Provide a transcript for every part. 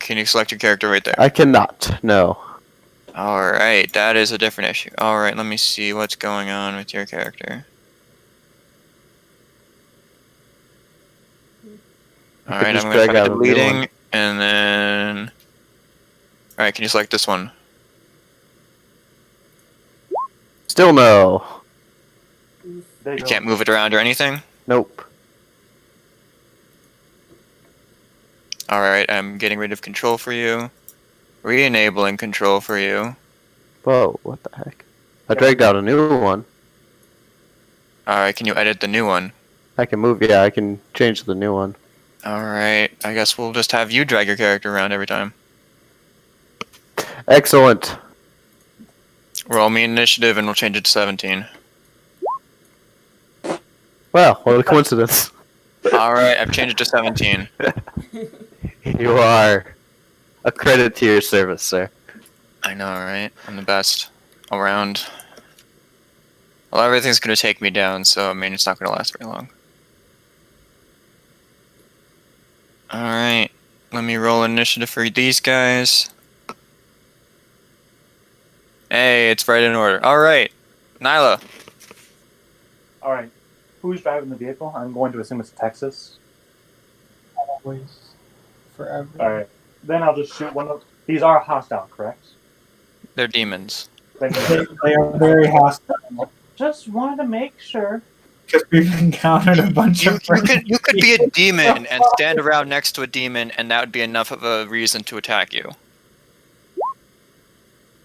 Can you select your character right there? I cannot. No. Alright, that is a different issue. Alright, let me see what's going on with your character. Alright, I'm going to try deleting, and then... Alright, can you select this one? Still no. You can't move it around or anything? Nope. Alright, I'm getting rid of control for you. Re-enabling control for you. Whoa, what the heck? I dragged out a new one. Alright, can you edit the new one? I can move, yeah, I can change the new one. Alright, I guess we'll just have you drag your character around every time. Excellent. Roll me initiative and we'll change it to 17. Wow, what a coincidence. Alright, I've changed it to 17. You are a credit to your service, sir. I know, right? I'm the best around. Well, everything's gonna take me down, so I mean, it's not gonna last very long. Alright, let me roll initiative for these guys. Hey, it's right in order. Alright, Nyla. Alright, who's driving the vehicle? I'm going to assume it's Texas. Always. Forever. Alright, then I'll just shoot one of... These are hostile, correct? They're demons. They are very hostile. Just wanted to make sure. Because we've encountered a bunch of You could be a demon and stand around next to a demon, and that would be enough of a reason to attack you.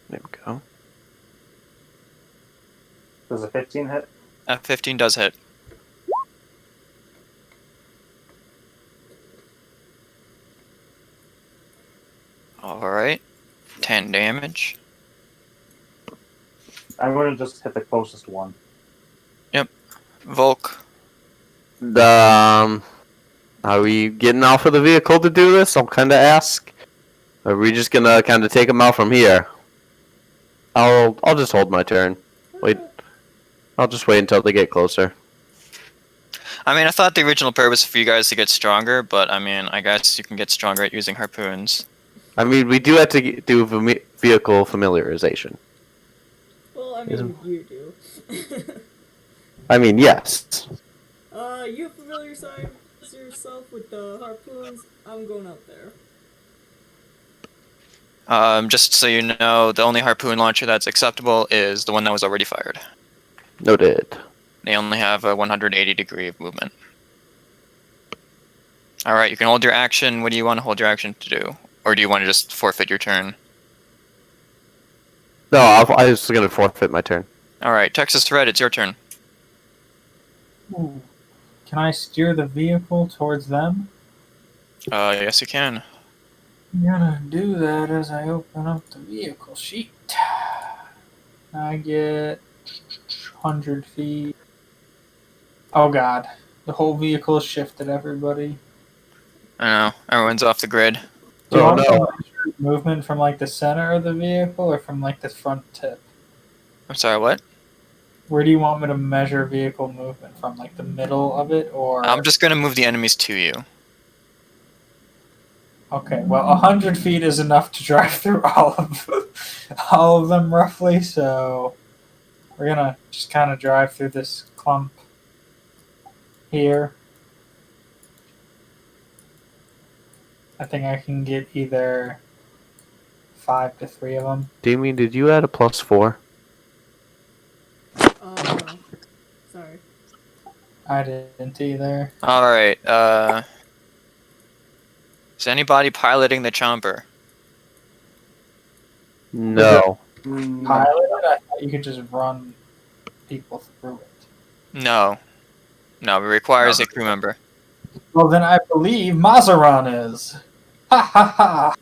There we go. Does a 15 hit? 15 does hit. Alright. 10 damage. I'm going to just hit the closest one. Yep. Volk. Are we getting off of the vehicle to do this? I'll kind of ask. Or are we just gonna kind of take them out from here? I'll just hold my turn. Wait. I'll just wait until they get closer. I mean, I thought the original purpose was for you guys to get stronger, but I mean, I guess you can get stronger at using harpoons. I mean, we do have to do vehicle familiarization. Well, I mean, you do. I mean, yes. You familiarize yourself with the harpoons. I'm going out there. Just so you know, the only harpoon launcher that's acceptable is the one that was already fired. Noted. They only have a 180 degree of movement. Alright, you can hold your action. What do you want to hold your action to do? Or do you want to just forfeit your turn? No, I was going to forfeit my turn. Alright, Texas Red, it's your turn. Ooh. Can I steer the vehicle towards them? Yes you can. I'm gonna do that as I open up the vehicle sheet. I get 100 feet. Oh god. The whole vehicle is shifted, everybody. I know, everyone's off the grid. Do you Oh, want no. to measure movement from like the center of the vehicle or from like the front tip? I'm sorry, what? Where do you want me to measure vehicle movement from? Like the middle of it or... I'm just gonna move the enemies to you. Okay, well 100 feet is enough to drive through all of them roughly, so we're gonna just kind of drive through this clump here. I think I can get either 5 to 3 of them. Damien, did you add a +4? No. Sorry. I didn't either. Alright, is anybody piloting the chomper? No. Pilot it? I thought you could just run people through it. No. No, it requires a crew member. Well, then I believe Mazaran is. Ha ha ha!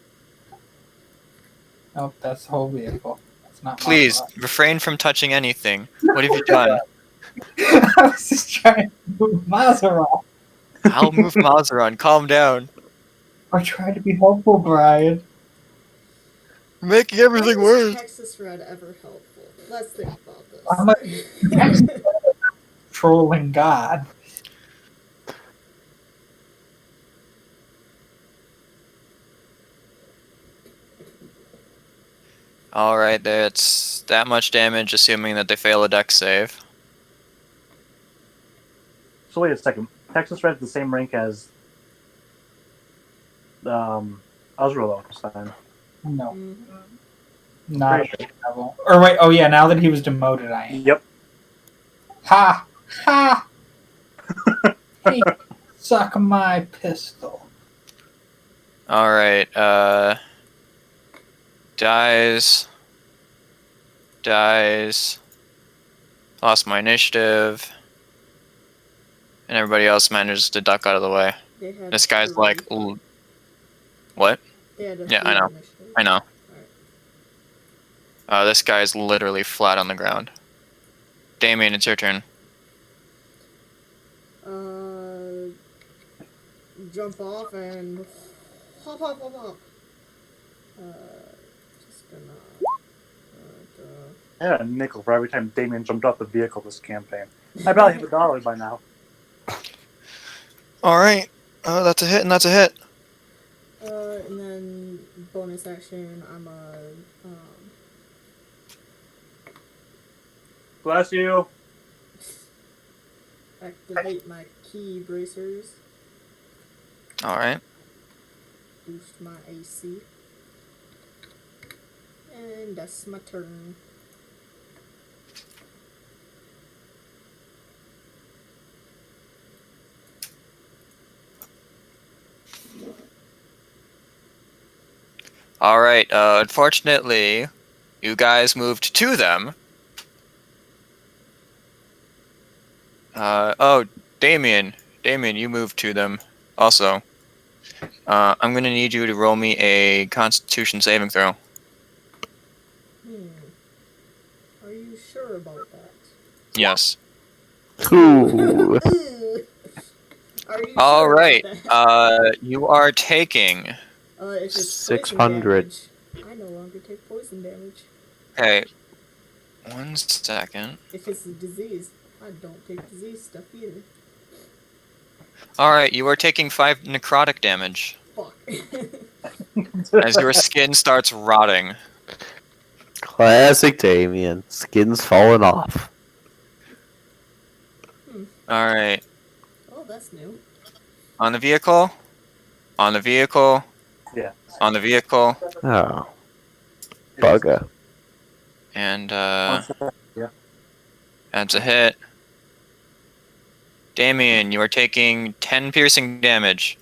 Oh, that's the whole vehicle. That's not Please, Mazaran. refrain from touching anything. What have you done? I was just trying to move Mazaran. I'll move Mazaran, calm down. I'm trying to be helpful, Brian. You're making everything Why is worse. Texas Red ever helpful? Let's think about this. I'm a trolling god. Alright, that's that much damage, assuming that they fail a dex save. So wait a second. Texas Red's the same rank as Azrael last time. No, Mhm. not Pretty at this level. Or wait, oh yeah, now that he was demoted, I am. Yep. Ha! Ha! Hey, suck my pistol. Alright, dies. Lost my initiative. And everybody else manages to duck out of the way. They had This guy's three. like, "Ooh." What? They had a Yeah, I three know. initiative. I know. Alright. This guy's literally flat on the ground. Damien, it's your turn. Jump off and hop, hop, hop, hop. Just gonna. I had a nickel for every time Damien jumped off the vehicle this campaign. I probably have $1 by now. Alright. Oh, that's a hit, and that's a hit. And then bonus action, I'm Bless you. activate my key bracers, Alright. boost my AC, and that's my turn. Alright, unfortunately, you guys moved to them. Oh, Damien, you moved to them also. I'm gonna need you to roll me a Constitution saving throw. Are you sure about that? Yes. Ooh. Are you Alright, sure about that? you are taking... If it's poison 600. damage, I no longer take poison damage. Okay, 1 second. If it's a disease, I don't take disease stuff either. Alright, you are taking 5 necrotic damage Fuck. as your skin starts rotting. Classic Damien. Skin's falling off. Alright, Oh, that's new. on the vehicle, on the vehicle, Yeah. on the vehicle, Oh. Bugger. and Yeah. that's a hit. Damien, you are taking 10 piercing damage.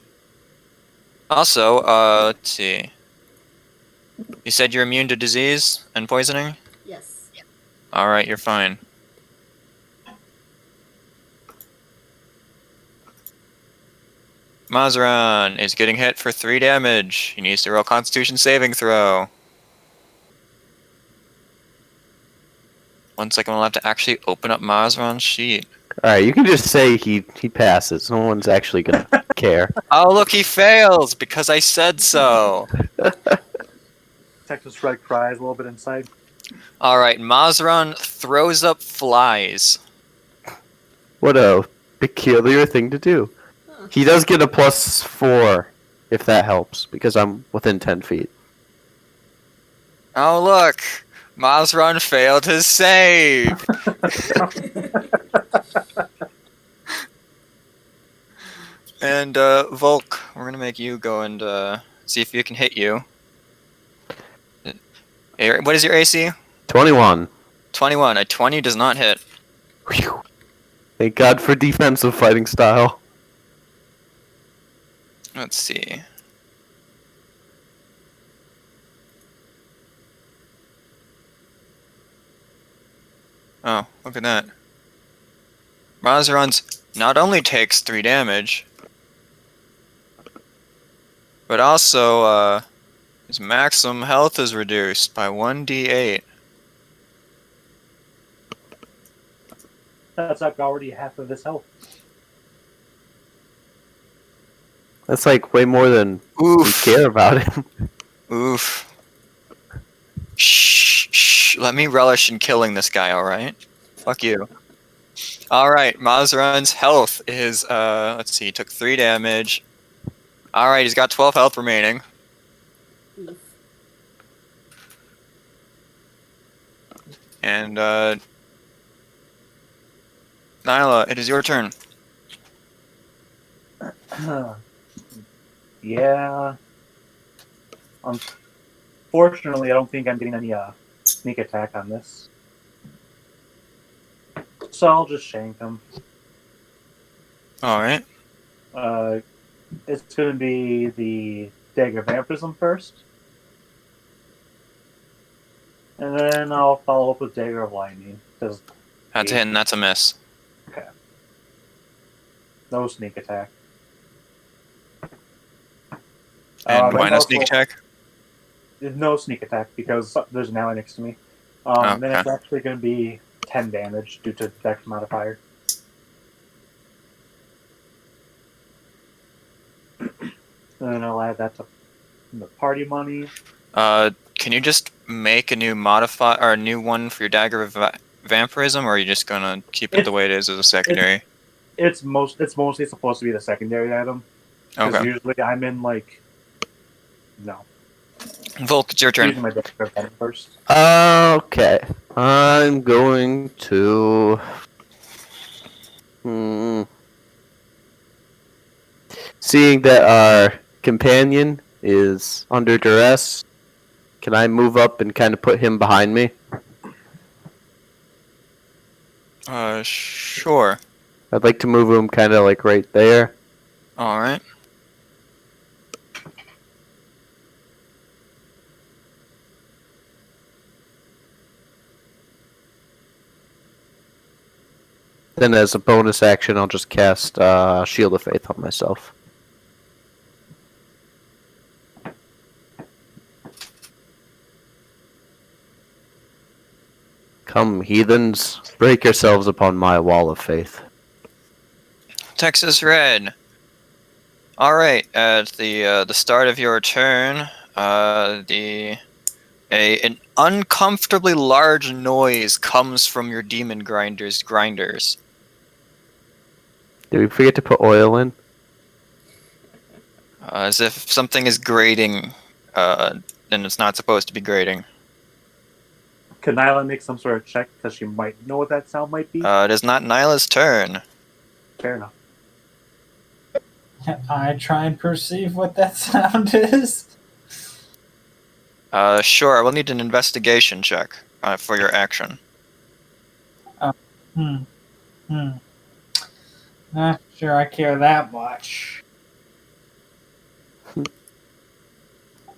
Also, let's see. You said you're immune to disease and poisoning? Yes. Alright, you're fine. Mazran is getting hit for 3 damage. He needs to roll Constitution saving throw. 1 second, we'll have to actually open up Mazran's sheet. Alright, you can just say he passes. No one's actually gonna care. Oh, look, he fails because I said so. Texas Red cries a little bit inside. Alright, Mazran throws up flies. What a peculiar thing to do. Huh. He does get a +4, if that helps, because I'm within 10 feet. Oh, look. Mazran failed his save. And, Volk, we're gonna make you go and, see if you can hit you. What is your AC? 21. 21. A 20 does not hit. Whew. Thank God for defensive fighting style. Let's see. Oh, look at that. Mazran's not only takes 3 damage, but also, his maximum health is reduced by 1d8. That's like already half of his health. That's like way more than we Oof. care about him. Oof. Shh, shh. Let me relish in killing this guy, alright? Fuck you. Alright, Mazran's health is, let's see, he took 3 damage. Alright, he's got 12 health remaining. Oof. And Nyla, it is your turn. Yeah. Unfortunately, I don't think I'm getting any sneak attack on this. So I'll just shank him. Alright. It's going to be the Dagger Vampirism first. And then I'll follow up with Dagger of Lightning. Because That's a hit and that's a miss. no sneak attack. And why then no also- sneak attack? There's no sneak attack because there's an ally next to me. Okay. Then it's actually going to be 10 damage due to Dex modifier. And then I'll add that to the party money. Can you just make a new modify or a new one for your Dagger of Vampirism, or are you just gonna keep it the way it is as a secondary? It's mostly supposed to be the secondary item. Because Okay. usually I'm in like no. Volk, it's your turn. Using my Dagger of Lightning first. Okay. I'm going to. Seeing that our companion is under duress, can I move up and kind of put him behind me? Sure. I'd like to move him kind of like right there. Alright. Then, as a bonus action, I'll just cast Shield of Faith on myself. Come, heathens, break yourselves upon my wall of faith. Texas Red. Alright, at the start of your turn, an uncomfortably large noise comes from your demon grinders. Did we forget to put oil in? As if something is grating, and it's not supposed to be grating. Can Nyla make some sort of check because she might know what that sound might be? It is not Nyla's turn. Fair enough. I try and perceive what that sound is. Sure, I will need an investigation check for your action. Not sure I care that much.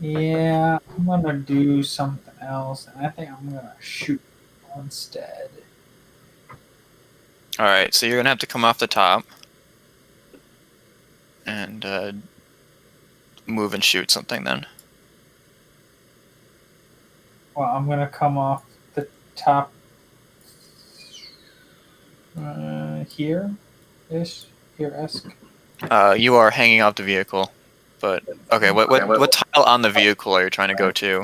Yeah, I'm gonna do something else, and I think I'm gonna shoot instead. Alright, so you're gonna have to come off the top. And, move and shoot something then. Well, I'm gonna come off the top here-ish, here-esque. You are hanging off the vehicle. But, okay, what tile on the vehicle are you trying to go to?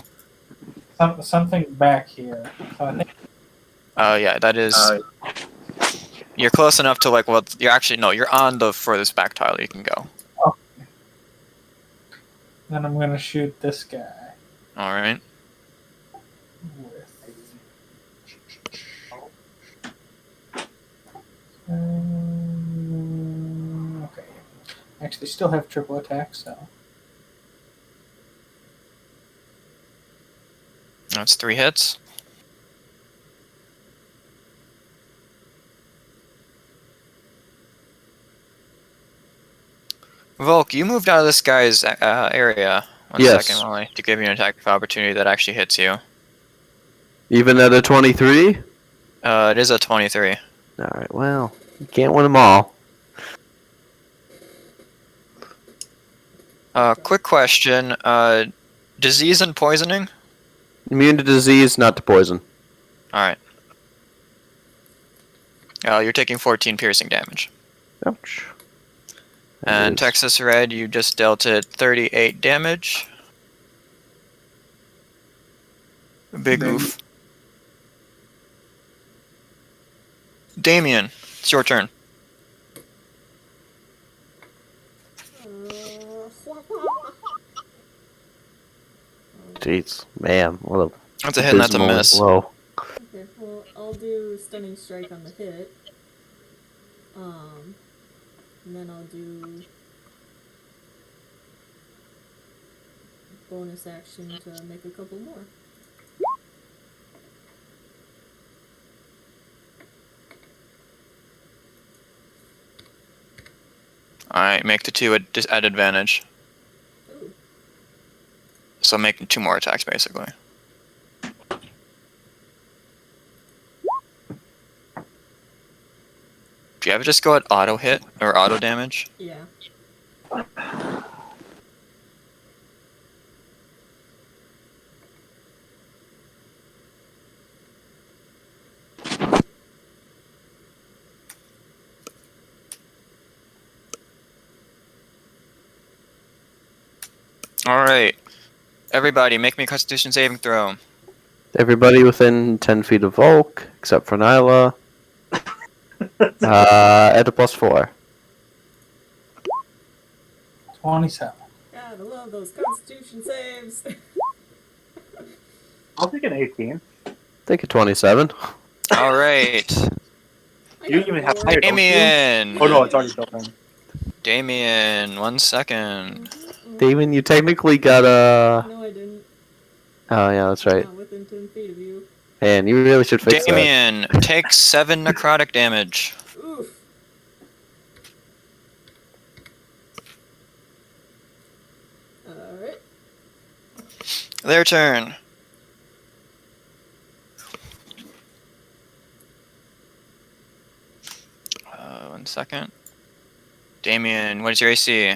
Something back here. So I think Yeah, that is... You're close enough to, like, well, you're actually, no, you're on the furthest back tile you can go. then I'm gonna shoot this guy. Alright. Okay. Actually, still have triple attack, so. That's 3 hits. Volk, you moved out of this guy's area. One Yes. second, Molly, to give you an attack of opportunity that actually hits you. Even at a 23? It is a 23. Alright, well, you can't win them all. Quick question. Disease and poisoning? Immune to disease, not to poison. Alright. You're taking 14 piercing damage. Ouch. And That is- Texas Red, you just dealt it 38 damage. Big oof. Damien, it's your turn. Jeez, man, what a That's a hit and that's a abysmally miss. low. Okay, well, I'll do Stunning Strike on the hit. And then I'll do bonus action to make a couple more. Alright, make the 2 at advantage. Ooh. So make 2 more attacks, basically. Do you ever just go at auto hit or auto damage? Yeah. Alright. Everybody, make me a Constitution saving throw. Everybody within 10 feet of Volk, except for Nyla. At a +4. 27. God, I love those Constitution saves. I'll take an 18. Take a 27. Alright. I You got even have 4. higher, don't you? Damien! Oh no, it's already built in. Damien, 1 second. Damon, you technically got a. No, I didn't. Oh, yeah, that's right. Not within 10 feet of you. Man, you really should fix that. Damien, take 7 necrotic damage. Oof. Alright. Their turn. One second. Damien, what is your AC?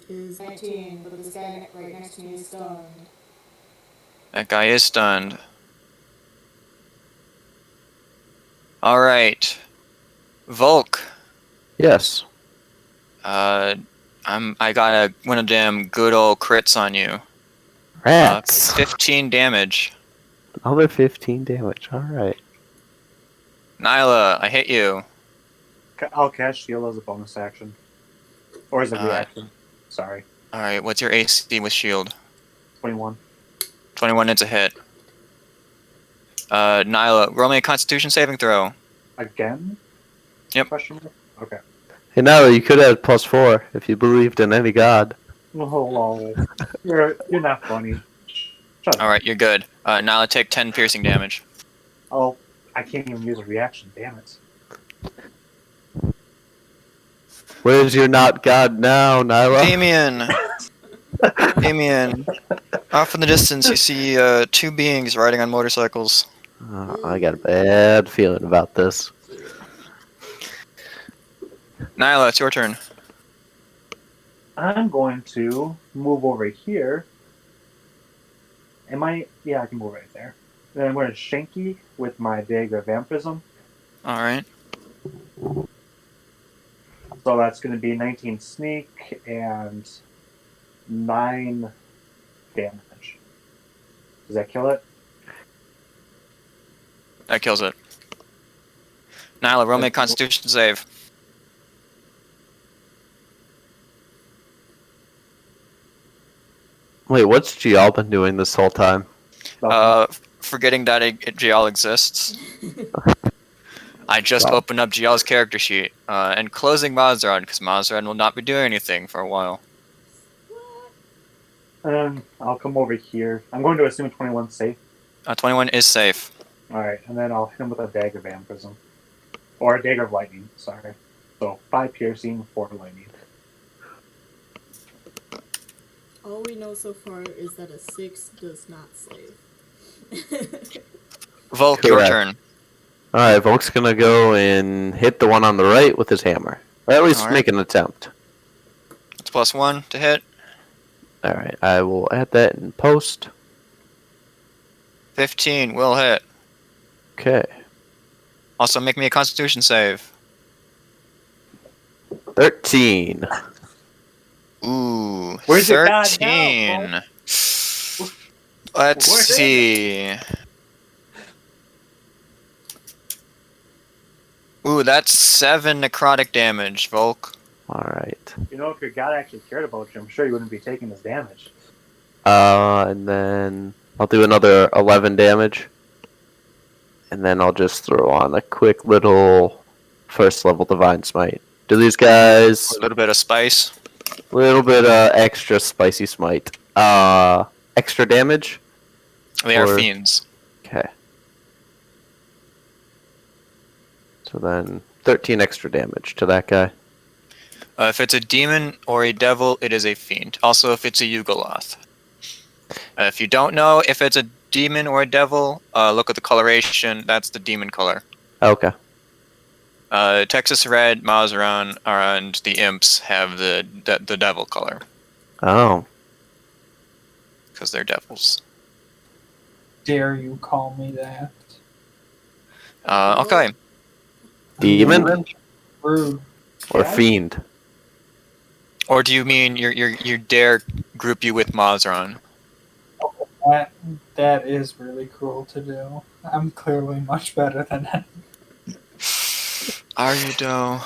Is 19, but this guy right next to me is stunned. That guy is stunned. Alright. Volk. Yes. I got one of them good old crits on you. Rats. 15 damage. Another 15 damage. Alright. Nyla, I hit you. I'll cast shield as a bonus action. Or as a Alright. reaction. Sorry. Alright, what's your AC with shield? 21. 21, it's a hit. Nyla, roll me a Constitution saving throw. Again? Yep. Question mark? Okay. Hey, now you could have +4 if you believed in any god. Oh, lol. You're not funny. Shut up. Alright, you're good. Nyla, take 10 piercing damage. Oh, I can't even use a reaction. Damn it. Where's your not god now, Nyla? Damien! Damien. Off in the distance, you see 2 beings riding on motorcycles. I got a bad feeling about this. Nyla, it's your turn. I'm going to move over here. Yeah, I can move right there. Then I'm going to Shanky with my Dagger of Vampirism. Alright. So that's going to be 19 sneak and 9 damage. Does that kill it? That kills it. Nyla, roll me a Constitution save. Wait, what's Gial been doing this whole time? Forgetting that Gial exists. I just opened up Gial's character sheet, and closing Mazrad, because Mazrad will not be doing anything for a while. I'll come over here. I'm going to assume 21 safe. 21 is safe. Alright, and then I'll hit him with a Dagger of Vampirism. Or a Dagger of Lightning, sorry. So 5 piercing, 4 lightning. All we know so far is that a 6 does not save. Volk, your Correct. turn. Alright, Volk's gonna go and hit the one on the right with his hammer. Or at least Alright. make an attempt. It's +1 to hit. Alright, I will add that in post. 15 will hit. Okay. Also, make me a Constitution save. 13. Ooh, Where's your god 13. now, Let's Where is it? see. Ooh, that's 7 necrotic damage, Volk. Alright. You know, if your god actually cared about you, I'm sure you wouldn't be taking this damage. And then I'll do another 11 damage. And then I'll just throw on a quick little first level Divine Smite. Do these guys A little bit of spice. little bit extra spicy smite? Extra damage? They are Or- fiends. Okay. So then 13 extra damage to that guy. If it's a demon or a devil, it is a fiend. Also, if it's a Yugoloth. If you don't know if it's a demon or a devil, look at the coloration. That's the demon color. Okay. Texas Red, Mazaran, and the Imps have the devil color Oh. because they're devils. Dare you call me that? Okay. Demon Rude. or Yeah. fiend? Or do you mean you dare group you with Mazaran? That is really cruel to do. I'm clearly much better than that. Are you though?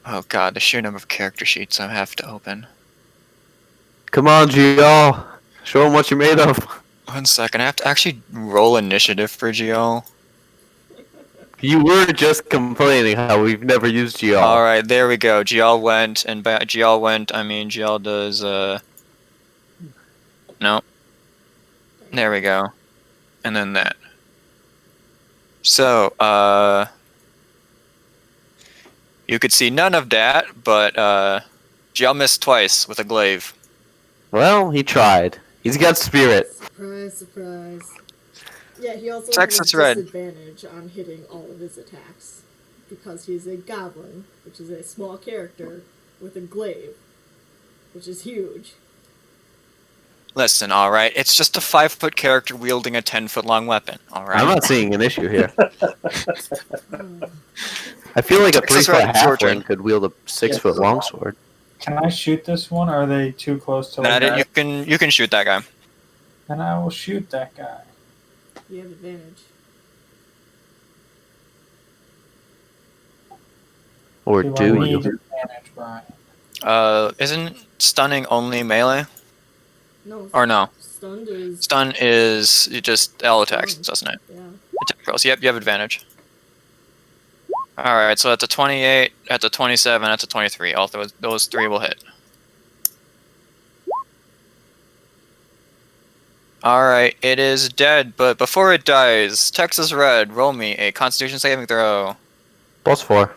Oh god, the sheer number of character sheets I have to open. Come on, Gio. Show them what you're made of. 1 second, I have to actually roll initiative for GL. You were just complaining how we've never used Gio. Alright, there we go. GL went, and by GL went, I mean GL does, no. There we go. And then that. So, you could see none of that, but, GL missed twice with a glaive. Well, he tried. He's got spirit. Surprise, surprise. Yeah, he also Texas has a Red. disadvantage on hitting all of his attacks because he's a goblin, which is a small character with a glaive, which is huge. Listen, alright, it's just a 5-foot character wielding a 10-foot long weapon, alright? I'm not seeing an issue here. Hmm. I feel like a Texas 3-foot Red, it's your turn. halfling could wield a 6-foot longsword. Can I shoot this one? Or are they too close to That the you can shoot that guy. Then I will shoot that guy. You have advantage. Or Do I do need you? advantage, Brian? Isn't stunning only melee? No. Or no? Stunned is. Stun is just L attacks, doesn't it? Yeah. Attack rolls. Yep, you have advantage. Alright, so that's a 28, that's a 27, that's a 23. All those three will hit. Alright, it is dead, but before it dies, Texas Red, roll me a Constitution saving throw. +4.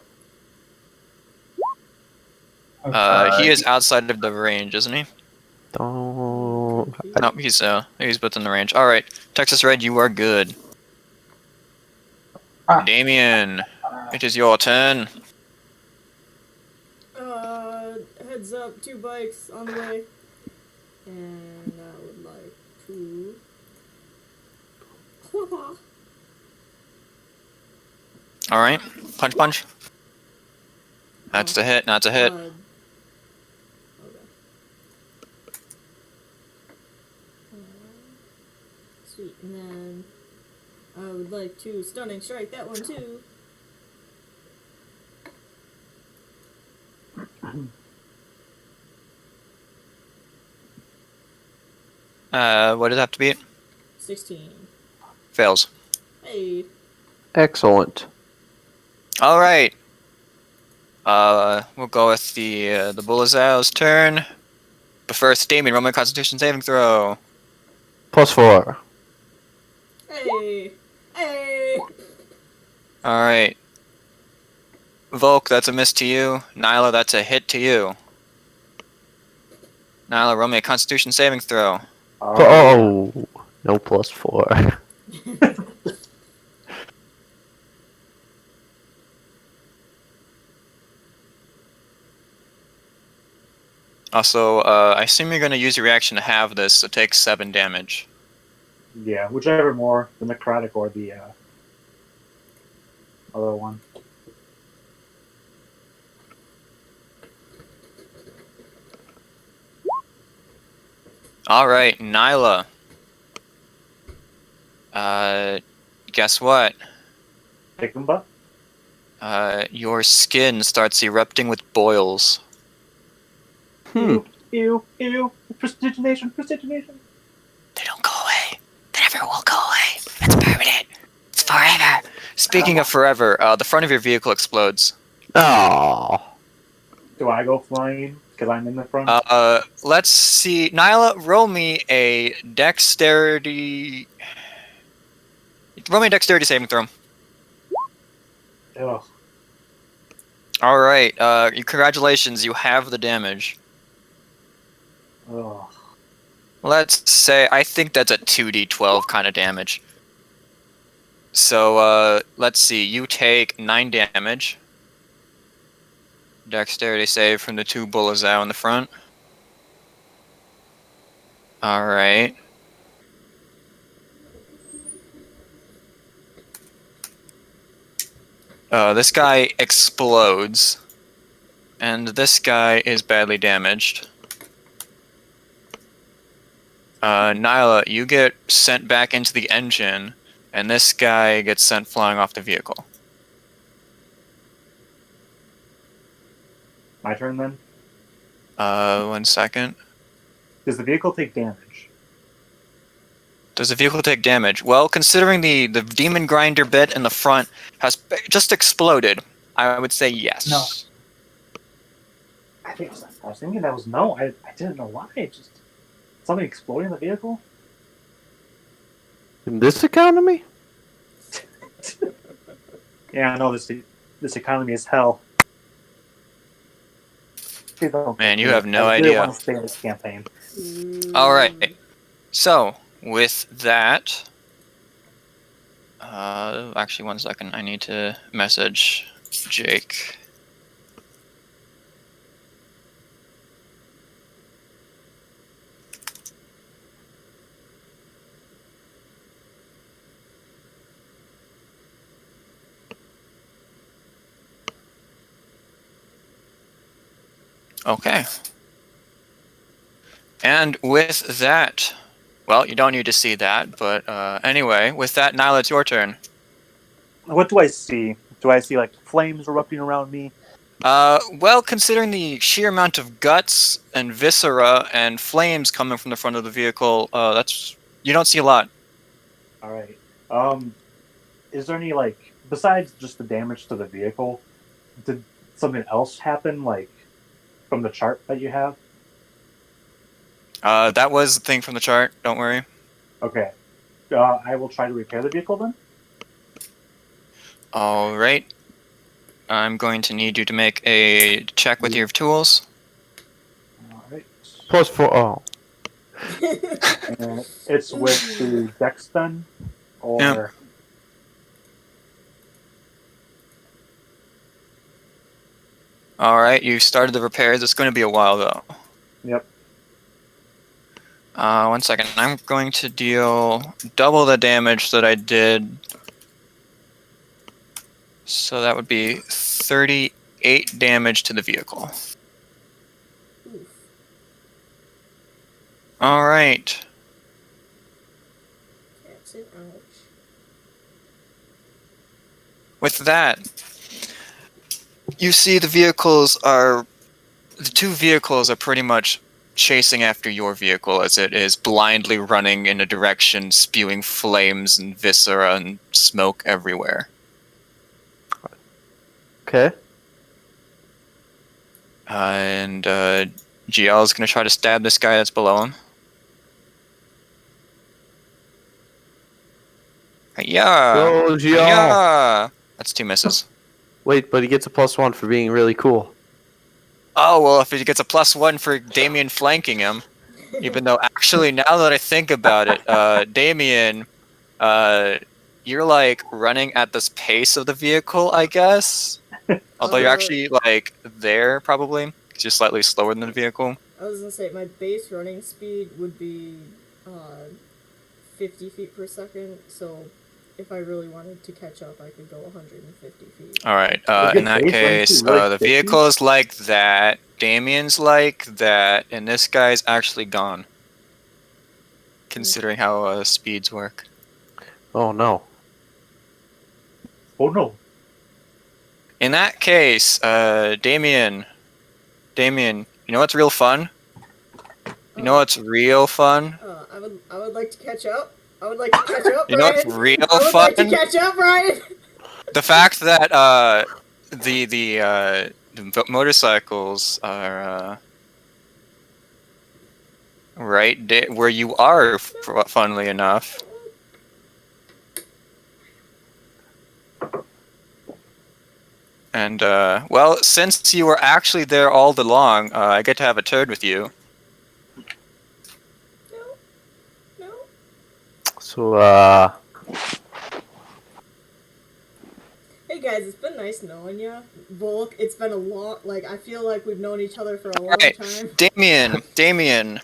He is outside of the range, isn't he? Don't. No, he's within the range. Alright, Texas Red, you are good. Ah. Damien, it is your turn. Heads up, 2 bikes on the way. And I would like to. Alright, punch. That's a hit, that's a hit. Okay. Sweet, and then I would like to stunning strike that one too. What does it have to beat? 16. Fails. Hey. Excellent. Alright. We'll go with the Bullazow's turn. But first, Damien, roll my Constitution saving throw. +4. Hey. Hey. Alright. Volk, that's a miss to you. Nyla, that's a hit to you. Nyla, roll me a Constitution saving throw. Oh, no +4. Also, I assume you're going to use your reaction to have this, so take 7 damage. Yeah, whichever more, the necrotic or the other one. Alright, Nyla. Guess what? Take them, butt. Your skin starts erupting with boils. Ew, ew. Prestigitation. They don't go away. They never will go away. It's permanent. Forever. Speaking of forever, the front of your vehicle explodes. Oh. Do I go flying because I'm in the front? Let's see. Nyla, roll me a dexterity. Roll me a dexterity saving throw. Ugh. All right. Congratulations. You have the damage. Ugh. Let's say I think that's a 2d12 kind of damage. So let's see. You take 9 damage. Dexterity save from the 2 bullets out in the front. All right. This guy explodes, and this guy is badly damaged. Nyla, you get sent back into the engine, and this guy gets sent flying off the vehicle. My turn then? 1 second. Does the vehicle take damage? Does the vehicle take damage? Well, considering the demon grinder bit in the front has just exploded, I would say yes. No. I was thinking that was no. I didn't know why. It just something exploding in the vehicle. In this economy? Yeah, I know this economy is hell. Man, you have no I really idea. want to stay in this campaign. All right. So with that, actually 1 second. I need to message Jake. Okay. And with that, well, you don't need to see that, but anyway, with that, Nyla, it's your turn. What do I see? Do I see like flames erupting around me? Well, considering the sheer amount of guts and viscera and flames coming from the front of the vehicle, you don't see a lot. All right. Is there any like besides just the damage to the vehicle? Did something else happen like from the chart that you have? That was the thing from the chart. Don't worry. Okay. I will try to repair the vehicle then. All right. I'm going to need you to make a check with your tools. All right. +4. Oh. And it's with the dex then, or Yeah. All right. You started the repairs. It's going to be a while though. Yep. 1 second. I'm going to deal double the damage that I did. So that would be 38 damage to the vehicle. Oof. All right. That's an ouch. With that, you see the two vehicles are pretty much chasing after your vehicle as it is blindly running in a direction, spewing flames and viscera and smoke everywhere. Okay. And GL is going to try to stab this guy that's below him. Yeah. Go, GL. Yeah. That's 2 misses. Wait, but he gets a +1 for being really cool. Oh, well, if he gets a +1 for Damien flanking him, even though actually now that I think about it, Damien, you're like running at this pace of the vehicle, I guess. Although you're actually like there probably, 'cause you're slightly slower than the vehicle. I was gonna say my base running speed would be 50 feet per second, so if I really wanted to catch up, I could go 150 feet. All right. Is In your that base case, running really the 50? vehicle is like that. Damien's like that, and this guy's actually gone. Considering how speeds work. Oh no. Oh no. In that case, Damien, you know what's real fun? You know what's real fun? I would like to catch up. I would like to catch up, You know what's Brian. real I would fun? like to catch up, Brian. The fact that the motorcycles are right where you are, funnily enough. And well, since you were actually there all along, I get to have a turn with you. No. So, Hey guys, it's been nice knowing you. Volk, it's been a long, I feel like we've known each other for a long Alright, time. Damien,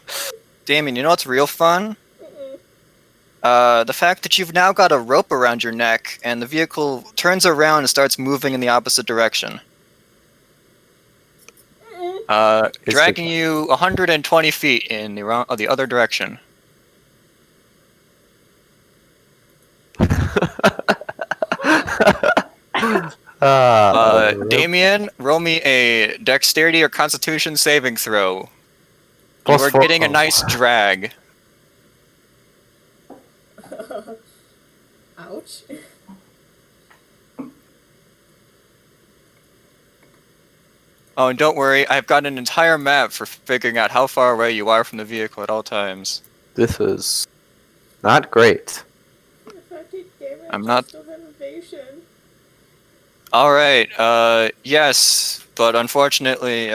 you know what's real fun? Mm-mm. The fact that you've now got a rope around your neck, and the vehicle turns around and starts moving in the opposite direction. Mm-mm. Dragging you 120 feet in the other direction. Damien, roll me a dexterity or constitution saving throw. You are getting a nice drag. Ouch. Oh, and don't worry, I've got an entire map for figuring out how far away you are from the vehicle at all times. This is not great. I'm not- Of innovation. Alright, yes, but unfortunately,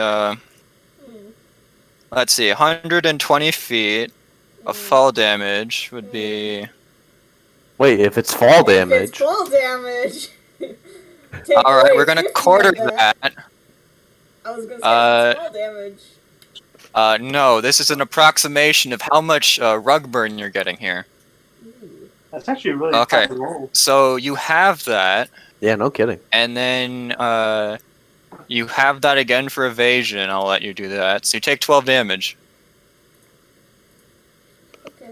let's see, 120 feet of fall damage would be... Wait, if it's fall If damage. it's fall damage. Alright, we're gonna quarter that. I was gonna say if it's fall damage. No, this is an approximation of how much rug burn you're getting here. Ooh. That's actually a really Okay. tough roll. So you have that, Yeah, no kidding. and then you have that again for evasion. I'll let you do that. So you take 12 damage. Okay.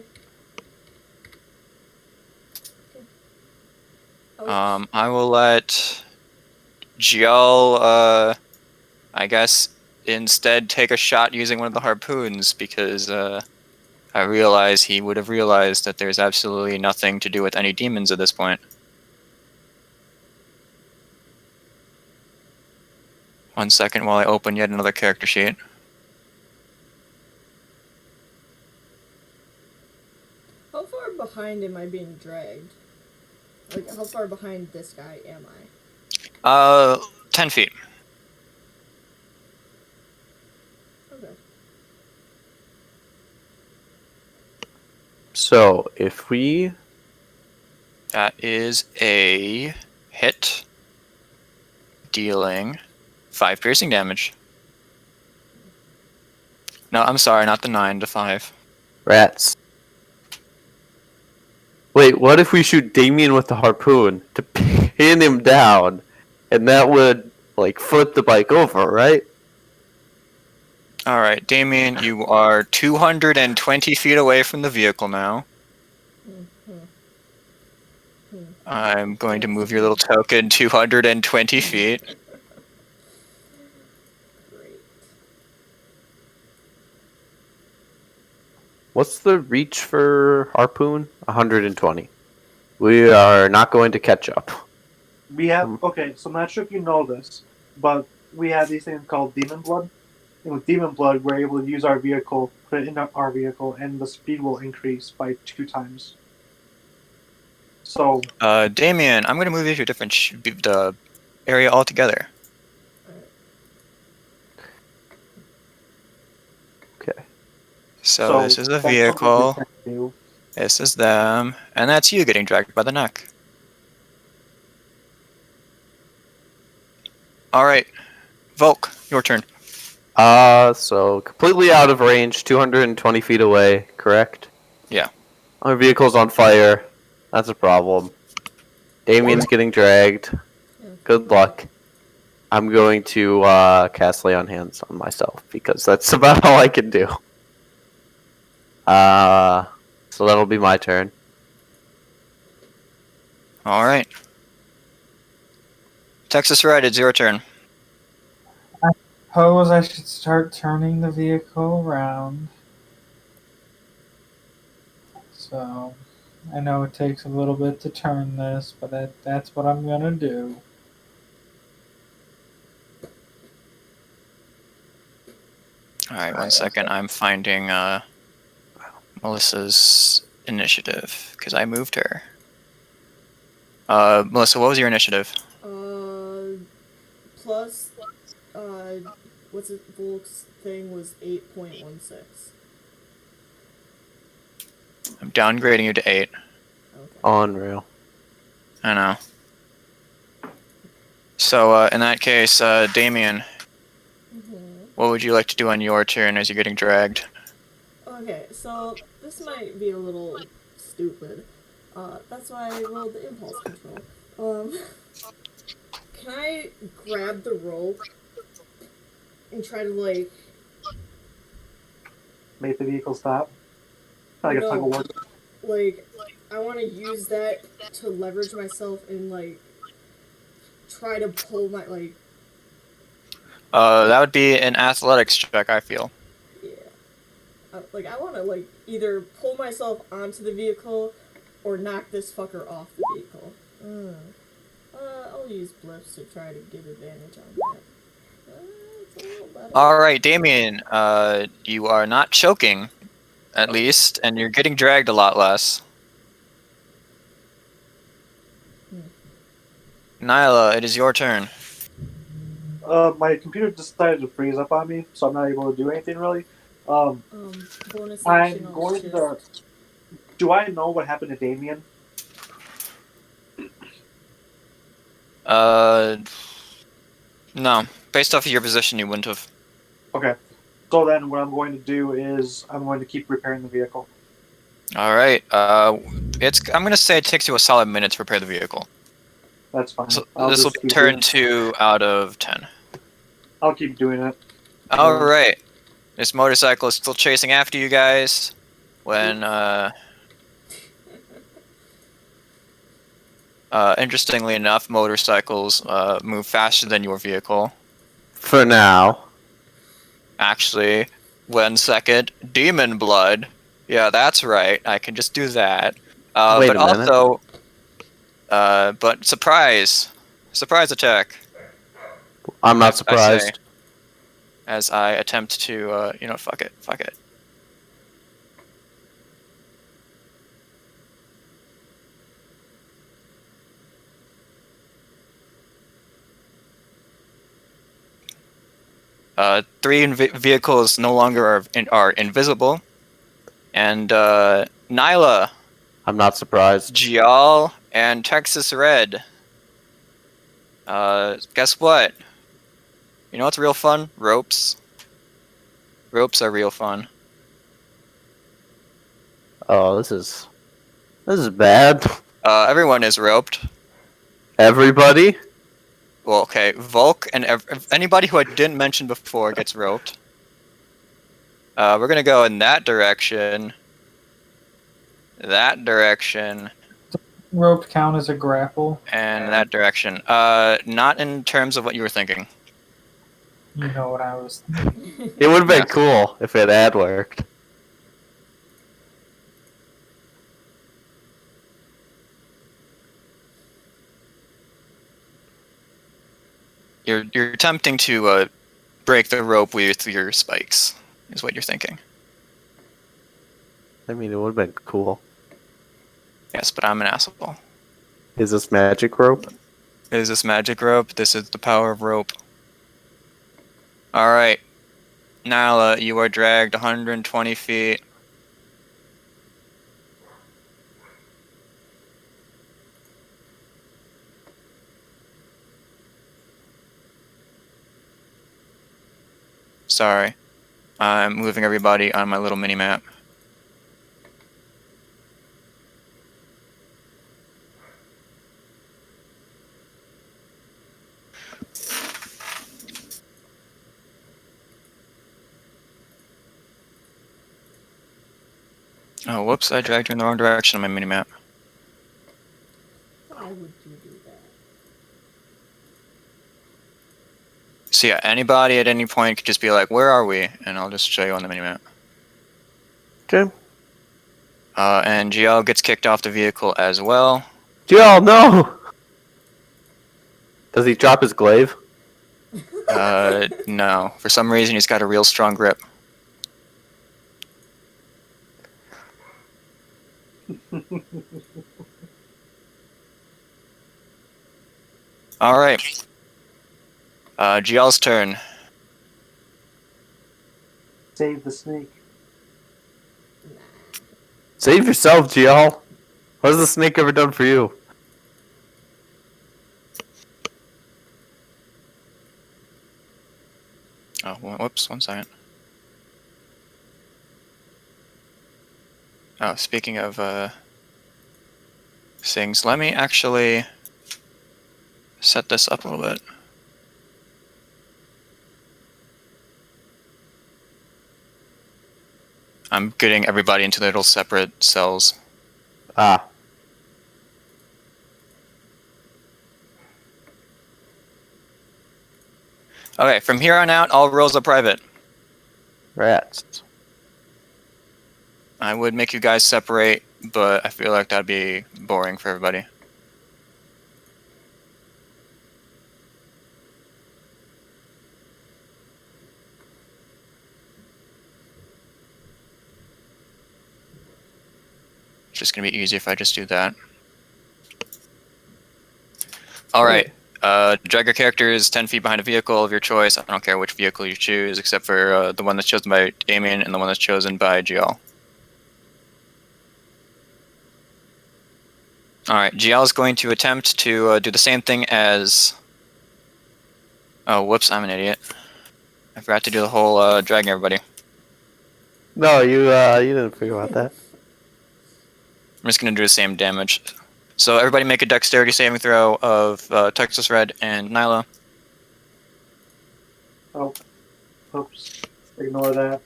I will let Jiel, I guess, instead take a shot using one of the harpoons, because I realize he would have realized that there's absolutely nothing to do with any demons at this point. One second while I open yet another character sheet. How far behind am I being dragged? How far behind this guy am I? 10 feet. Okay. So, if we... That is a hit, dealing 5 piercing damage. No, I'm sorry, not the 9, to 5. Rats. Wait, what if we shoot Damien with the harpoon to pin him down? And that would, flip the bike over, right? Alright, Damien, you are 220 feet away from the vehicle now. I'm going to move your little token 220 feet. Great. What's the reach for harpoon? 120. We are not going to catch up. We have okay, so I'm not sure if you know this, but we have these things called demon blood. And with demon blood, we're able to use our vehicle, put it in our vehicle, and the speed will increase by 2 times. So, Damien, I'm going to move you to a different the area altogether. Okay. So this is the that's something we vehicle, can do. this is them, and that's you getting dragged by the neck. Alright, Volk, your turn. So completely out of range, 220 feet away, correct? Yeah. Our vehicle's on fire. That's a problem. Damien's getting dragged. Good luck. I'm going to cast Lay on Hands on myself, because that's about all I can do. So that'll be my turn. Alright. Texas Red, it's your turn. Suppose I should start turning the vehicle around. So, I know it takes a little bit to turn this, but that's what I'm gonna do. All right, 1 second. I'm finding Melissa's initiative because I moved her. Melissa, what was your initiative? Plus, what's it? Volk's thing was 8.16. I'm downgrading you to 8. Okay. Unreal. I know. So in that case, Damien, what would you like to do on your turn as you're getting dragged? Okay, so this might be a little stupid. That's why I rolled the impulse control. Can I grab the rope and try to, like... Make the vehicle stop. Like a tug of war. Like, I want to use that to leverage myself and, like, try to pull my, like... That would be an athletics check, I feel. Yeah. Like, I want to, like, either pull myself onto the vehicle or knock this fucker off the vehicle. I'll use blips to try to get advantage on that. It's a little better. Alright, Damien, you are not choking, at least, and you're getting dragged a lot less. Nyla, it is your turn. My computer decided to freeze up on me, so I'm not able to do anything really. Bonus I'm action, I'll going shift. to. Do I know what happened to Damien? No. Based off of your position, you wouldn't have. Okay. So then what I'm going to do is I'm going to keep repairing the vehicle. Alright, I'm gonna say it takes you a solid minute to repair the vehicle. That's fine. So I'll this will just be keep turn doing- 2 out of 10. I'll keep doing it. Alright. This motorcycle is still chasing after you guys. When, interestingly enough, motorcycles, move faster than your vehicle. For now. Actually, 1 second. Demon blood. Yeah, that's right. I can just do that. Wait but a minute. also, but surprise. Surprise attack. I'm not I say. surprised. As I attempt to, fuck it. Fuck it. Three vehicles no longer are invisible. And Nyla, I'm not surprised. Gial, and Texas Red. Guess what? You know what's real fun? Ropes. Ropes are real fun. Oh, this is bad. Everyone is roped. Everybody? Well, okay, Volk and anybody who I didn't mention before gets roped. We're gonna go in that direction. That direction. Rope count as a grapple. And that direction. Not in terms of what you were thinking. You know what I was thinking. It would have been Yes. cool if it had worked. You're attempting to break the rope with your spikes, is what you're thinking. I mean, it would have been cool. Yes, but I'm an asshole. Is this magic rope? Is this magic rope? This is the power of rope. Alright. Nyla, you are dragged 120 feet. Sorry. I'm moving everybody on my little mini-map. Oh, whoops, I dragged you in the wrong direction on my mini-map. Why would you do that? So yeah, anybody at any point could just be like, where are we? And I'll just show you on the minimap. Okay. And GL gets kicked off the vehicle as well. Jill, no! Does he drop his glaive? No. For some reason, he's got a real strong grip. Alright. GL's turn. Save the snake. Save yourself, Jill. What has the snake ever done for you? Oh, whoops, 1 second. Oh, speaking of things, let me actually set this up a little bit. I'm getting everybody into their little separate cells. Ah. Okay, from here on out, all roles are private. Rats. I would make you guys separate, but I feel like that'd be boring for everybody. It's just gonna be easy if I just do that. Alright. Drag your characters 10 feet behind a vehicle of your choice. I don't care which vehicle you choose, except for the one that's chosen by Damien and the one that's chosen by GL. Alright, GL is going to attempt to do the same thing as... Oh, whoops, I'm an idiot. I forgot to do the whole dragging everybody. No, you didn't figure out that. I'm just going to do the same damage. So everybody make a dexterity saving throw of Texas Red and Nyla. Oh, oops. Ignore that.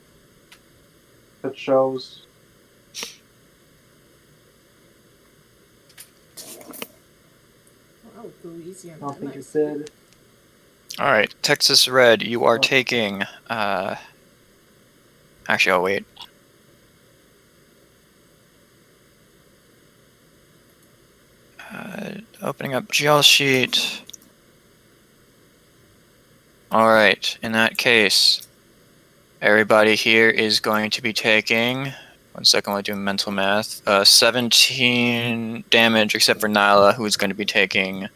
It shows. Wow, go easy on I don't that. think it did. Alright, Texas Red, you are taking... Actually, oh wait. Opening up GL sheet. Alright, in that case, everybody here is going to be taking... 1 second, while I do mental math. 17 damage, except for Nyla, who's going to be taking...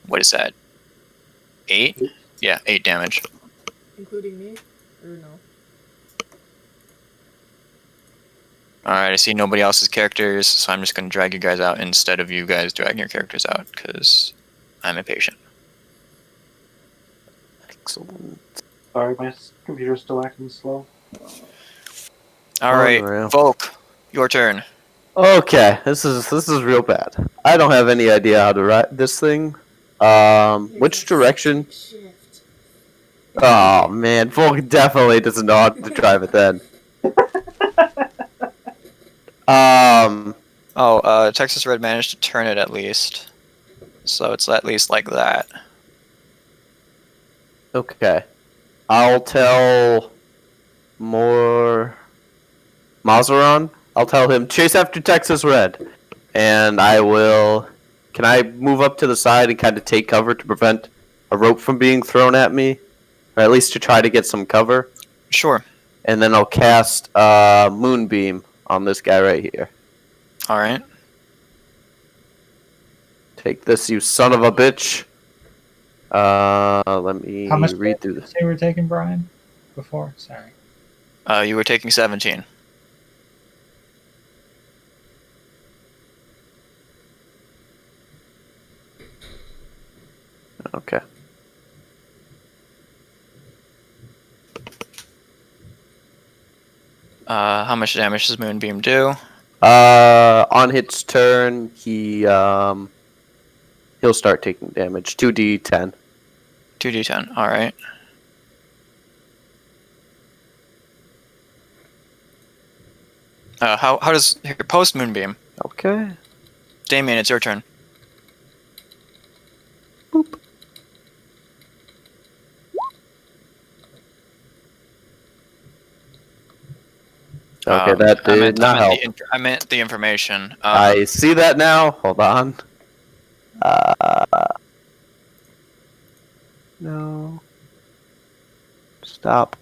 What is that? 8? Yeah, 8 damage. Including me? Or no? Alright, I see nobody else's characters, so I'm just going to drag you guys out instead of you guys dragging your characters out, because I'm impatient. Excellent. Sorry, my computer's still acting slow. Alright, Unreal. Volk, your turn. Okay, this is real bad. I don't have any idea how to ride this thing. Which direction? Shift. Oh man, Volk definitely doesn't know how to drive it then. Texas Red managed to turn it at least. So it's at least like that. Okay. I'll tell Mazaron. I'll tell him, chase after Texas Red. And I will... Can I move up to the side and kind of take cover to prevent a rope from being thrown at me? Or at least to try to get some cover? Sure. And then I'll cast Moonbeam on this guy right here. Alright. Take this, you son of a bitch. Let me How much read through this. say we're taking, Brian? Before? Sorry. You were taking 17. Okay. How much damage does Moonbeam do? On its turn, he'll start taking damage. 2d10. 2d10, alright. How does... Here, post Moonbeam. Okay. Damien, it's your turn. Boop. Okay, that did not help. I meant the information. I see that now. Hold on. No. Stop.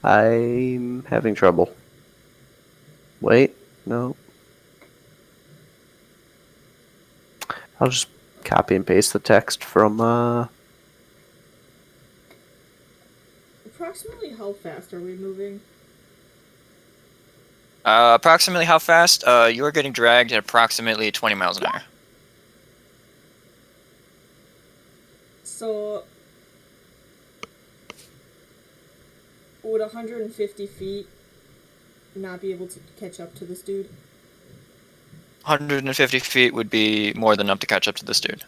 I'm having trouble. Wait. No. I'll just copy and paste the text from, Approximately how fast are we moving? Approximately how fast? You are getting dragged at approximately 20 miles an hour. So, would 150 feet not be able to catch up to this dude? 150 feet would be more than enough to catch up to this dude.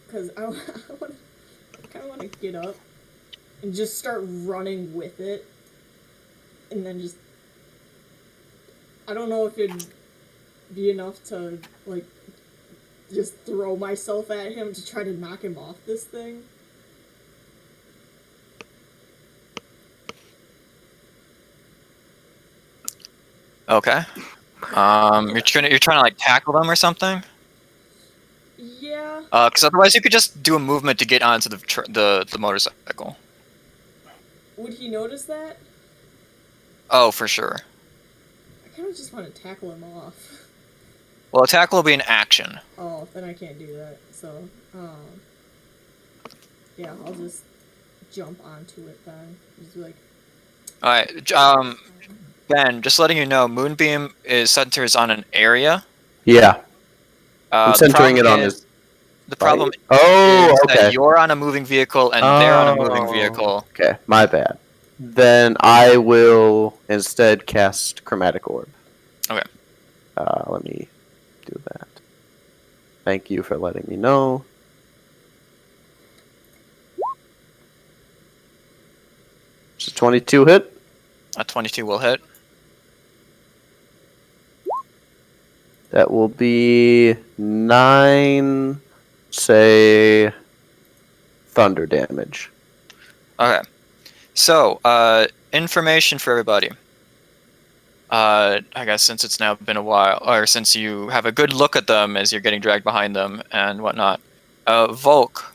Because I kind of want to get up and just start running with it. And then just... I don't know if it'd be enough to, like, just throw myself at him to try to knock him off this thing. Okay. You're trying to like tackle them or something? Yeah. Because otherwise you could just do a movement to get onto the motorcycle. Would he notice that? Oh, for sure. I kind of just want to tackle him off. Well, a tackle will be an action. Oh, then I can't do that. So, yeah, I'll just jump onto it then. Just be like, All right. Ben, just letting you know, Moonbeam centers on an area. yeah. I'm The centering it problem on is- his. The problem Oh, is okay. that you're on a moving vehicle and they're on a moving vehicle. Okay, my bad. Then I will instead cast Chromatic Orb. Okay. Let me do that. Thank you for letting me know. Does a 22 hit? A 22 will hit. That will be 9, say, thunder damage. Okay. So, information for everybody. I guess since it's now been a while, or since you have a good look at them as you're getting dragged behind them and whatnot. Volk,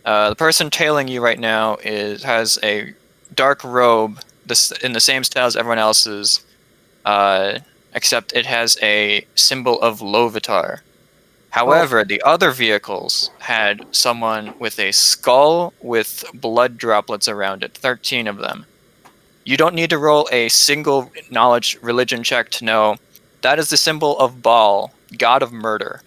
the person tailing you right now has a dark robe, in the same style as everyone else's, except it has a symbol of Lovitar. However, the other vehicles had someone with a skull with blood droplets around it, 13 of them. You don't need to roll a single knowledge religion check to know that is the symbol of Baal, god of murder.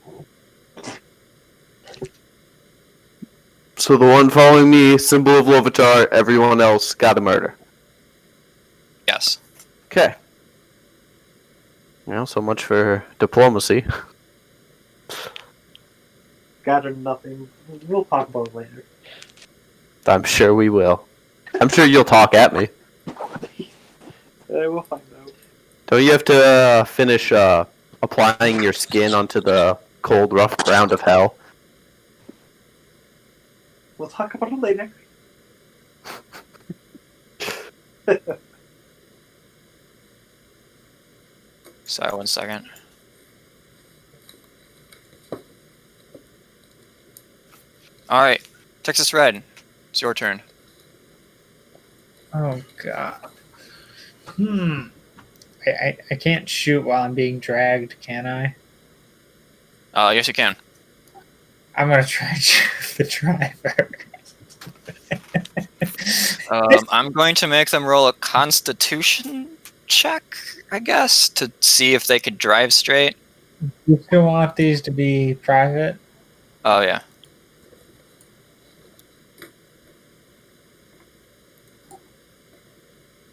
So the one following me, symbol of Lovitar, everyone else got a murder. Yes. Okay. Well, so much for diplomacy. Gather nothing. We'll talk about it later. I'm sure we will. I'm sure you'll talk at me. We'll find out. Don't you have to finish applying your skin onto the cold, rough ground of hell? We'll talk about it later. Sorry, 1 second. Alright, Texas Red, it's your turn. Oh god. I can't shoot while I'm being dragged, can I? Yes, you can. I'm gonna try and shoot the driver. I'm going to make them roll a Constitution check, I guess, to see if they could drive straight. You still want these to be private? Oh, yeah.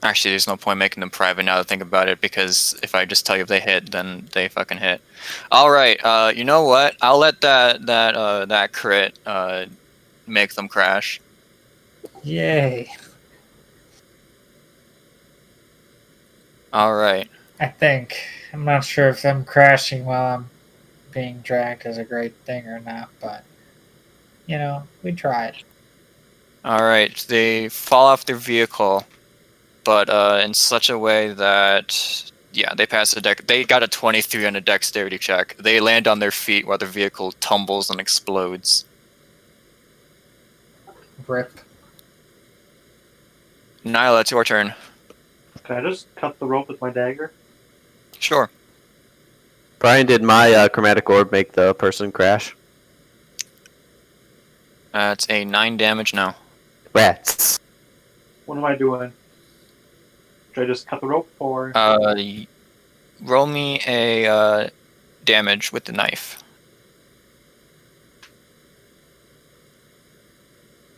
Actually, there's no point making them private now that I think about it, because if I just tell you if they hit, then they fucking hit. All right, you know what? I'll let that crit make them crash. Yay. All right. I think. I'm not sure if them crashing while I'm being dragged is a great thing or not, but, you know, we tried. All right. They fall off their vehicle, but in such a way that, yeah, they pass the deck. They got a 23 on a dexterity check. They land on their feet while the vehicle tumbles and explodes. Rip. Nyla, it's your turn. Can I just cut the rope with my dagger? Sure. Brian, did my chromatic orb make the person crash? It's a 9 damage now. Rats. What am I doing? Should I just cut the rope or? Roll me a damage with the knife.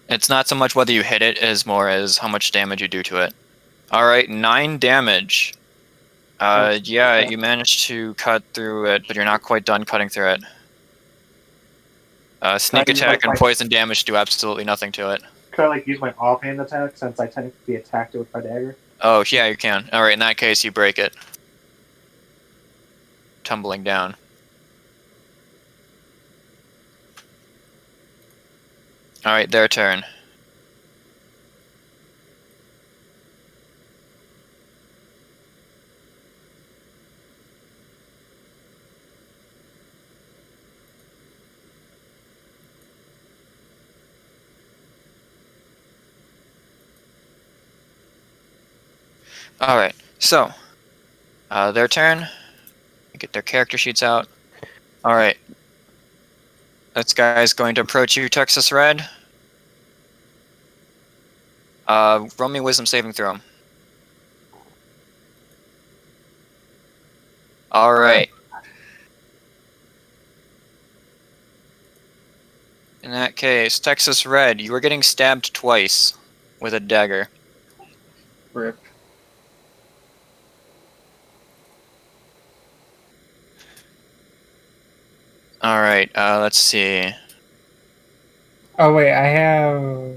It's not so much whether you hit it as more as how much damage you do to it. Alright, 9 damage. Yeah, you managed to cut through it, but you're not quite done cutting through it. Sneak Can I use, attack like, and my- poison damage do absolutely nothing to it. Could I like use my offhand attack since I technically attacked it with my dagger? Oh, yeah, you can. Alright, in that case, you break it. Tumbling down. Alright, their turn. Alright, so, their turn. Get their character sheets out. Alright. This guy's going to approach you, Texas Red. Roll me wisdom saving throw. Alright. In that case, Texas Red, you are getting stabbed twice with a dagger. Rip. Alright, let's see. Oh wait, I have.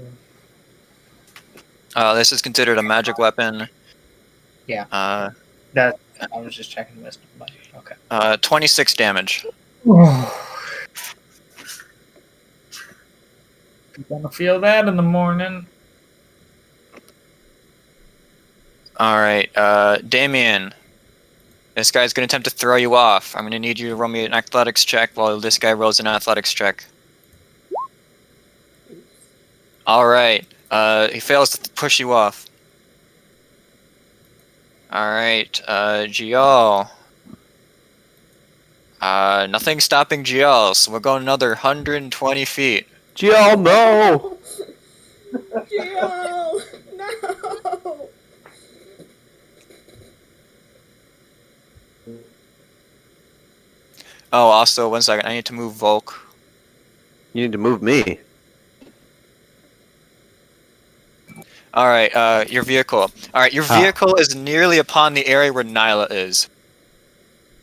This is considered a magic weapon. Yeah. Uh, That I was just checking this. But okay. 26 damage. You're gonna feel that in the morning. Alright, Damien. This guy's gonna attempt to throw you off. I'm gonna need you to roll me an athletics check while this guy rolls an athletics check. Alright, he fails to push you off. Alright, Gial. Nothing stopping Gial, so we're going another 120 feet. Jill, no! Jill! No! Oh, also, 1 second, I need to move Volk. You need to move me. Alright, your vehicle. Alright, your vehicle is nearly upon the area where Nyla is.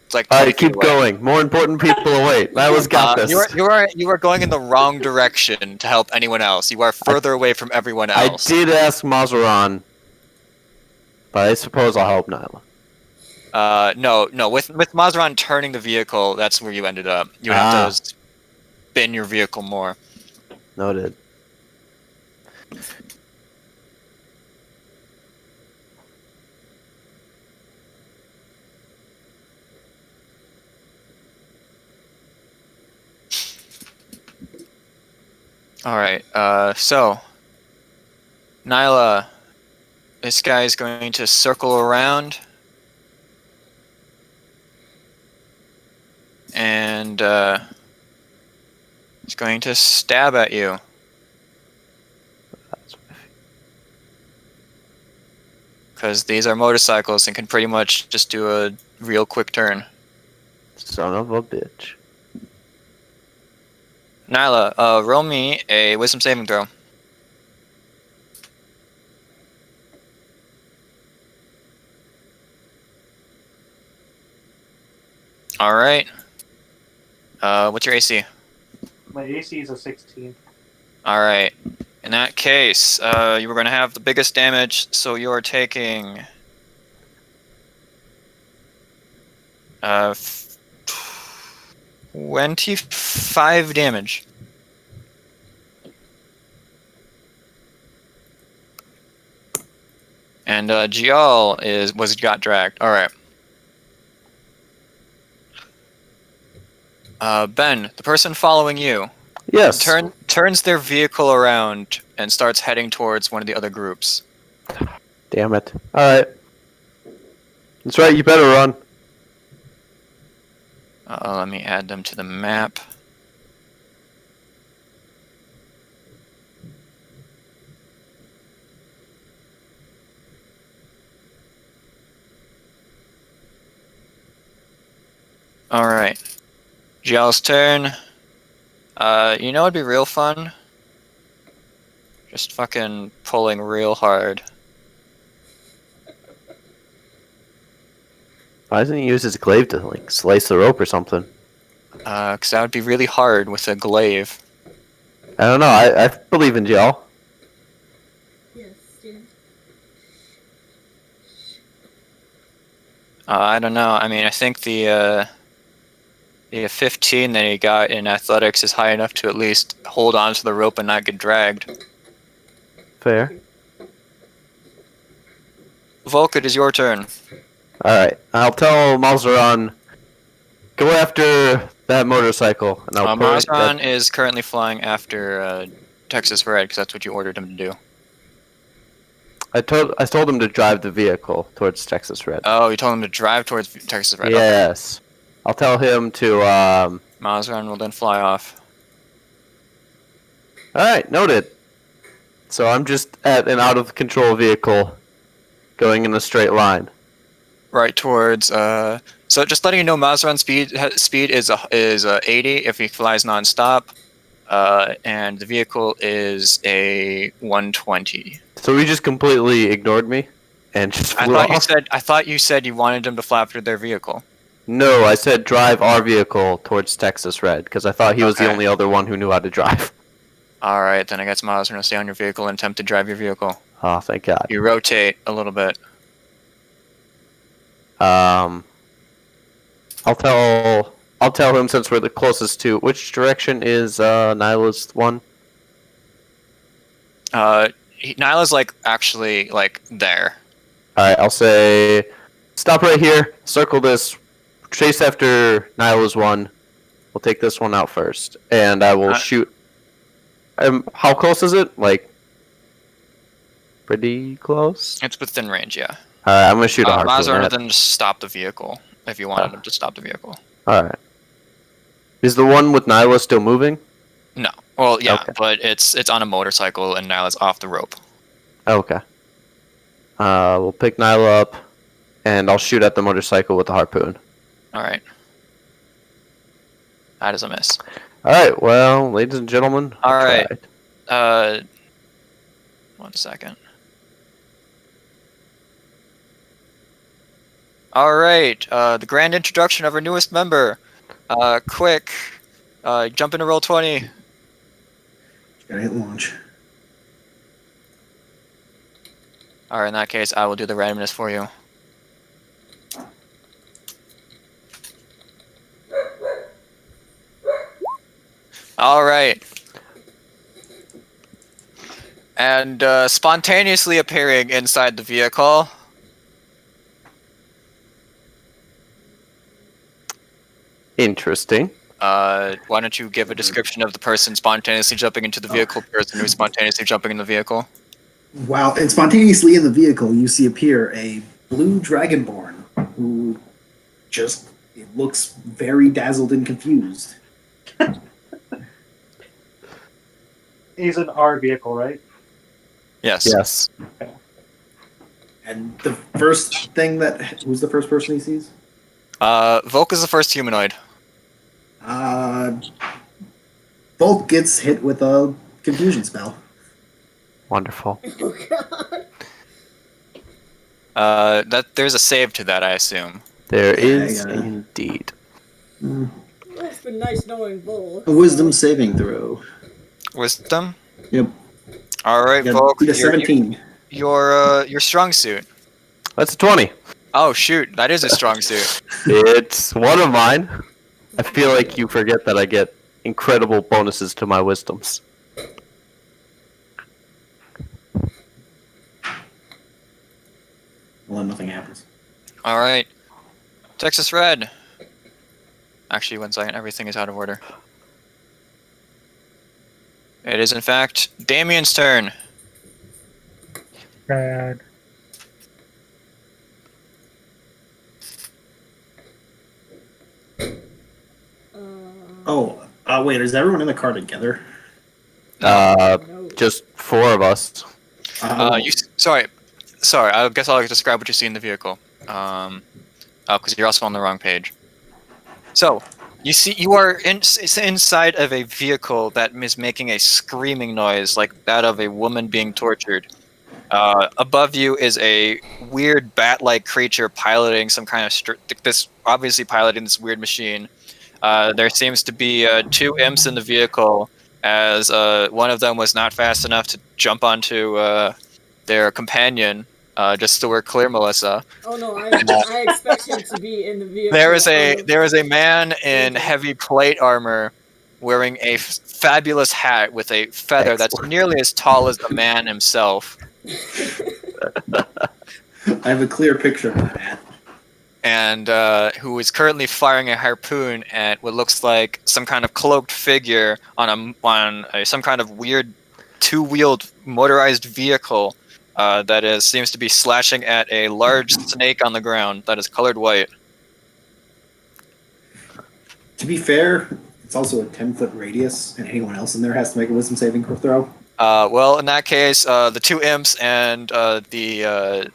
It's like 20 Alright, feet keep away. going. More important people await. Nyla's got this. You are going in the wrong direction to help anyone else. You are further away from everyone I else. did ask Mazaran, but I suppose I'll help Nyla. No. With Mazaran turning the vehicle, that's where you ended up. You have to spin your vehicle more. Noted. Alright, so Nyla, this guy is going to circle around and he's going to stab at you. Because these are motorcycles and can pretty much just do a real quick turn. Son of a bitch. Nyla, roll me a wisdom saving throw. Alright. What's your AC? My AC is a 16. Alright. In that case, you were going to have the biggest damage, so you're taking... 25 damage. And Gial got dragged. All right. Ben, the person following you, Yes. turns their vehicle around and starts heading towards one of the other groups. Damn it. Alright. That's right, you better run. Let me add them to the map. Alright. Gial's turn. You know what'd be real fun? Just fucking pulling real hard. Why doesn't he use his glaive to, like, slice the rope or something? Cause that would be really hard with a glaive. I don't know, I believe in Jill. Yes, dear. I don't know. I mean, I think the 15 that he got in athletics is high enough to at least hold on to the rope and not get dragged. Fair. Volk, it is your turn. Alright, I'll tell Malzaran, go after that motorcycle. And I'll put Mazran is currently flying after Texas Red because that's what you ordered him to do. I told him to drive the vehicle towards Texas Red. Oh, you told him to drive towards Texas Red. Yes. Okay. I'll tell him to, Mazran will then fly off. Alright, noted. So I'm just at an out-of-control vehicle going in a straight line. Right towards, so just letting you know, Mazran's speed is 80 if he flies non-stop, and the vehicle is a 120. So he just completely ignored me and just flew off? I thought you said you wanted him to fly after their vehicle. No, I said drive our vehicle towards Texas Red, because I thought he was the only other one who knew how to drive. Alright, then I guess Mazran will stay on your vehicle and attempt to drive your vehicle. Oh, thank God. You rotate a little bit. I'll tell him, since we're the closest to, which direction is Nyla's one? Nyla's like actually like there. Alright, I'll say stop right here, circle this, chase after Nyla's one. We'll take this one out first, and I will shoot. How close is it? Like, pretty close? It's within range, yeah. Alright, I'm gonna shoot a harpoon. Mazran will then just stop the vehicle if you wanted him to stop the vehicle. Alright. Is the one with Nyla still moving? No. Well, yeah, Okay. but it's on a motorcycle and Nyla's off the rope. Okay. We'll pick Nyla up, and I'll shoot at the motorcycle with the harpoon. Alright. That is a miss. Alright, well, ladies and gentlemen. Alright. tried. 1 second. Alright, the grand introduction of our newest member. Quick, jump into roll 20. Gotta hit launch. Alright, in that case, I will do the randomness for you. Alright. And spontaneously appearing inside the vehicle. Interesting. Why don't you give a description of the person spontaneously jumping into the vehicle, person who's spontaneously jumping in the vehicle? Wow, and spontaneously in the vehicle, you see appear a blue dragonborn who just looks very dazzled and confused. He's in our vehicle, right? Yes. Yes. And the first thing who's the first person he sees? Volk is the first humanoid. Volk gets hit with a confusion spell. Wonderful. Oh god. There's a save to that, I assume. There Yeah, is yeah. indeed. It's been nice knowing Bull. A wisdom saving throw. Wisdom? Yep. Alright, You Volk, got a 17. your strong suit. That's a 20. Oh shoot, that is a strong suit. It's one of mine. I feel like you forget that I get incredible bonuses to my wisdoms. Well, then nothing happens. All right, Texas Red. Actually, 1 second. Everything is out of order. It is in fact Damien's turn. Bad. Oh, wait, is everyone in the car together? No. Just 4 of us. Sorry. I guess I'll describe what you see in the vehicle. Because you're also on the wrong page. So, you are inside of a vehicle that is making a screaming noise like that of a woman being tortured. Above you is a weird bat-like creature piloting some kind of obviously piloting this weird machine. There seems to be 2 imps in the vehicle, as one of them was not fast enough to jump onto their companion. Just so we're clear, Melissa. Oh no, I expect him to be in the vehicle. There is a man in heavy plate armor, wearing a fabulous hat with a feather that's nearly as tall as the man himself. I have a clear picture of that hat. And who is currently firing a harpoon at what looks like some kind of cloaked figure on some kind of weird 2-wheeled motorized vehicle that seems to be slashing at a large snake on the ground that is colored white. To be fair, it's also a 10-foot radius, and anyone else in there has to make a wisdom saving throw. Well, in that case, the 2 imps and the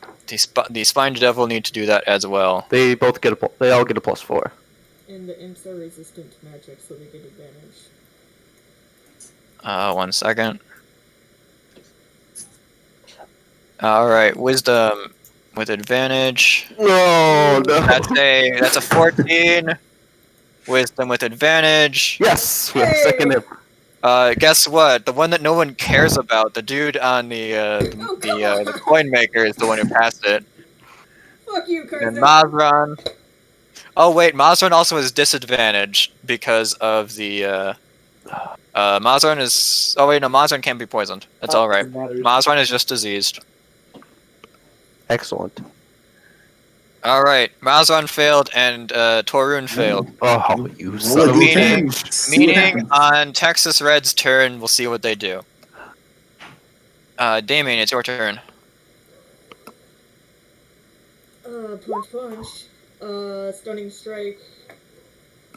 spined devil need to do that as well. They all get a +4. And the imps are resistant to magic, so they get advantage. 1 second. All right, wisdom with advantage. No. That's a 14. Wisdom with advantage. Yes, we have a second imp. Guess what? The one that no one cares about, the dude on the coin maker, is the one who passed it. Fuck you, Carter. And Mazran. Oh wait, Mazran also has disadvantage because of the. Mazran is. Oh wait, no, Mazran can't be poisoned. That's all right. Mazran is just diseased. Excellent. All right, Mazran failed and Torun failed. Oh, you son of a bitch. Meaning on Texas Red's turn, we'll see what they do. Damien, it's your turn. Punch. Stunning strike.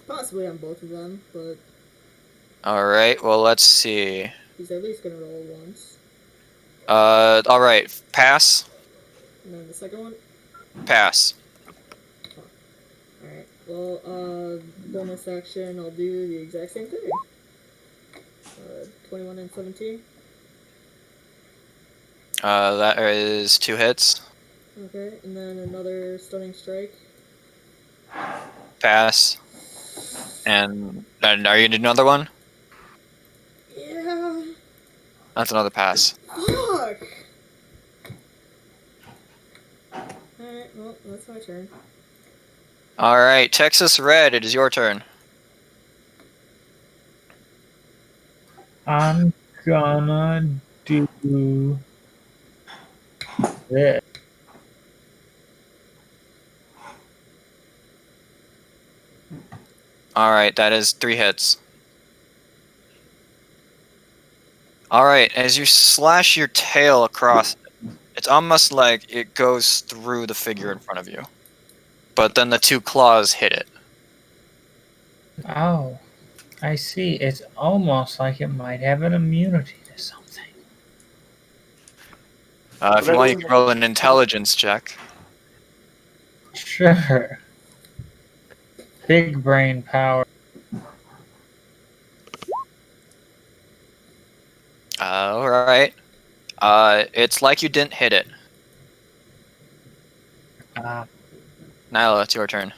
Possibly on both of them, but All right. Well, let's see. he's at least gonna roll once. All right. Pass. And then the second one. Pass. Alright, well, bonus action, I'll do the exact same thing. 21 and 17. That is 2 hits. Okay, and then another stunning strike. Pass. And are you gonna do another one? Yeah. That's another pass. Fuck! Alright, well, that's my turn. All right, Texas Red, it is your turn. I'm gonna do this. All right, that is 3 hits. All right, as you slash your tail across, it's almost like it goes through the figure in front of you. But then the 2 claws hit it. Oh, I see. It's almost like it might have an immunity to something. If you want, you can roll an intelligence check. Sure. Big brain power. All right. It's like you didn't hit it. Nyla, it's your turn.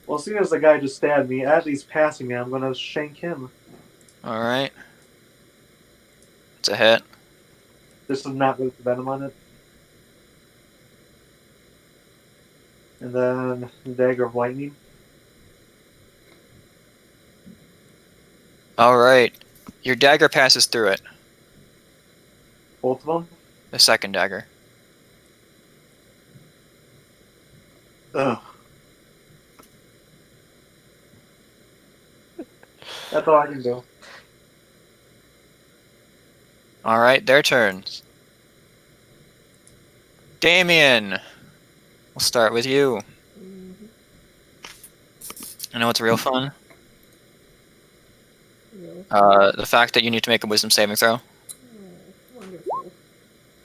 Well, seeing as the guy just stabbed me, as he's passing me, I'm gonna shank him. All right. It's a hit. This is not with venom on it. And then the dagger of lightning. All right. Your dagger passes through it. Both of them. The second dagger. Ugh. That's all I can do. All right, their turns. Damien, we'll start with you. Mhm. I know it's real fun. No. The fact that you need to make a wisdom saving throw. Oh, wonderful.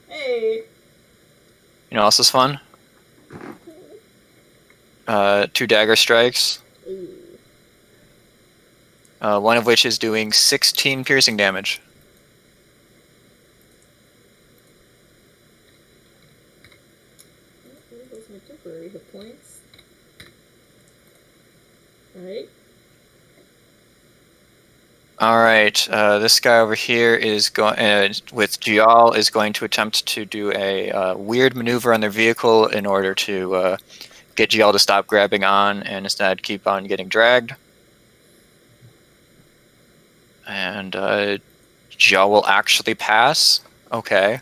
Hey. You know what else is fun? 2 dagger strikes. Ooh. One of which is doing 16 piercing damage. There goes my temporary hit points. Alright. All right, this guy over here is going with Gial is going to attempt to do a weird maneuver on their vehicle in order to get Gial to stop grabbing on and instead keep on getting dragged. And Gial will actually pass. Okay.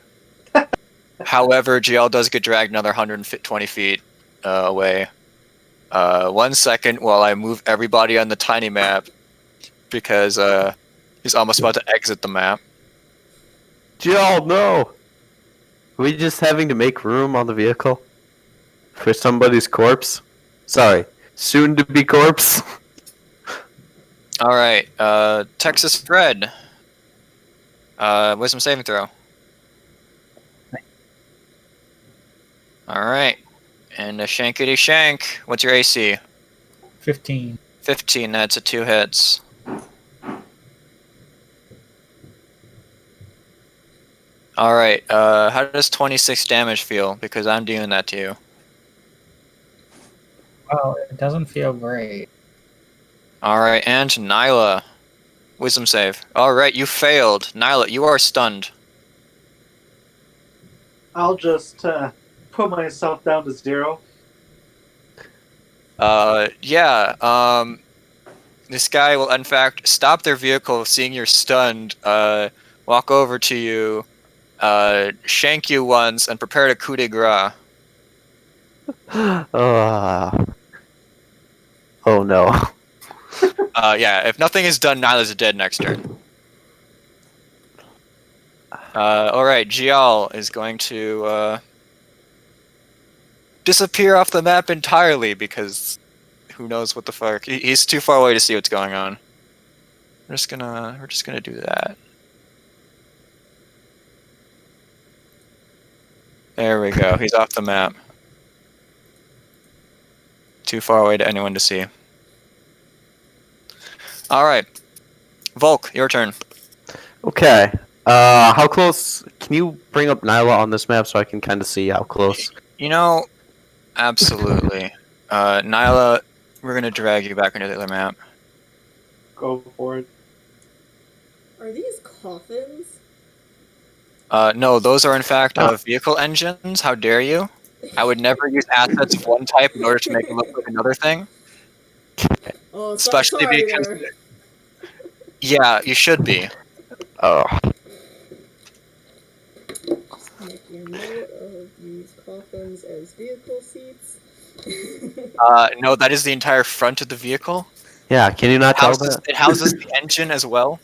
However, Gial does get dragged another 120 feet away. 1 second while I move everybody on the tiny map because he's almost about to exit the map. Joel, no! Are we just having to make room on the vehicle? For somebody's corpse? Sorry, soon to be corpse? All right, Texas Fred. Wisdom saving throw. All right, and a shankity shank. What's your AC? 15. 15. That's a 2 hits. All right. How does 26 damage feel? Because I'm doing that to you. Well, it doesn't feel great. All right, and Nyla. Wisdom save. All right, you failed. Nyla, you are stunned. I'll just put myself down to 0. Yeah. This guy will, in fact, stop their vehicle, seeing you're stunned, walk over to you, shank you once, and prepare to coup de grace. Oh no. Yeah, if nothing is done, Nyla's dead next turn. Alright, Gial is going to disappear off the map entirely because who knows what the fuck. He's too far away to see what's going on. We're just gonna do that. There we go. He's off the map. Too far away to anyone to see. Alright. Volk, your turn. Okay. How close? Can you bring up Nyla on this map so I can kind of see how close? You know, absolutely. Nyla, we're gonna drag you back into the other map. Go for it. Are these coffins? No, those are in fact vehicle engines. How dare you? I would never use assets of one type in order to make it look like another thing. Oh, Especially sorry because... there. Yeah, you should be. Oh. Making note of these coffins as vehicle seats. No, that is the entire front of the vehicle. Yeah, can you not tell that? It houses the engine as well.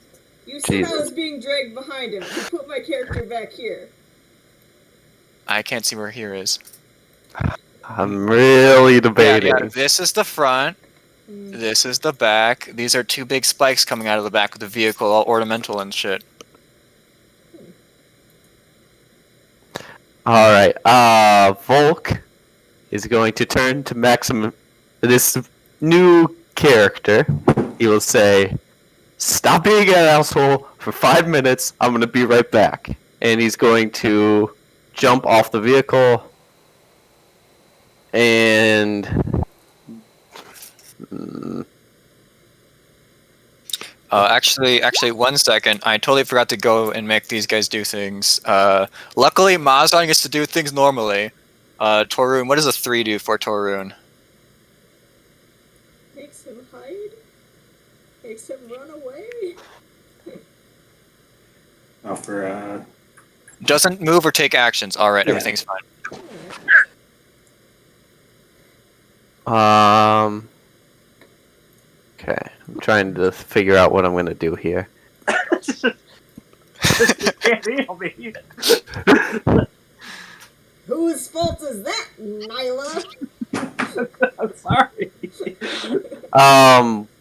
You said I Jesus. was being dragged behind him. You put my character back here. I can't see where here is. I'm really debating. Yeah, this is the front. This is the back. These are 2 big spikes coming out of the back of the vehicle, all ornamental and shit. Alright, Volk is going to turn to Maximum, this new character. He will say, "Stop being an asshole for 5 minutes, I'm gonna be right back." And he's going to jump off the vehicle and... Actually, 1 second. I totally forgot to go and make these guys do things. Luckily, Mazdan gets to do things normally. Torun, what does a 3 do for Torun? Makes him hide? Makes him run away? Oh, for Doesn't move or take actions. Alright, Yeah. everything's fine. Okay, I'm trying to figure out what I'm gonna do here. Can't heal me. Whose fault is that, Nyla? I'm sorry.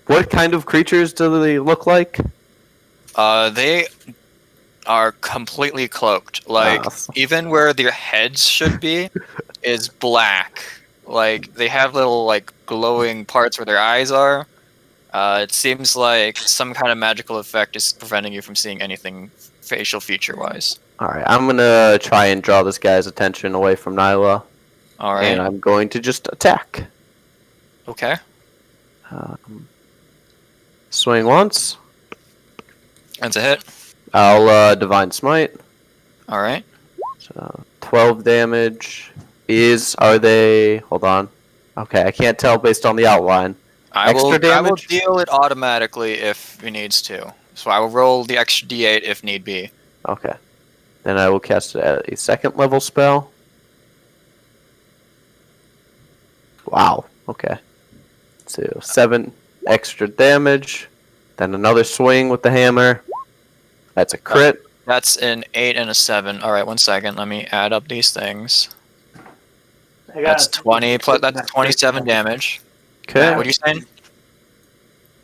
What kind of creatures do they look like? They are completely cloaked. Like, even where their heads should be is black. Like, they have little, like, glowing parts where their eyes are. It seems like some kind of magical effect is preventing you from seeing anything facial feature-wise. Alright, I'm gonna try and draw this guy's attention away from Nyla. Alright, And I'm going to just attack. okay. Swing once. That's a hit. I'll Divine Smite. Alright. So 12 damage. Hold on. Okay, I can't tell based on the outline. I will damage? deal it automatically if it needs to. So I will roll the extra d8 if need be. Okay. Then I will cast a second level spell. Wow. Okay. So 7 extra damage. Then another swing with the hammer. That's a crit. That's an 8 and a 7. Alright, 1 second. Let me add up these things. That's 20 plus. That's 27 damage. Okay. What are you saying?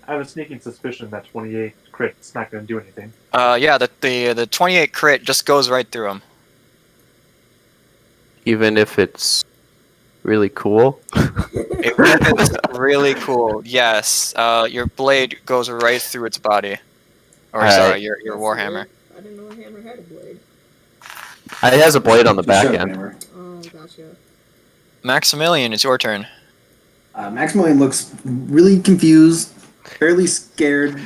I have a sneaking suspicion that 28 crit's not going to do anything. Yeah, the 28 crit just goes right through him. Even if it's really cool. It's really cool. Yes. Your blade goes right through its body. Or Alright. sorry, your warhammer. I didn't know a hammer had a blade. It has a blade on the back Shut up, end. Hammer. Oh, gotcha. Maximilian, it's your turn. Maximilian looks really confused, fairly scared,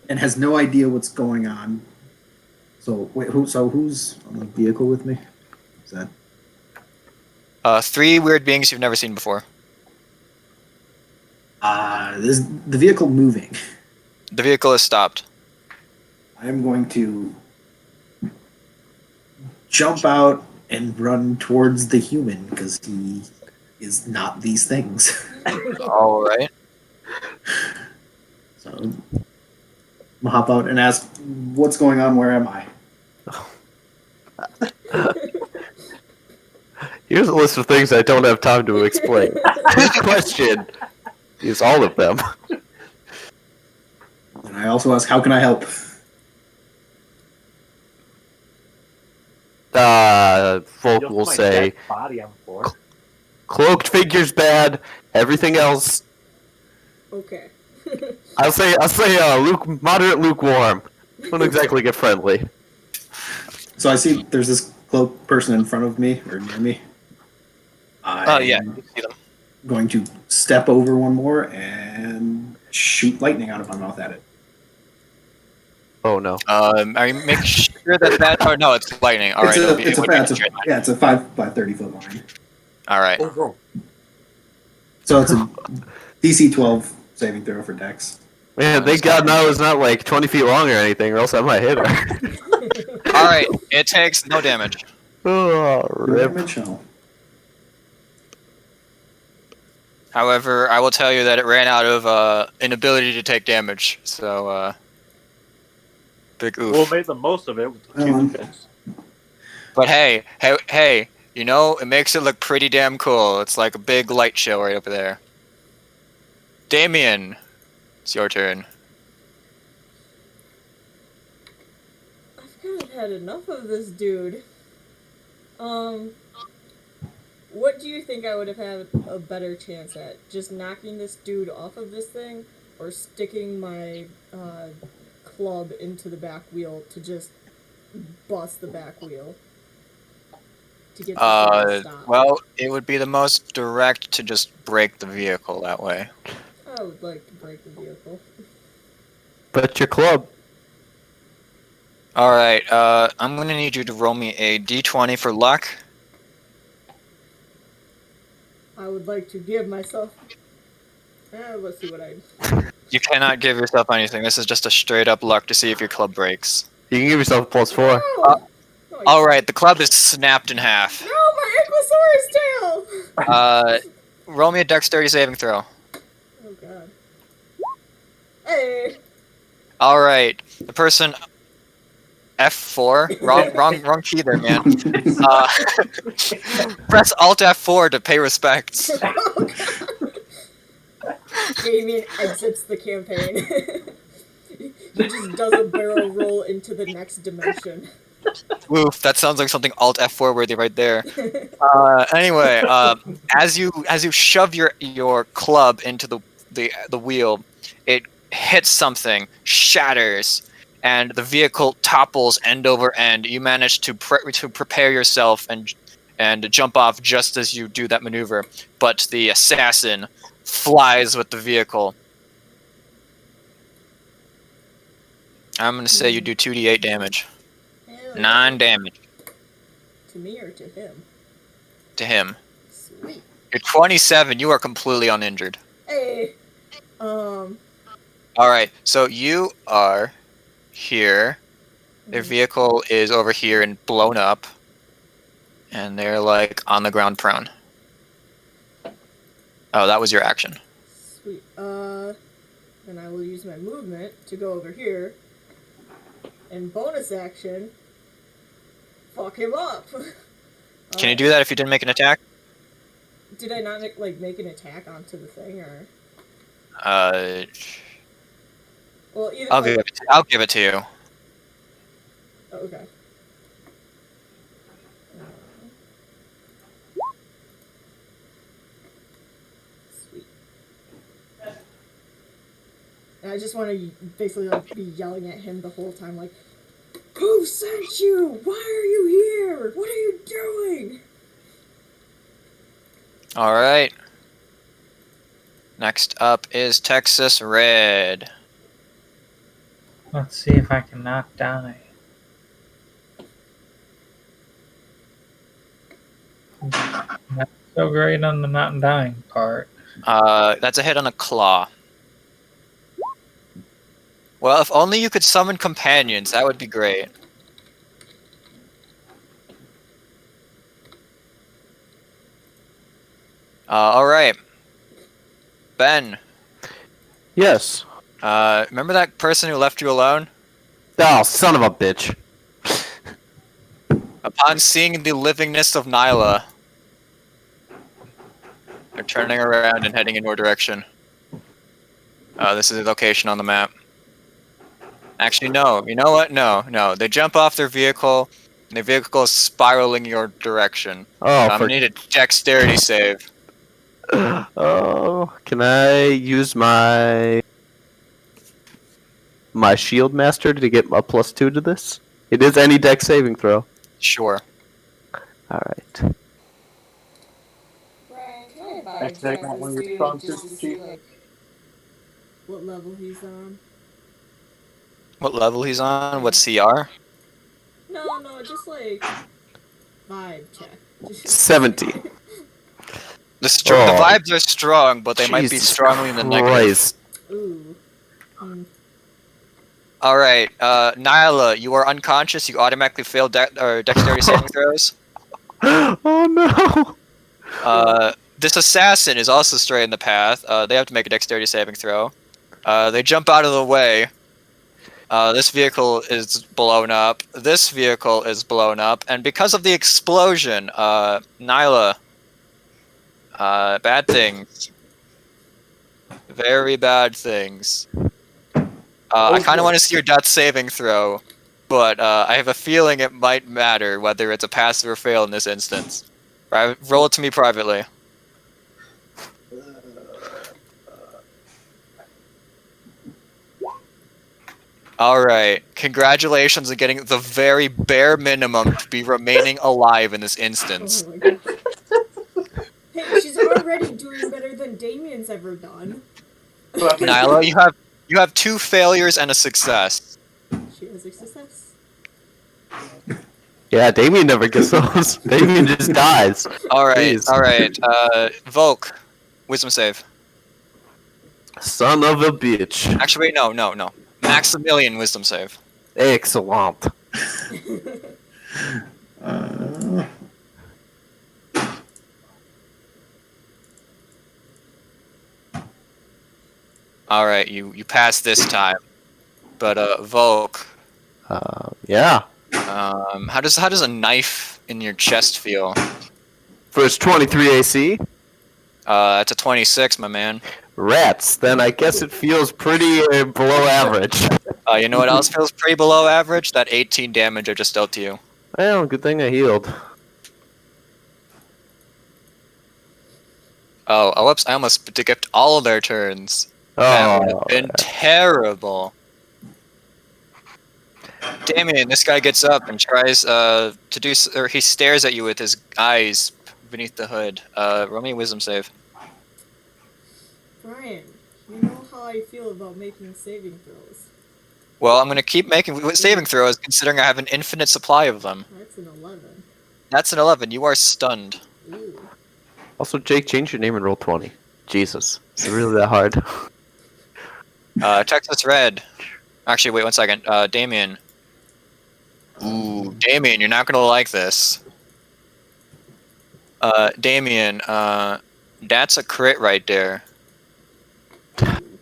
and has no idea what's going on. So wait, who's on the vehicle with me? Is that 3 weird beings you've never seen before. is the vehicle moving? The vehicle is stopped. I am going to jump out and run towards the human because he is not these things. Alright. So I'm gonna hop out and ask, "What's going on? Where am I?" Here's a list of things I don't have time to explain. This question is all of them. And I also ask, "How can I help?" Folk will say, body on the floor. cloaked figure's bad. Everything else, Okay. I'll say, moderate lukewarm. Don't exactly get friendly. So I see there's this cloaked person in front of me or near me. Oh, yeah. I'm You see them. going to step over one more and shoot lightning out of my mouth at it. Oh no. Are you making sure that oh no, it's lightning. Alright, It's a 5 by 30 foot line. Alright. So it's a DC 12 saving throw for Dex. Man, thank God now it's not like 20 feet long or anything, or else I might hit her. Alright, it takes no damage. Oh, rip. Damage? Oh. However, I will tell you that it ran out of inability to take damage, so big oof. We'll make the most of it with the Hold on. fix. But hey, you know, it makes it look pretty damn cool. It's like a big light show right over there. Damien, it's your turn. I've kind of had enough of this dude. What do you think I would have had a better chance at? Just knocking this dude off of this thing, or sticking my club into the back wheel to just bust the back wheel? To get the thing to stop? Well, it would be the most direct to just break the vehicle that way. I would like to break the vehicle. But your club. Alright, I'm gonna need you to roll me a d20 for luck. I would like to give myself... let's see what I... You cannot give yourself anything. This is just a straight up luck to see if your club breaks. You can give yourself a +4. No! No, Alright, the club is snapped in half. No, my Ankylosaurus tail! roll me a dexterity saving throw. Oh god. Hey! All right, the person F4. Wrong key there, man. Press Alt F4 to pay respects. Oh god. Damien exits the campaign. He just does a barrel roll into the next dimension. Oof, that sounds like something Alt F4 worthy right there. Anyway, as you shove your club into the wheel, it hits something, shatters, and the vehicle topples end over end. You manage to prepare yourself and jump off just as you do that maneuver, but the assassin flies with the vehicle. I'm gonna say you do 2d8 damage. Hell, 9 damage to me or to him? to him. Sweet. You're 27. You are completely uninjured. Hey! Alright, so you are here. Their vehicle is over here and blown up. And they're like on the ground prone. Oh, that was your action. Sweet. Then I will use my movement to go over here. And bonus action, fuck him up. Can you do that if you didn't make an attack? Did I not like make an attack onto the thing or? Well, either. I'll give it to you. Oh, okay. Sweet. And I just want to basically like be yelling at him the whole time, like, "Who sent you? Why are you here? What are you doing?" Alright. Next up is Texas Red. Let's see if I can not die. Not so great on the not dying part. That's a hit on a claw. Well, if only you could summon companions, that would be great. Alright. Ben, Yes. remember that person who left you alone? Oh, son of a bitch. Upon seeing the livingness of Nyla, they're turning around and heading in your direction. This is a location on the map. Actually, no. You know what? No. They jump off their vehicle, and their vehicle is spiraling your direction. Oh, I'm gonna need a dexterity save. Oh, can I use my shield master to get a +2 to this? It is any dex saving throw. Sure. All right. Brian, can I buy That's like not one of your strong just to suits, see Chief. like what level he's on? What level he's on? What CR? No, just like vibe check. 70. The Oh. vibes are strong, but they might be Jesus strongly in the negative. Christ. Ooh. Alright, Nyla, you are unconscious. You automatically fail dexterity saving throws. Oh no. This assassin is also straight in the path. They have to make a dexterity saving throw. They jump out of the way. This vehicle is blown up. This vehicle is blown up. And because of the explosion, Nyla, bad things. Very bad things. I kind of want to see your death saving throw, but I have a feeling it might matter whether it's a pass or fail in this instance. Roll it to me privately. Alright, congratulations on getting the very bare minimum to be remaining alive in this instance. Oh my god. Hey, she's already doing better than Damien's ever done. Nyla, you have 2 failures and a success. She has a success. Yeah, Damien never gets those. Damien just dies. Alright, Jeez. alright. Volk, wisdom save. Son of a bitch. Actually, wait, no. Maximilian wisdom save. Excellent. All right, you passed this time. But Volk, Yeah. how does a knife in your chest feel? First 23 AC. It's a 26, my man. Rats. Then I guess it feels pretty below average. You know what else feels pretty below average? That 18 damage I just dealt to you. Well, good thing I healed. Oh, whoops! I almost skipped all of their turns. That would have been terrible. Damien, this guy gets up and tries to do, or he stares at you with his eyes beneath the hood. Roll me a wisdom save. Brian, you know how I feel about making saving throws. Well, I'm gonna keep making saving throws, considering I have an infinite supply of them. That's an 11. That's an 11. You are stunned. Ooh. Also, Jake, change your name and roll 20. Jesus. Is it really that hard? Texas Red. Actually, wait 1 second. Damien. Ooh, Damien, you're not gonna like this. Damien, that's a crit right there.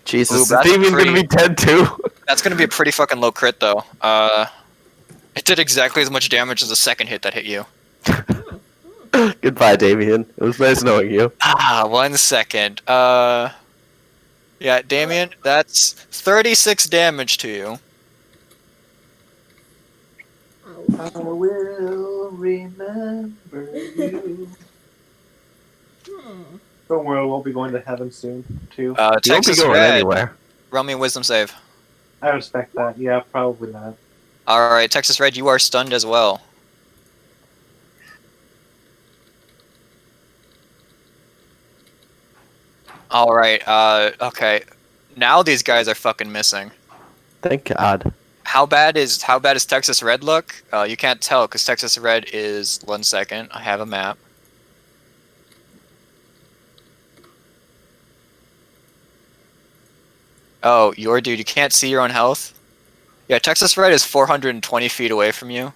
Jesus, Ooh, is that's Damien pretty- gonna be dead too? That's gonna be a pretty fucking low crit though. It did exactly as much damage as the second hit that hit you. Goodbye, Damien. It was nice knowing you. 1 second. Yeah, Damien, that's 36 damage to you. I will remember you. Hmm. Don't worry, we'll be going to heaven soon, too. You won't be Texas going Red, anywhere. roll me a wisdom save. I respect that. Yeah, probably not. Alright, Texas Red, you are stunned as well. Alright, okay. Now these guys are fucking missing. Thank God. How bad is Texas Red look? You can't tell because Texas Red is 1 second. I have a map. Oh, your dude, you can't see your own health? Yeah, Texas Red is 420 feet away from you.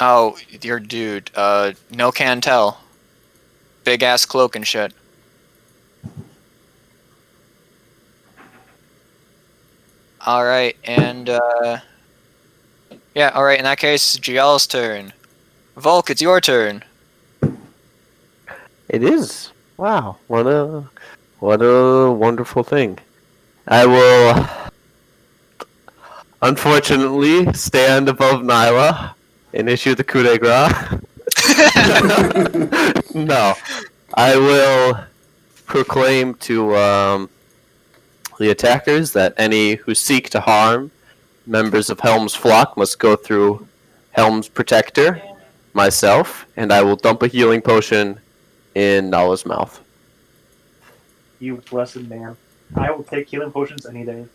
Oh, your dude, no can tell. Big ass cloak and shit. Alright, and yeah, alright, in that case, GL's turn. Volk, it's your turn. It is. Wow. What a wonderful thing. I will unfortunately stand above Nyla and issue the coup de grace. No. I will proclaim to the attackers that any who seek to harm members of Helm's flock must go through Helm's protector, myself, and I will dump a healing potion in Nala's mouth. You blessed man. I will take healing potions any day.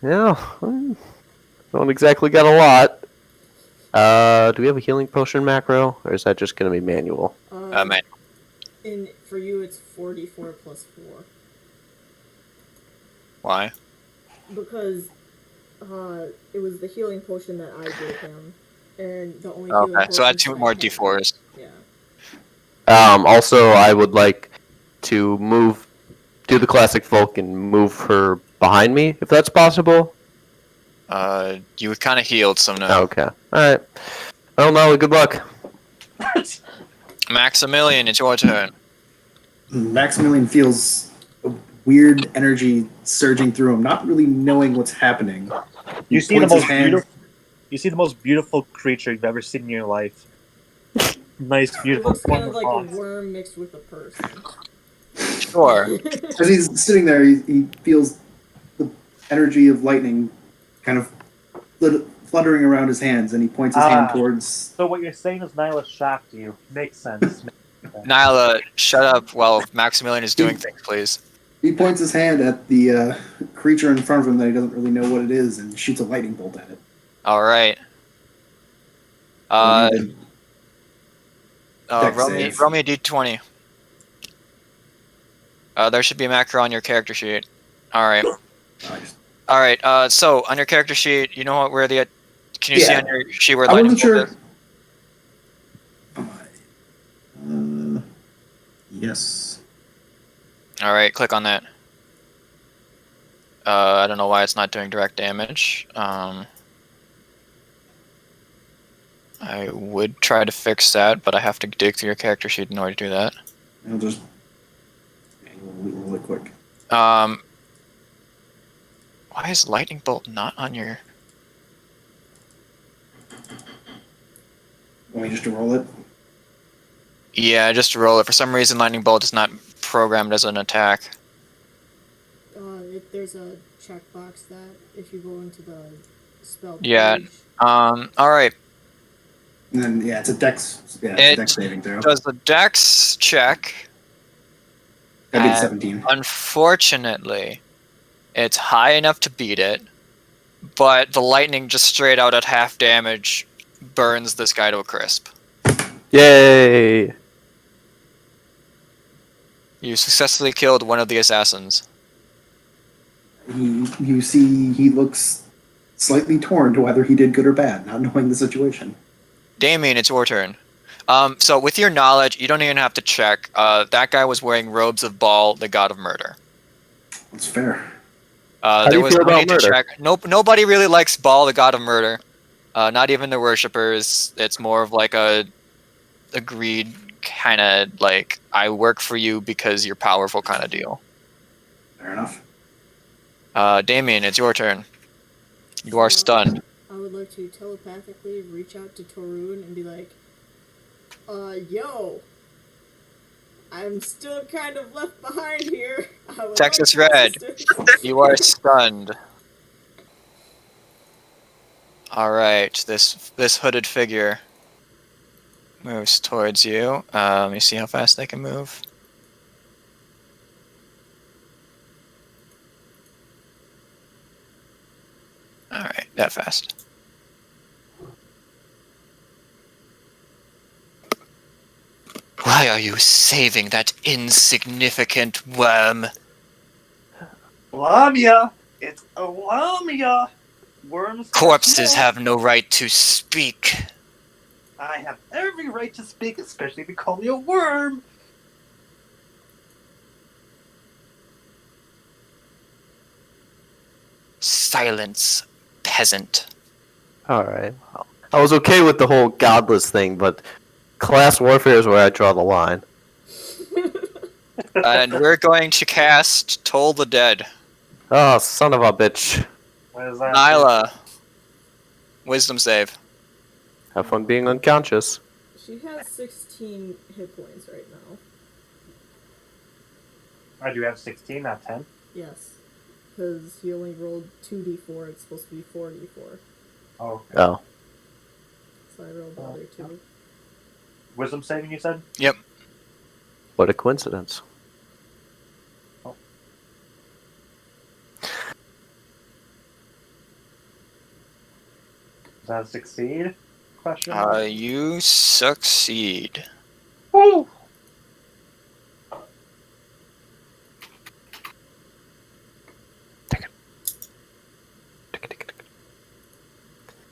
Yeah, don't exactly got a lot. Do we have a healing potion macro, or is that just going to be manual? Man. For you, it's 44 plus 4. Why? Because it was the healing potion that I gave him. And the only healing Okay, so add potions 2 I more had- d4s. Yeah. Also, I would like to do the classic Volk and move her behind me, if that's possible. You were kind of healed, so no. Okay. Alright. Well, Nala, good luck. Maximilian, it's your turn. Maximilian feels a weird energy surging through him, not really knowing what's happening. You see the points his most hand- beautiful. You see the most beautiful creature you've ever seen in your life. Nice, It beautiful. looks kind of like wonderful. a worm mixed with a person. Sure. As he's sitting there, he feels the energy of lightning kind of fluttering around his hands, and he points his hand towards. So what you're saying is Nyla shocked you. Makes sense. Nyla, shut up while Maximilian is doing things, please. He points his hand at the creature in front of him that he doesn't really know what it is, and shoots a lightning bolt at it. Alright. And Dex Roll me save. a d20. There should be a macro on your character sheet. Alright. Alright, so on your character sheet, you know what, where the... Can you see Yeah. on your sheet where I lightning wasn't bolt sure. is? Yes. All right, click on that. I don't know why it's not doing direct damage. I would try to fix that, but I have to dig through your character sheet in order to do that. I'll just really quick. Why is lightning bolt not on your? Want me just to roll it? Yeah, just to roll it. For some reason, lightning bolt is not programmed as an attack. There's a checkbox that if you go into the spell Yeah. page. All right. And then yeah, it's a dex. Yeah, it's a It dex saving throw. does the dex check. I beat and 17. Unfortunately, it's high enough to beat it, but the lightning just straight out at half damage burns this guy to a crisp. Yay! You successfully killed one of the assassins. You see, he looks slightly torn to whether he did good or bad, not knowing the situation. Damien, it's your turn. So with your knowledge, you don't even have to check. That guy was wearing robes of Baal, the god of murder. That's fair. do There you was feel no about need to murder? check. Nobody really likes Baal, the god of murder. Not even the worshippers. It's more of like a agreed kind of like I work for you because you're powerful kind of deal. Fair enough. Damien, it's your turn. You are stunned. I would like to telepathically reach out to Torun and be like, yo, I'm still kind of left behind here. I would Texas like Red, assistance." you are stunned. All right, this hooded figure moves towards you. Let me see how fast they can move. All right, that fast. Why are you saving that insignificant worm? Lamia! It's a Lamia! Worms are Corpses small. have no right to speak. I have every right to speak, especially if you call me a worm! Silence, peasant. Alright. I was okay with the whole godless thing, but class warfare is where I draw the line. And we're going to cast Toll the Dead. Oh, son of a bitch. What is that? Nyla. Wisdom save. Have fun being unconscious. She has 16 hit points right now. I do have 16, not 10. Yes. Because he only rolled 2d4, it's supposed to be 4d4. Oh, okay. Oh. So I rolled the other two. Wisdom saving, you said? Yep. What a coincidence. Does that succeed? Question? You succeed. Woo!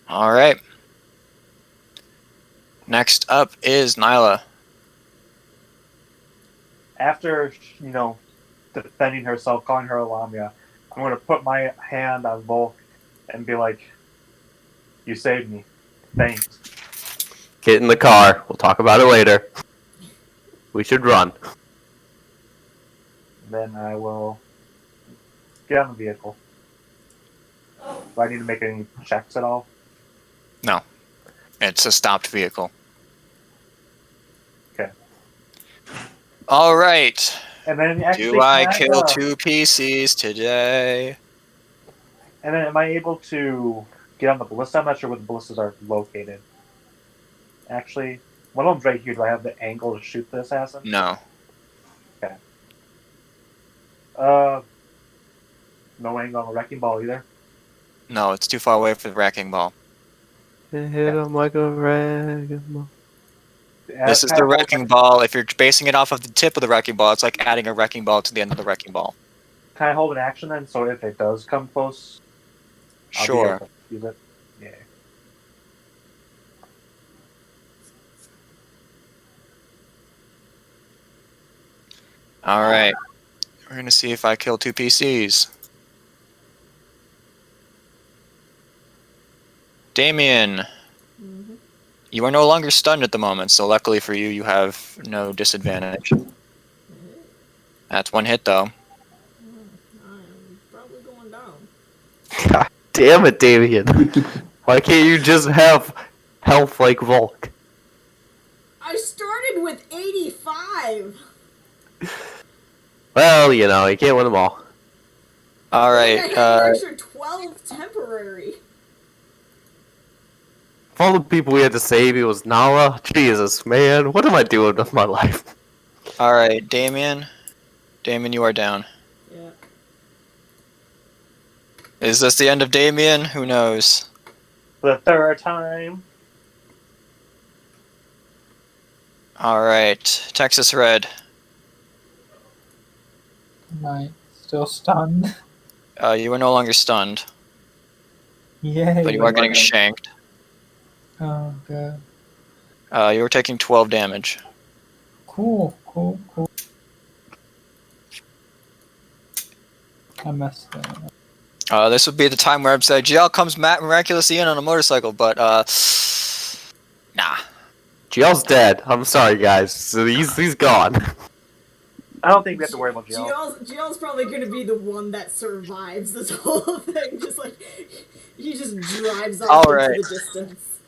All right. Next up is Nyla. After, defending herself, calling her a Lamia, I'm going to put my hand on Volk and be like, you saved me. Thanks. Get in the car. We'll talk about it later. We should run. Then I will get on the vehicle. Do I need to make any checks at all? No. It's a stopped vehicle. Okay. All right. And then actually, Do I can kill 2 PCs today? And then am I able to get on the ballista? I'm not sure where the ballistas are located. Actually, one of them's right here. Do I have the angle to shoot the assassin? No. Okay. No angle on the wrecking ball either. No, it's too far away for the wrecking ball. Hit him like a rag. This is the wrecking ball. If you're basing it off of the tip of the wrecking ball, it's like adding a wrecking ball to the end of the wrecking ball. Can I hold an action then? So if it does come close, I'll be Sure. able to use it. Yeah. Alright. We're gonna see if I kill 2 PCs. Damien, Mm-hmm. you are no longer stunned at the moment, so luckily for you, you have no disadvantage. That's 1 hit, though. I am probably going down. God damn it, Damien. Why can't you just have health like Volk? I started with 85. Well, you know, you can't win them all. Alright, I had an extra 12 temporary. Of all the people we had to save, it was Nala. Jesus, man, what am I doing with my life? alright, Damien. Damien, you are down. Yeah. Is this the end of Damien? Who knows? The third time. Alright, Texas Red. Am I still stunned? You are no longer stunned, Yay. but you are getting shanked. Oh, good. You are taking 12 damage. Cool. I messed that up. This would be the time where I'd say, GL comes miraculously in on a motorcycle, but, nah. GL's dead. I'm sorry, guys. So he's gone. I don't think we have to worry about Jill. GL's probably gonna be the one that survives this whole thing. Just like, he just drives off Alright. into the distance.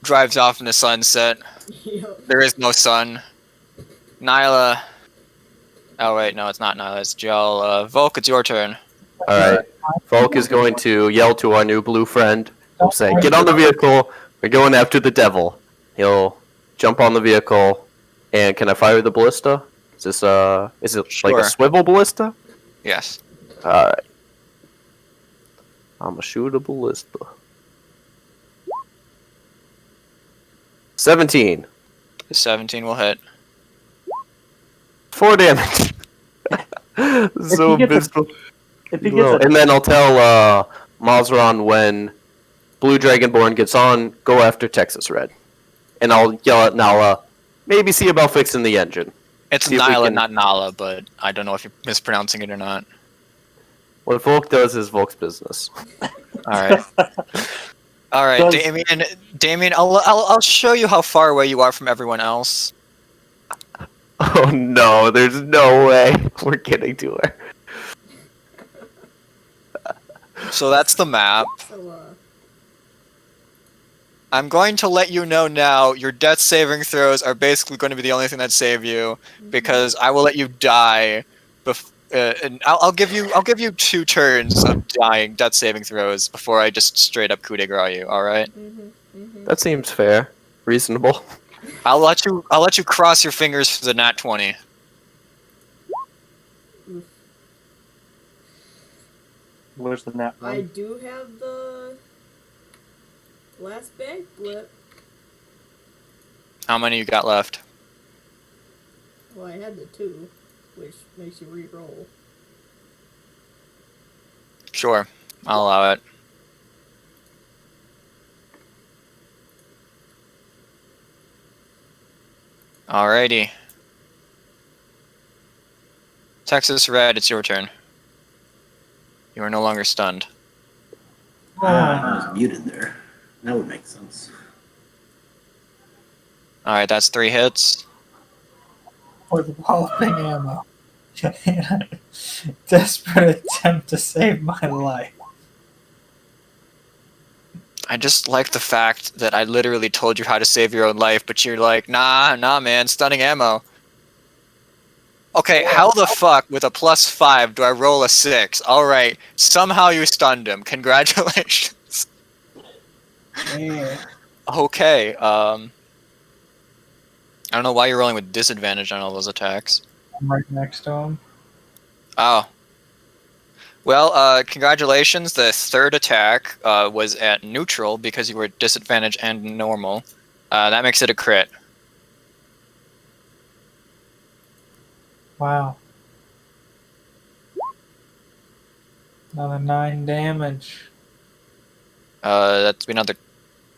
Drives off in the sunset. Yep. There is no sun. Nyla. Oh, wait, no, it's not Nyla, it's GL. Volk, it's your turn. Alright. Volk is going to yell to our new blue friend. He'll say, get on the vehicle. We're going after the devil. He'll jump on the vehicle. And can I fire the ballista? Is this, is it like Sure. a swivel ballista? Yes. Alright. I'm a shoot a ballista. 17. The 17 will hit. 4 damage. So he gets abysmal. If he Well, gets a, and then I'll tell Mazron when Blue Dragonborn gets on, go after Texas Red. And I'll yell at Nala, maybe see about fixing the engine. It's See if we Nyla, can- not Nala, but I don't know if you're mispronouncing it or not. What Volk does is Volk's business. Alright. Alright, Does- Damien, I'll show you how far away you are from everyone else. Oh no, there's no way we're getting to her. So that's the map. So, I'm going to let you know now, your death saving throws are basically going to be the only thing that save you, because I will let you die. And I'll give you 2 turns of dying death saving throws before I just straight up coup de grace you. All right? That seems fair. Reasonable. I'll let you cross your fingers for the nat 20. where's the nat I one? do have the last bank blip. How many you got left? Well, I had the 2, which makes you re-roll. Sure, I'll allow it. Alrighty. Texas Red, it's your turn. You are no longer stunned. I was muted there. That would make sense. Alright, that's 3 hits. With walloping ammo. Desperate attempt to save my life. I just like the fact that I literally told you how to save your own life, but you're like, nah, man, stunning ammo. Okay, how the fuck, with a +5, do I roll a 6? Alright, somehow you stunned him. Congratulations. Yeah. Okay, I don't know why you're rolling with disadvantage on all those attacks. I'm right next to him. Oh. Well, congratulations. The 3rd attack was at neutral because you were at disadvantage and normal. That makes it a crit. Wow. Another 9 damage. That's another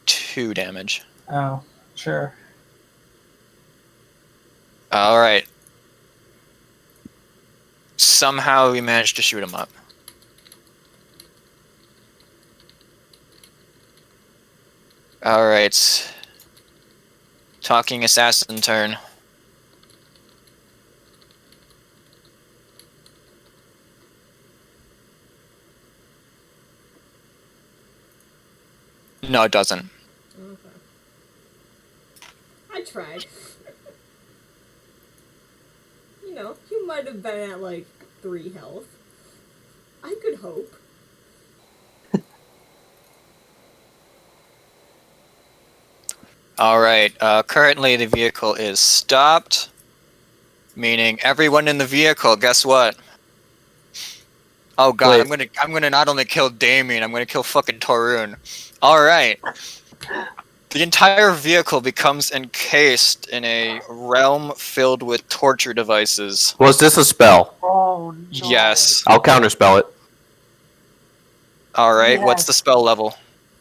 2 damage. Oh, sure. Alright. somehow we managed to shoot him up. Alright. Talking assassin turn. No, it doesn't. Okay. I tried. You know, you might have been at like 3 health. I could hope. Alright, currently the vehicle is stopped. Meaning everyone in the vehicle, guess what? Oh god, Wait. I'm gonna not only kill Damien, I'm gonna kill fucking Torun. Alright. The entire vehicle becomes encased in a realm filled with torture devices. Was this a spell? Oh no. Yes. I'll counterspell it. Alright, what's Yes. the spell level?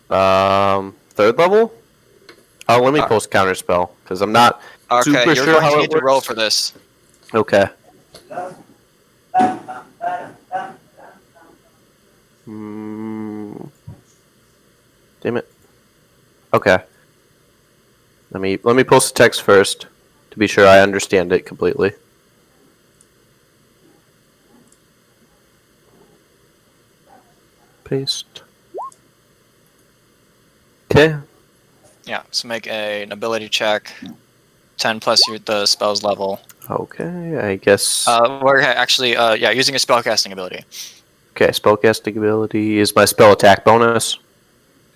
3rd level? Oh, let me post counterspell because I'm not Okay, super you're sure going how to it need to roll works. for this. Okay. Damn it. Okay. Let me post the text first to be sure I understand it completely. Paste. Okay. Yeah, so make an ability check. 10 plus the spell's level. Okay, I guess. We're actually, yeah, using a spellcasting ability. Okay, spellcasting ability is my spell attack bonus.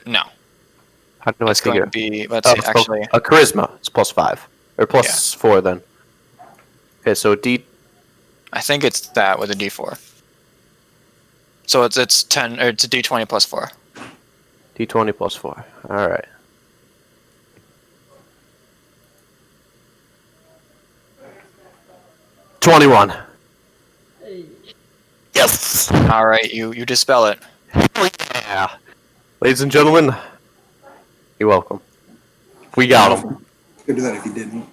No. How do I It's going figure? to be, let's see, actually, a charisma. It's +5 or +4 then. Okay, so D. I think it's that with a d4. So it's 10, or it's a d20 plus 4. D20 +4. All right. $21. Hey. Yes. Alright, you dispel it. Yeah. Ladies and gentlemen, you're welcome. We got him. Could do that if you didn't.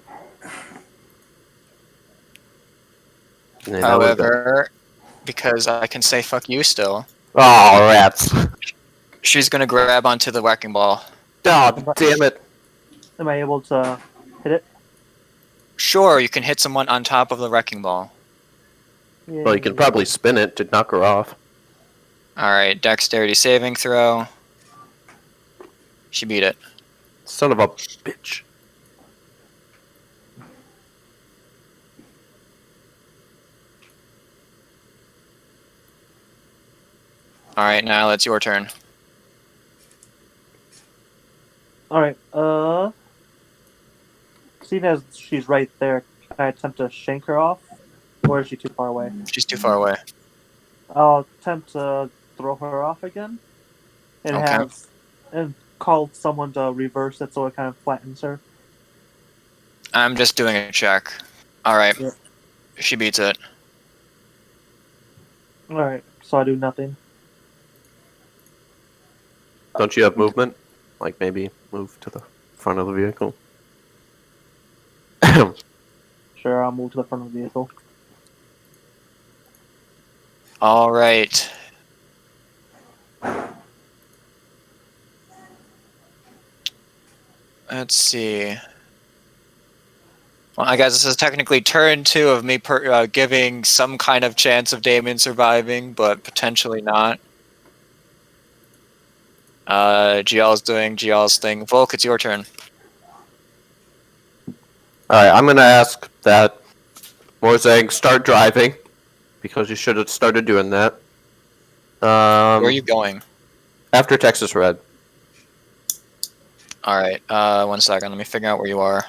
And now we're done. However, because I can say fuck you still, Oh, rats. she's gonna grab onto the wrecking ball. Oh, damn it. Am I able to hit it? Sure, you can hit someone on top of the wrecking ball. Yeah. Well, you can probably spin it to knock her off. Alright, dexterity saving throw. She beat it. Son of a bitch. Alright, now it's your turn. Alright, seeing as she's right there, can I attempt to shank her off? Or is she too far away? She's too far away. I'll attempt to throw her off again. And Okay. and call someone to reverse it so it kind of flattens her. I'm just doing a check. Alright. Yeah. She beats it. Alright, so I do nothing. Don't you have movement? Like maybe move to the front of the vehicle? Sure, I'll move to the front of the vehicle. Alright. Let's see. Well, I guess this is technically turn 2 of me giving some kind of chance of Damon surviving, but potentially not. GL's doing GL's thing. Volk, it's your turn. Alright, I'm gonna ask that Morzang start driving. Because you should have started doing that. Where are you going? After Texas Red. Alright, 1 second. Let me figure out where you are.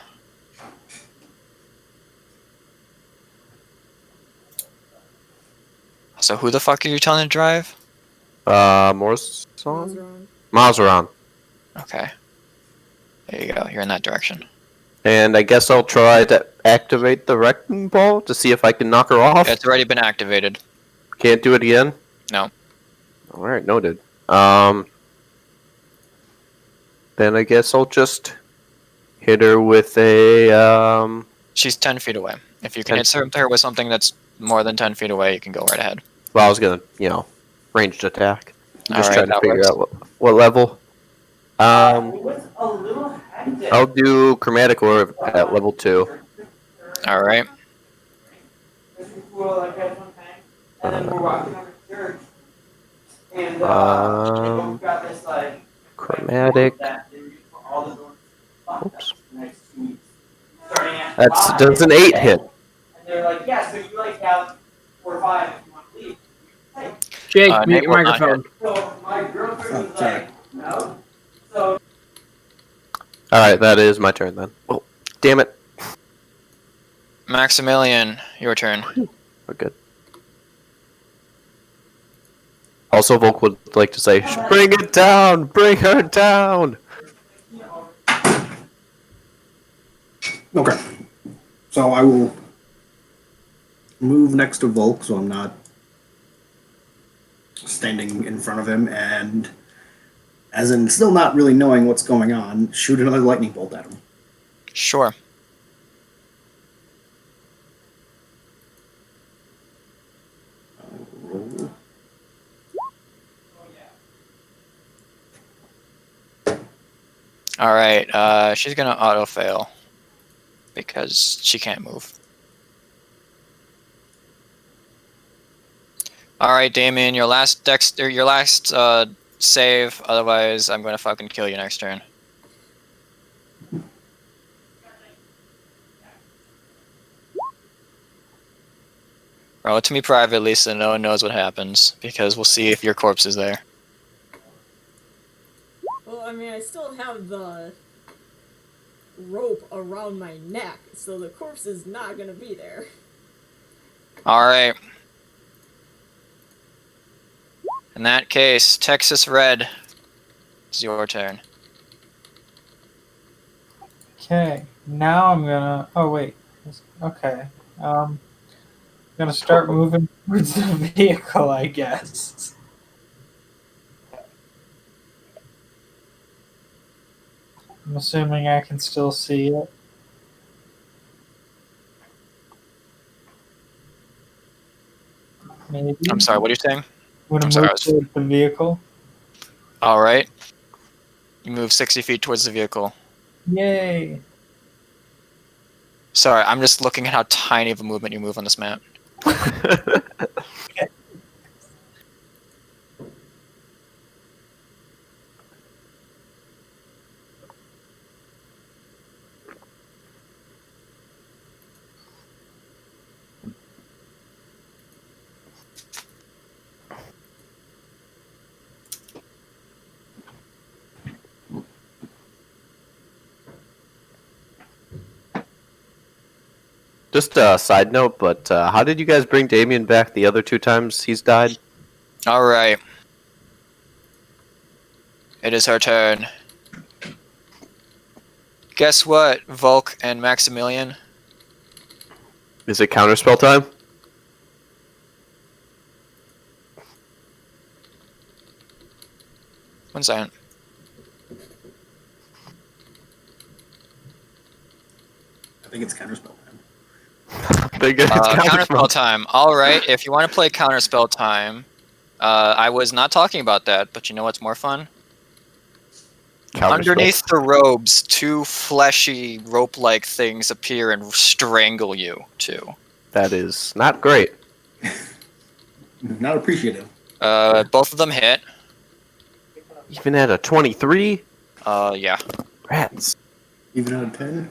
So who the fuck are you telling to drive? Morzang? Mazeron. Mazeron. Okay. There you go. You're in that direction. And I guess I'll try to activate the wrecking ball to see if I can knock her off. It's already been activated. Can't do it again? No. Alright, noted. Then I guess I'll just hit her with a She's 10 feet away. If you can 10 hit her with something that's more than 10 feet away, you can go right ahead. Well, I was gonna, ranged attack. I'm just Alright, trying to that figure works. out what level. I'll do chromatic orb at level 2. Alright. Chromatic. Oops. Does an 8 hit? Jake, mute Nate your will not hit. microphone. Oh, sorry. Alright, that is my turn then. Oh, damn it. Maximilian, your turn. We're good. Also, Volk would like to say, bring it down! Bring her down! Okay. So I will move next to Volk, so I'm not standing in front of him, and as in still not really knowing what's going on, shoot another lightning bolt at him. Sure. Roll. Alright, she's gonna auto fail. Because she can't move. Alright, Damien, your last save, otherwise I'm gonna fucking kill you next turn. Roll it to me privately so no one knows what happens, because we'll see if your corpse is there. Well, I mean, I still have the rope around my neck, so the corpse is not gonna be there. Alright. In that case, Texas Red, it's your turn. Okay, now I'm gonna. Oh wait. Okay. I'm gonna start moving towards the vehicle, I guess. I'm assuming I can still see it. Maybe. I'm sorry, what are you saying? I'm gonna I'm sorry, move towards the vehicle. Alright. You move 60 feet towards the vehicle. Yay! Sorry, I'm just looking at how tiny of a movement you move on this map. Just a side note, but how did you guys bring Damien back the other 2 times he's died? Alright. It is her turn. Guess what, Volk and Maximilian? Is it counterspell time? One second. I think it's counterspell time. Counterspell time. Alright, if you want to play counterspell time, I was not talking about that, but you know what's more fun? Underneath the robes, 2 fleshy, rope-like things appear and strangle you, too. That is not great. Not appreciative. Both of them hit. Even at a 23? Yeah. Rats. Even out of 10?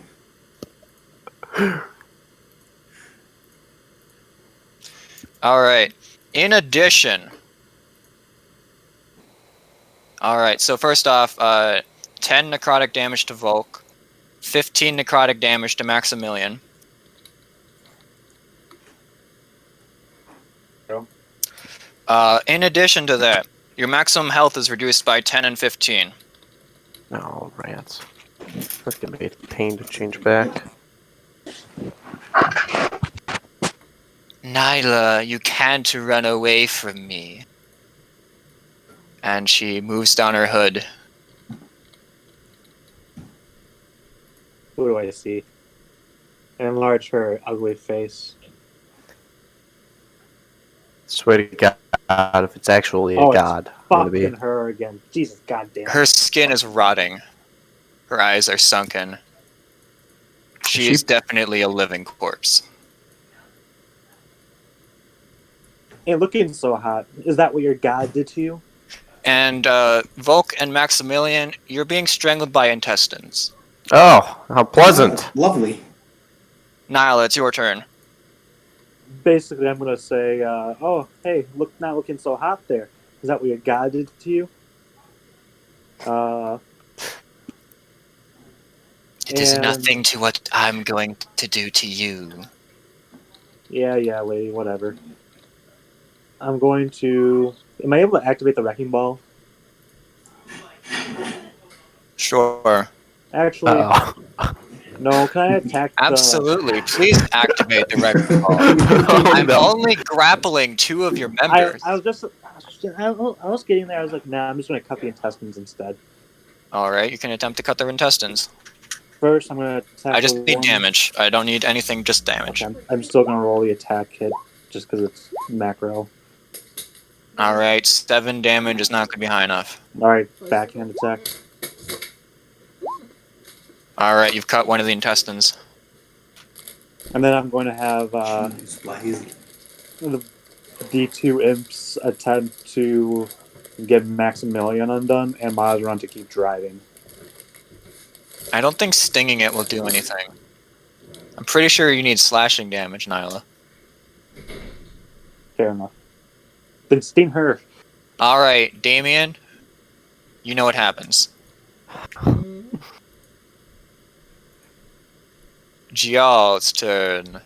Alright. In addition... Alright, so first off, 10 necrotic damage to Volk, 15 necrotic damage to Maximilian. In addition to that, your maximum health is reduced by 10 and 15. Oh, rats. That's gonna be a pain to change back. Nyla, you can't run away from me. And she moves down her hood. Who do I see? and enlarge her ugly face. Swear to God, if it's actually a Oh, it's god, I'm gonna be. fucking her again. Jesus goddamn. Her skin is rotting. Her eyes are sunken. She She- is definitely a living corpse. Ain't looking so hot. Is that what your god did to you? And Volk and Maximilian, you're being strangled by intestines. Oh, how pleasant! Lovely. Nyla, it's your turn. Basically, I'm gonna say, oh, hey, look, not looking so hot there. Is that what your god did to you? It is And- nothing to what I'm going to do to you. Yeah, lady, whatever. I'm going to. Am I able to activate the wrecking ball? Sure. Actually, Uh-oh. no. Can I attack the? Absolutely. Please activate the wrecking ball. Oh, I'm no. only grappling 2 of your members. I was getting there. I was like, nah, I'm just gonna cut the intestines instead. Alright, you can attempt to cut their intestines. First, I'm gonna attack. I just the need one- damage. I don't need anything, just damage. Okay, I'm still gonna roll the attack hit just because it's macro. Alright, 7 damage is not going to be high enough. All right, backhand attack. Alright, you've cut one of the intestines. And then I'm going to have Splazy. the D2 imps attempt to get Maximilian undone and Mazron to keep driving. I don't think stinging it will do anything. I'm pretty sure you need slashing damage, Nyla. Fair enough. Then sting her. Alright, Damien, you know what happens. Gial's turn.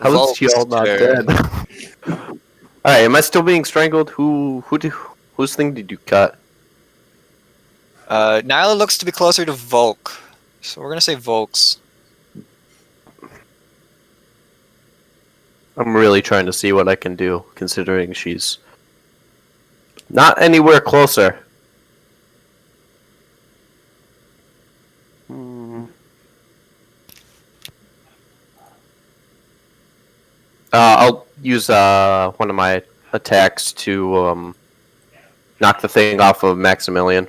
How is Volk's Gial not turn. dead? Alright, am I still being strangled? Whose thing did you cut? Nyla looks to be closer to Volk, so we're gonna say Volk's. I'm really trying to see what I can do, considering she's not anywhere closer. I'll use one of my attacks to knock the thing off of Maximilian.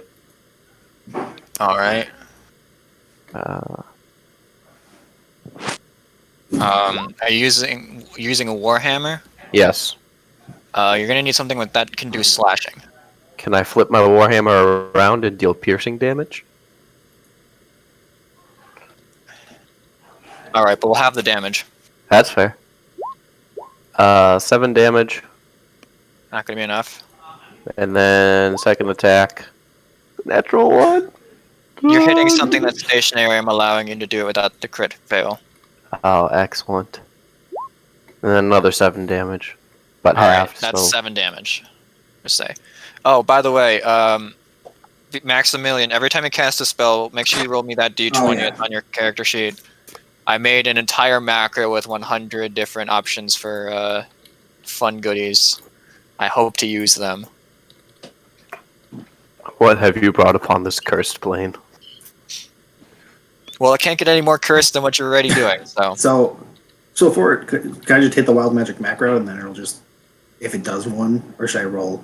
Alright. Are you using a Warhammer? Yes. You're gonna need something that can do slashing. Can I flip my Warhammer around and deal piercing damage? Alright, but we'll have the damage. That's fair. 7 damage, Not gonna be enough. and then second attack. Natural 1. You're hitting something that's stationary. I'm allowing you to do it without the crit fail. Oh, excellent. And then another 7 damage, but Alright, half. that's So 7 damage. Just say. Oh, by the way, Maximilian, every time you cast a spell, make sure you roll me that d20 Oh, yeah. on your character sheet. I made an entire macro with 100 different options for fun goodies. I hope to use them. what have you brought upon this cursed plane? Well, it can't get any more cursed than what you're already doing, so. So for it, can I just hit the wild magic macro and then it'll just, if it does one, or should I roll?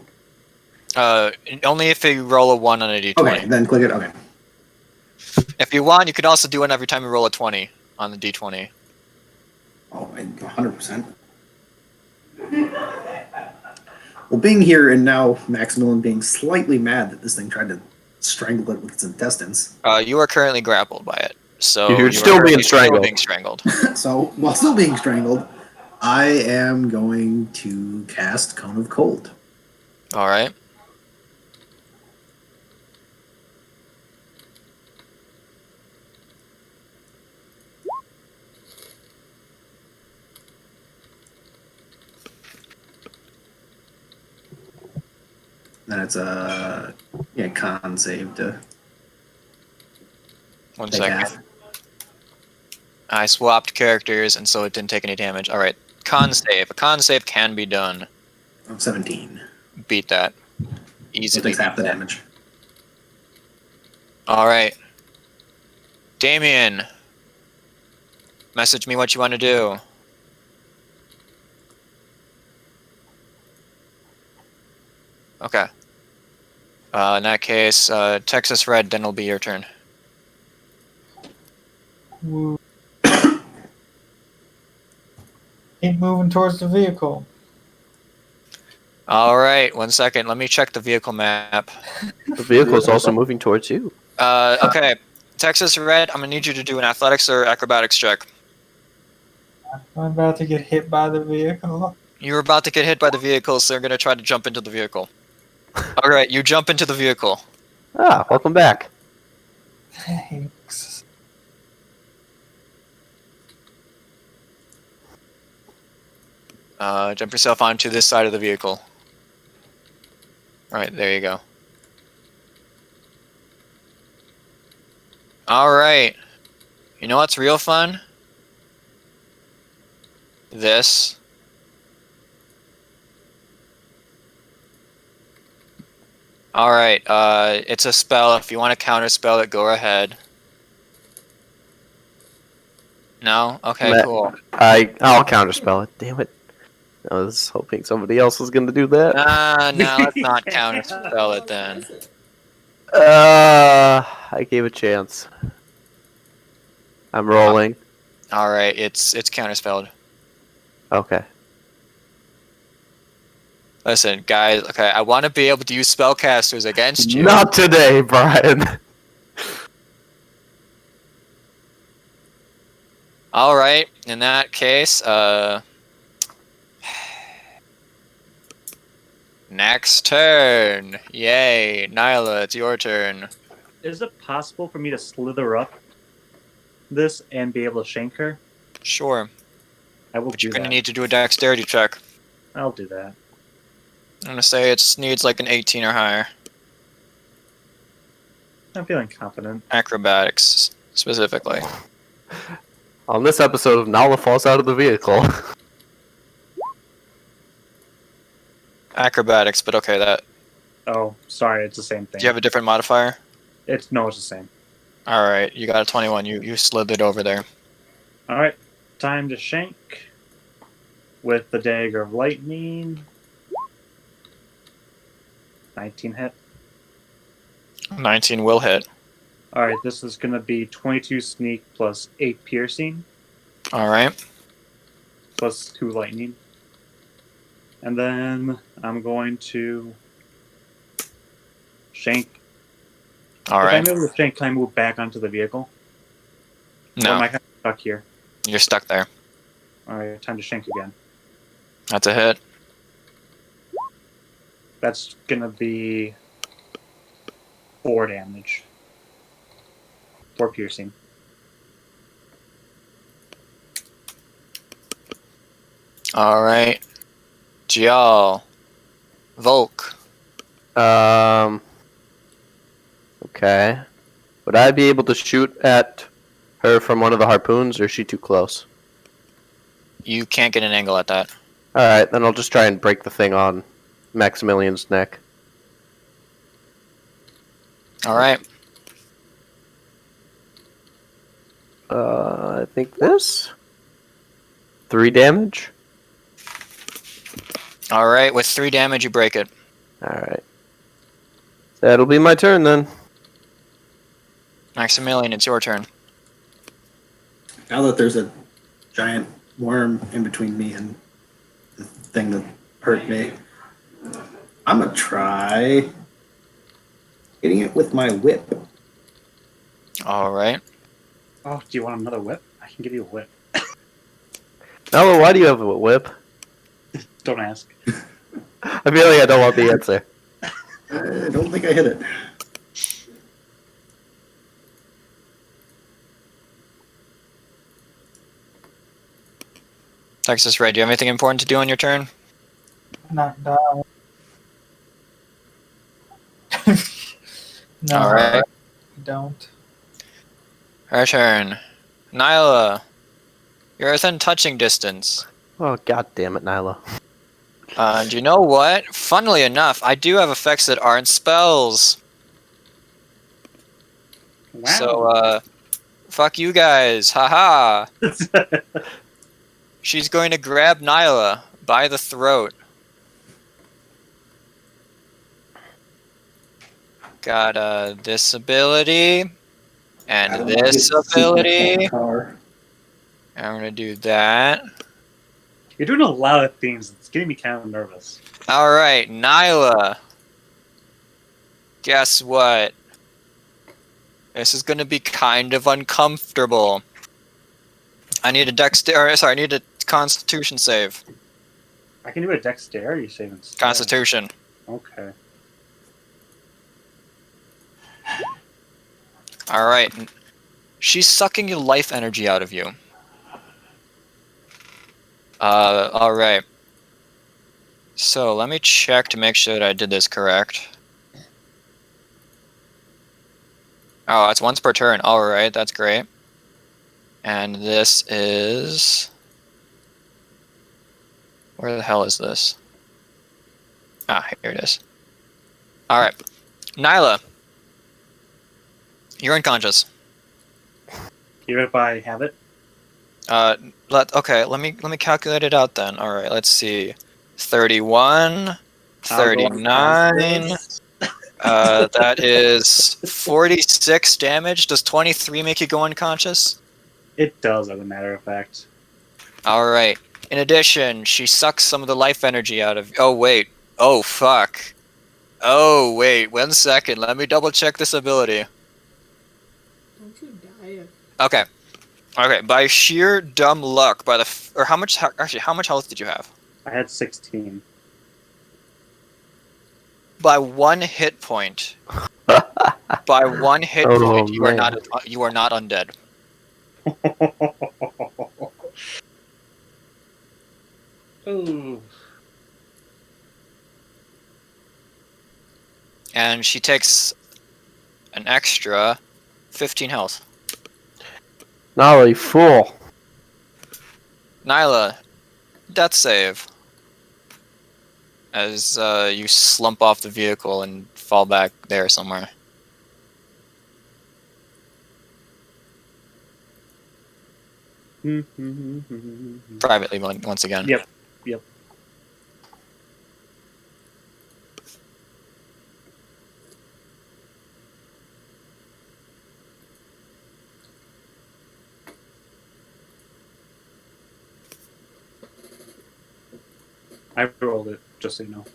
Only if you roll a 1 on a d20. Okay, then click it. Okay. If you want, you could also do one every time you roll a 20 on the d20. Oh, 100%. Well, being here and now Maximilian being slightly mad that this thing tried to strangle it with its intestines. You are currently grappled by it, so You're you are still being currently strangled. being strangled. So, while still being strangled, I am going to cast Cone of Cold. All right. Then it's a con save to One take second. half. I swapped characters, and so it didn't take any damage. All right. Con save. A con save can be done. 17. Beat that. So it Easily. takes half the beat that. damage. All right. Damien. Message me what you want to do. Okay. In that case, Texas Red, then it'll be your turn. Woo. Keep moving towards the vehicle. All right, 1 second. Let me check the vehicle map. The vehicle's also moving towards you. Okay. Texas Red, I'm gonna need you to do an athletics or acrobatics check. I'm about to get hit by the vehicle. You're about to get hit by the vehicle, so you're gonna try to jump into the vehicle. All right, you jump into the vehicle. Ah, welcome back. Thanks. Jump yourself onto this side of the vehicle. All right, there you go. All right. You know what's real fun? This. All right. It's a spell. If you want to counterspell it, go ahead. No? Okay, Matt. cool. I'll counterspell it. Damn it. I was hoping somebody else was going to do that. No, let's not counterspell it then. I gave a chance. I'm rolling. All right, it's counterspelled. Okay. Listen, guys. Okay, I want to be able to use spellcasters against you. Not today, Brian. All right. In that case, next turn. Yay, Nyla, it's your turn. Is it possible for me to slither up this and be able to shank her? Sure, I will but do you're gonna that. need to do a dexterity check. I'll do that. I'm gonna say it needs like an 18 or higher. I'm feeling confident. Acrobatics, specifically. On this episode of Nala Falls Out of the Vehicle. Acrobatics, but okay, that. Oh, sorry, it's the same thing. Do you have a different modifier? It's the same. All right, you got a 21. You slithered over there. All right, time to shank with the dagger of lightning. 19 hit. 19 will hit. All right, this is gonna be 22 sneak plus 8 piercing All right. plus 2 lightning, and then I'm going to shank. All If right. I'm able to shank, can I move back onto the vehicle? Or am No, I kind of stuck here? you're stuck there. All right, time to shank again. That's a hit. That's gonna be 4 damage. 4 piercing. All right. Gial. Volk. Okay. Would I be able to shoot at her from one of the harpoons, or is she too close? You can't get an angle at that. Alright, then I'll just try and break the thing on Maximilian's neck. All right. I think this? 3 damage? All right. With 3 damage, you break it. Alright. That'll be my turn then. Maximilian, it's your turn. Now that there's a giant worm in between me and the thing that hurt me, I'm gonna try hitting it with my whip. All right. Oh, do you want another whip? I can give you a whip. Nala, why do you have a whip? Don't ask. I feel like I don't want the answer. I don't think I hit it. Texas Red, do you have anything important to do on your turn? Not die. No, All right. I don't. Her turn. Nyla, you're within touching distance. Oh, god damn it, Nyla. Do you know what? Funnily enough, I do have effects that aren't spells. Wow. So, Fuck you guys. Haha. She's going to grab Nyla by the throat. Got this ability. And this ability. Car. I'm gonna do that. You're doing a lot of things. It's getting me kind of nervous. Alright, Nyla. Guess what? This is gonna be kind of uncomfortable. I need a constitution save. I can do a dexterity save instead. Constitution. Okay. Alright. She's sucking your life energy out of you. Alright. So, let me check to make sure that I did this correct. Oh, that's once per turn. Alright, that's great. And this is... Where the hell is this? Ah, here it is. Alright. Nyla. You're unconscious. Even if I have it? Let me calculate it out then. Alright, let's see. 31, 39. That is 46 damage. Does 23 make you go unconscious? It does, as a matter of fact. Alright. In addition, she sucks some of the life energy out of... Oh, wait. Oh, fuck. Oh, wait. 1 second. Let me double check this ability. Don't you die? Okay. Okay, by sheer dumb luck, how much health did you have? I had 16. By 1 hit point. By 1 hit point, you are not undead. Ooh. And she takes an extra 15 health. Now you fool. Nyla, death save. As you slump off the vehicle and fall back there somewhere. Privately, once again. Yep. I rolled it, just so you know.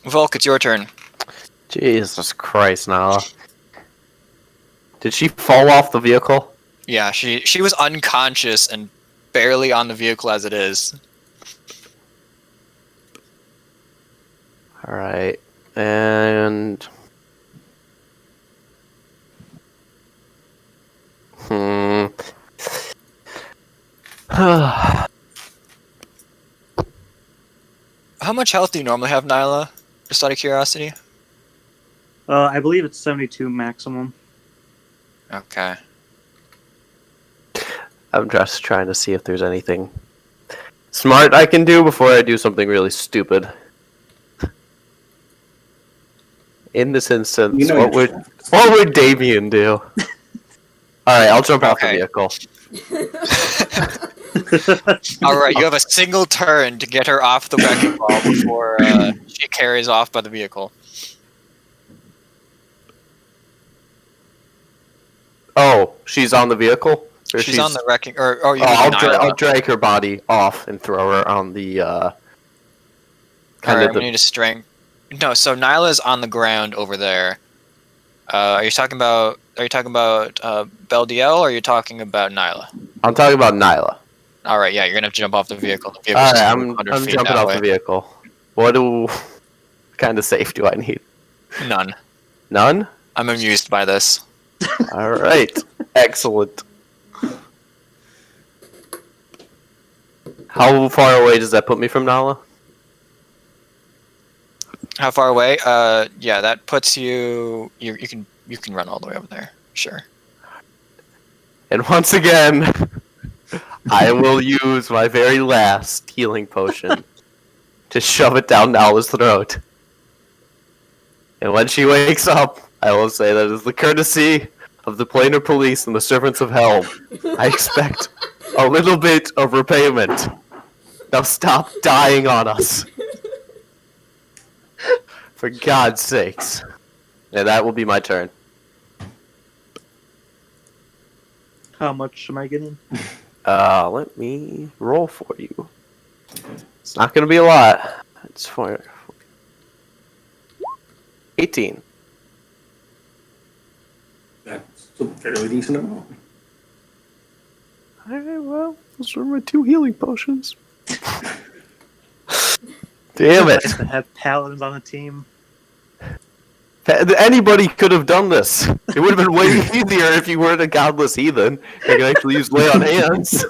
Volk, it's your turn. Jesus Christ, Nala. Did she fall off the vehicle? Yeah, she was unconscious and barely on the vehicle as it is. Alright. And... How much health do you normally have, Nyla? Just out of curiosity. I believe it's 72 maximum. Okay. I'm just trying to see if there's anything smart I can do before I do something really stupid. In this instance, You know what would Damien do? Alright, I'll jump off the Okay. vehicle. Alright, you have a single turn to get her off the wrecking ball before she carries off by the vehicle. Oh, she's on the vehicle? Or She's on the wrecking... you Oh, mean I'll Nyla. drag her body off and throw her on the, Alright, I'm gonna need a strength. No, so Nyla's on the ground over there. Are you talking about Beldiel, or are you talking about Nyla? I'm talking about Nyla. Alright, yeah, you're gonna have to jump off the vehicle. The vehicle's Alright, 100 I'm feet jumping that off way. the vehicle. What kind of safe do I need? None. None? I'm amused by this. Alright. Excellent. How far away does that put me from Nala? How far away? Yeah, that puts you. You can run all the way over there. Sure. And once again, I will use my very last healing potion to shove it down Nala's throat. And when she wakes up, I will say that is the courtesy of the planar police and the servants of hell, I expect a little bit of repayment. Now stop dying on us. For God's sakes. Yeah, that will be my turn. How much am I getting? Let me roll for you. It's not going to be a lot. It's for 18. That's a fairly decent amount. Alright, well, those are my 2 healing potions. Damn it. Nice to have paladins on the team. Anybody could have done this. It would have been way easier if you weren't a godless heathen. You could actually use lay on hands.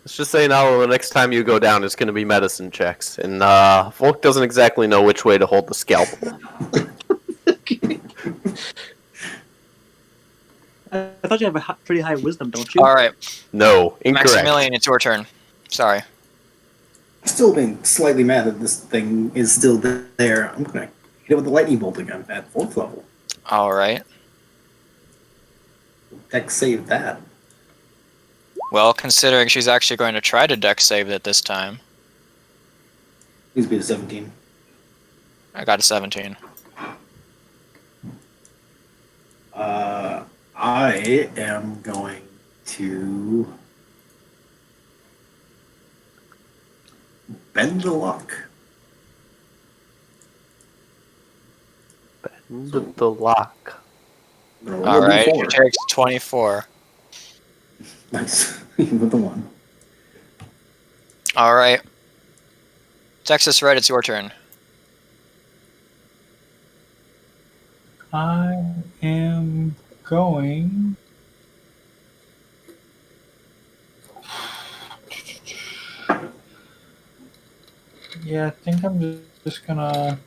Let's just say now the next time you go down, it's going to be medicine checks. And Volk doesn't exactly know which way to hold the scalpel. I thought you have a pretty high wisdom, don't you? All right, No, incorrect. Maximilian, it's your turn. Sorry. Still being slightly mad that this thing is still there. I'm gonna hit it with the lightning bolt again at 4th level. All right. Dex save that. Well, considering she's actually going to try to dex save it this time, Needs to be a 17. I got a 17. I am going to bend the luck. Bend the lock. I'm gonna roll All a right, D4. she takes 24. Nice. With the 1. All right. Texas Red, it's your turn. I am going. Yeah, I think I'm just gonna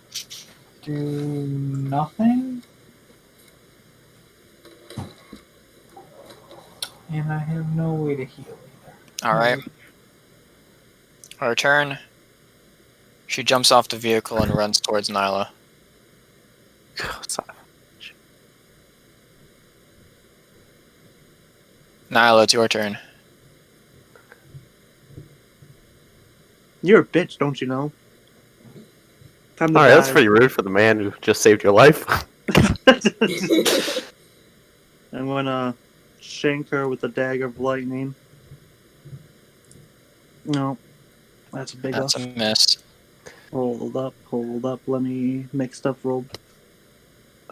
do nothing. And I have no way to heal either. All right. Her turn. She jumps off the vehicle and runs towards Nyla. Nyla, it's your turn. You're a bitch, don't you know? Time to Alright, that's die. pretty rude for the man who just saved your life. I'm gonna shank her with the dagger of lightning. No, that's a big That's up. a miss. Hold up. Let me make stuff roll.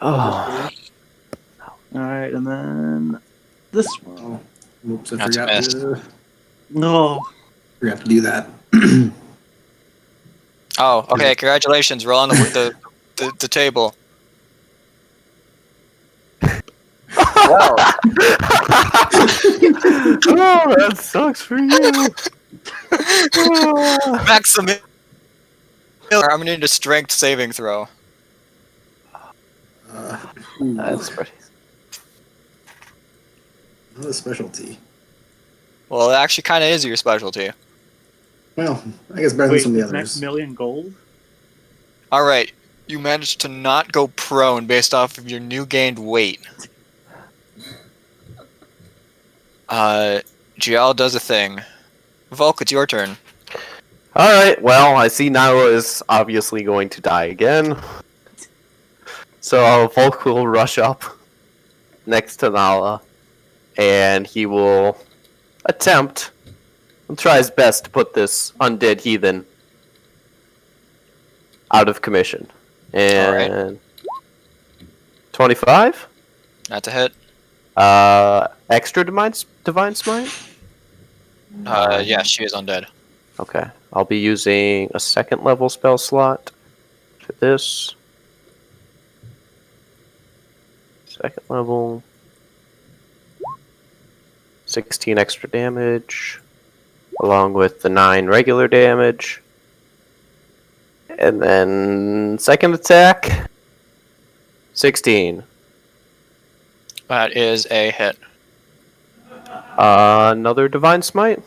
Oh. Alright, and then this one. Oh, whoops, I That's a forgot miss. No. to do that. Oh, okay. Congratulations. Roll on the table. Wow. Oh, that sucks for you. Maximilian, I'm gonna need a strength saving throw. That's pretty. Not a specialty. Well, it actually kind of is your specialty. Well, I guess better than Wait, some of the next others. million gold? All right, you managed to not go prone based off of your new gained weight. GL does a thing. Volk, it's your turn. Alright, well, I see Nyla is obviously going to die again. So Volk will rush up next to Nyla, and he will attempt and try his best to put this undead heathen out of commission. And 25? That's a hit. Extra divine smite? Yeah, she is undead. Okay. I'll be using a 2nd level spell slot for this. 2nd level. 16 extra damage. Along with the 9 regular damage. And then 2nd attack. 16. That is a hit. Another Divine Smite.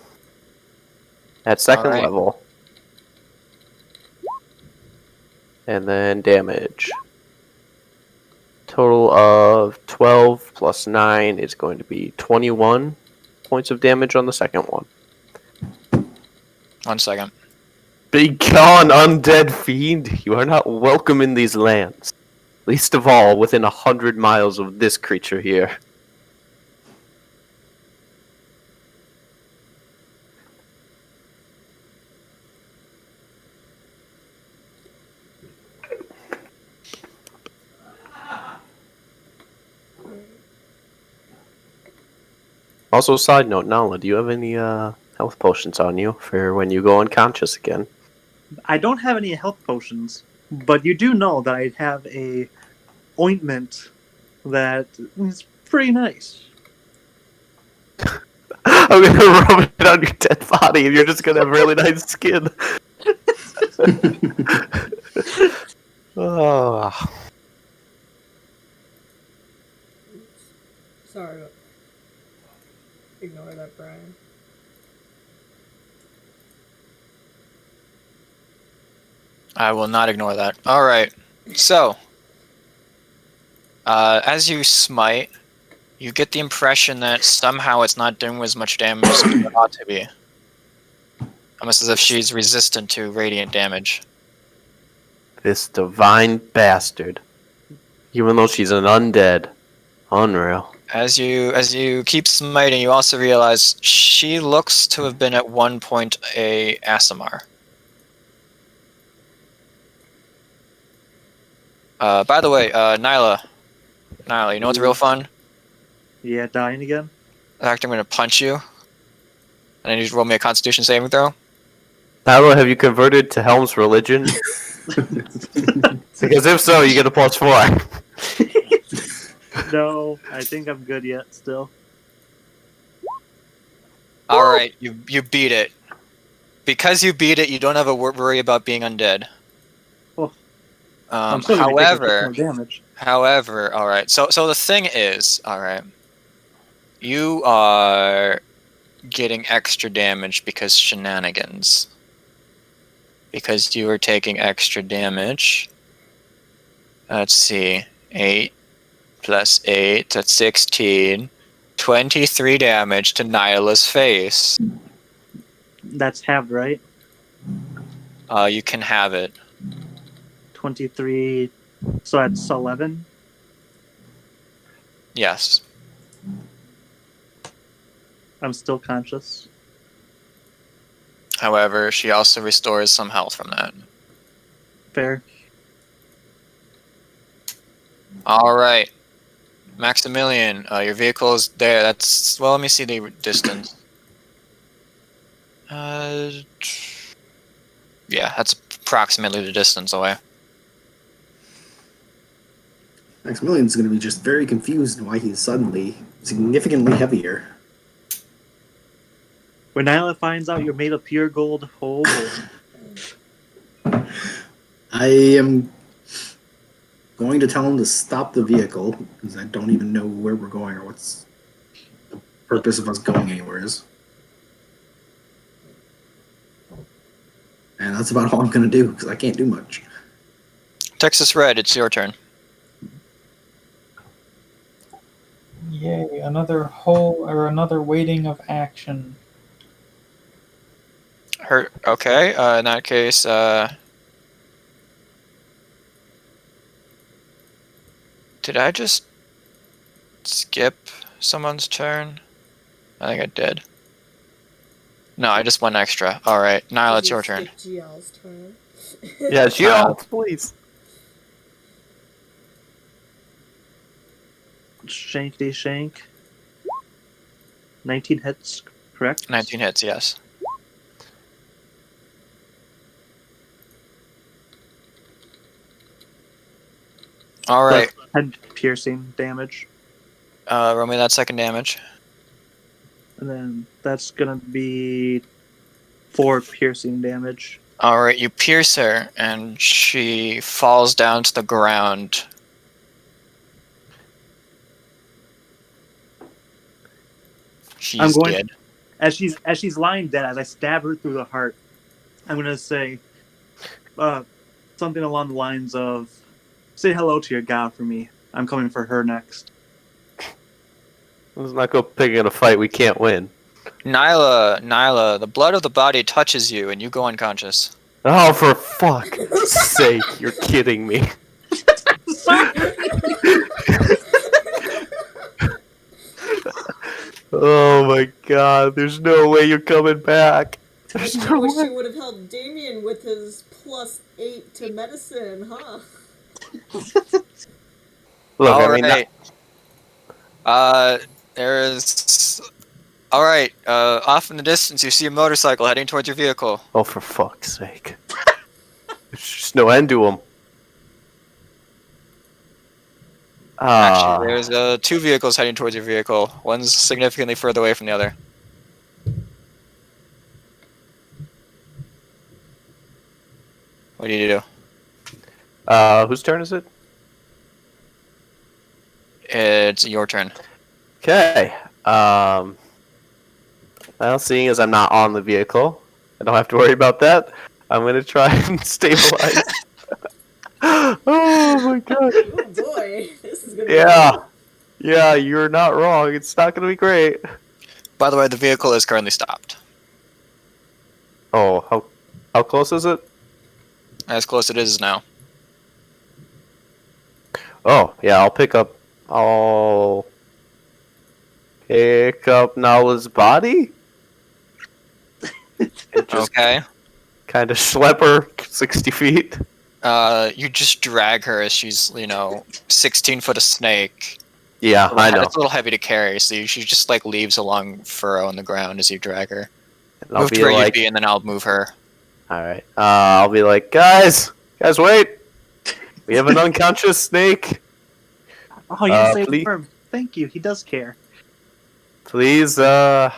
At second Alright. level. And then damage. Total of 12 plus 9 is going to be 21 points of damage on the second one. 1 second. Begone, undead fiend! You are not welcome in these lands. Least of all within 100 miles of this creature here. Also, side note, Nala, do you have any health potions on you for when you go unconscious again? I don't have any health potions, but you do know that I have a ointment that is pretty nice. I'm gonna rub it on your dead body and you're just gonna have really nice skin. Oh. Sorry. Ignore that, Brian. I will not ignore that. Alright. So, as you smite, you get the impression that somehow it's not doing as much damage as it ought to be. Almost as if she's resistant to radiant damage. This divine bastard. Even though she's an undead. Unreal. As you keep smiting, you also realize she looks to have been at one point a Asimar. By the way, Nyla, you know what's real fun? Yeah, dying again? The fact I'm going to punch you, and then you just roll me a Constitution saving throw. Tyler, have you converted to Helm's religion? Because if so, you get a +4. No, I think I'm good yet still. Alright, you beat it. Because you beat it, you don't have a worry about being undead. Oh. I'm still gonna take a bit more damage. However, alright, so the thing is, alright, you are getting extra damage because shenanigans. Because you are taking extra damage. Let's see, 8 plus 8, that's 16. 23 damage to Nyla's face. That's halved, right? You can have it. 23, so that's 11? Yes. I'm still conscious. However, she also restores some health from that. Fair. Alright. Maximilian, your vehicle is there. That's, well, let me see the distance. Yeah, that's approximately the distance away. Maximilian's going to be just very confused why he's suddenly significantly heavier. When Nyla finds out you're made of pure gold, oh boy. I am going to tell him to stop the vehicle, because I don't even know where we're going or what's the purpose of us going anywhere is. And that's about all I'm going to do, because I can't do much. Texas Red, it's your turn. Yay, another waiting of action. Okay, in that case, did I just skip someone's turn? I think I did. No, I just went extra. Alright, Nyla, it's your turn. GL's turn. Yeah, GL, please. Shankity shank. 19 hits, correct? 19 hits, yes. Alright, Head piercing damage. roll me that second damage. And then that's gonna be 4 piercing damage. Alright, you pierce her, and she falls down to the ground. She's I'm going dead. as she's lying dead. As I stab her through the heart, I'm going to say something along the lines of, "Say hello to your gal for me. I'm coming for her next." Let's not go picking a fight we can't win. Nyla, the blood of the body touches you and you go unconscious. Oh, for fuck's sake, you're kidding me. Oh my god, there's no way you're coming back. There's I no wish way. you would have helped Damien with his +8 to medicine, huh? Look, All I mean, right. There's. All right. Off in the distance, you see a motorcycle heading towards your vehicle. oh, for fuck's sake. There's just no end to him. Actually, there's two vehicles heading towards your vehicle. One's significantly further away from the other. What do you do? Whose turn is it? It's your turn. Okay. Well, seeing as I'm not on the vehicle, I don't have to worry about that. I'm gonna try and stabilize. Oh my god. Oh boy, this is gonna Yeah. Yeah, you're not wrong. It's not gonna be great. By the way, the vehicle is currently stopped. Oh, how close is it? As close it is now. Oh, yeah, I'll pick up Nala's body. And just Okay. kind of schlep her 60 feet. You just drag her as she's, 16 foot of snake. Yeah, I know. It's a little heavy to carry, so she just leaves a long furrow in the ground as you drag her. And I'll Move be to where like, you'd be, and then I'll move her. all right. I'll be like, guys, wait. We have an unconscious snake. Oh, you saved please- him. Thank you. He does care. Please, I'm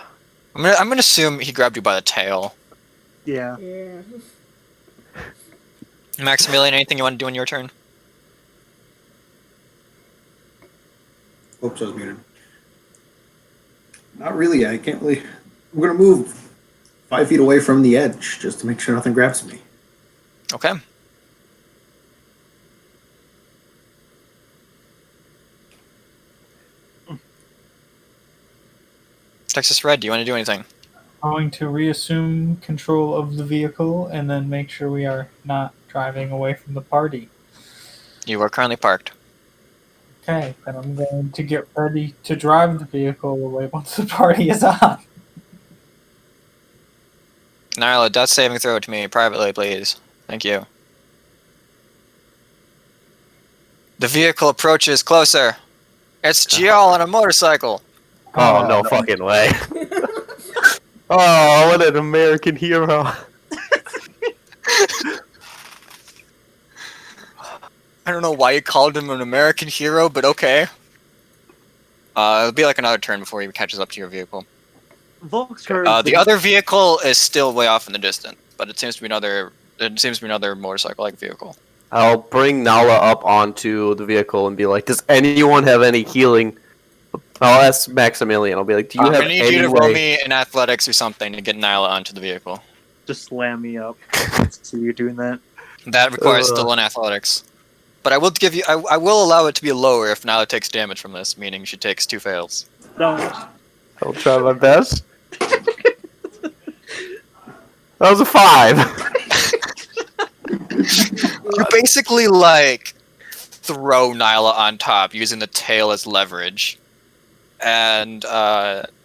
gonna assume he grabbed you by the tail. Yeah. Yeah. Maximilian, anything you want to do on your turn? Oops, I was muted. Not really. I can't really. I'm gonna move 5 feet away from the edge just to make sure nothing grabs me. Okay. Texas Red, do you want to do anything? Going to reassume control of the vehicle and then make sure we are not driving away from the party. You are currently parked. Okay, then I'm going to get ready to drive the vehicle away once the party is on. Nyla, death saving throw to me privately, please. Thank you. The vehicle approaches closer. It's Gial on a motorcycle. oh, no fucking way. Oh, what an American hero. I don't know why you called him an American hero, but okay. It'll be another turn before he catches up to your vehicle. Volk's heard. The other vehicle is still way off in the distance, but it seems to be another motorcycle-like vehicle. I'll bring Nala up onto the vehicle and be like, does anyone have any healing? I'll ask Maximilian. I'll be like, do you I'm have gonna need any you to roll way? me in athletics or something to get Nyla onto the vehicle. Just slam me up. So you're doing that. That requires still an athletics. But I will give you. I will allow it to be lower if Nyla takes damage from this, meaning she takes 2 fails. Don't. I'll try my best. That was a 5. You basically throw Nyla on top using the tail as leverage, and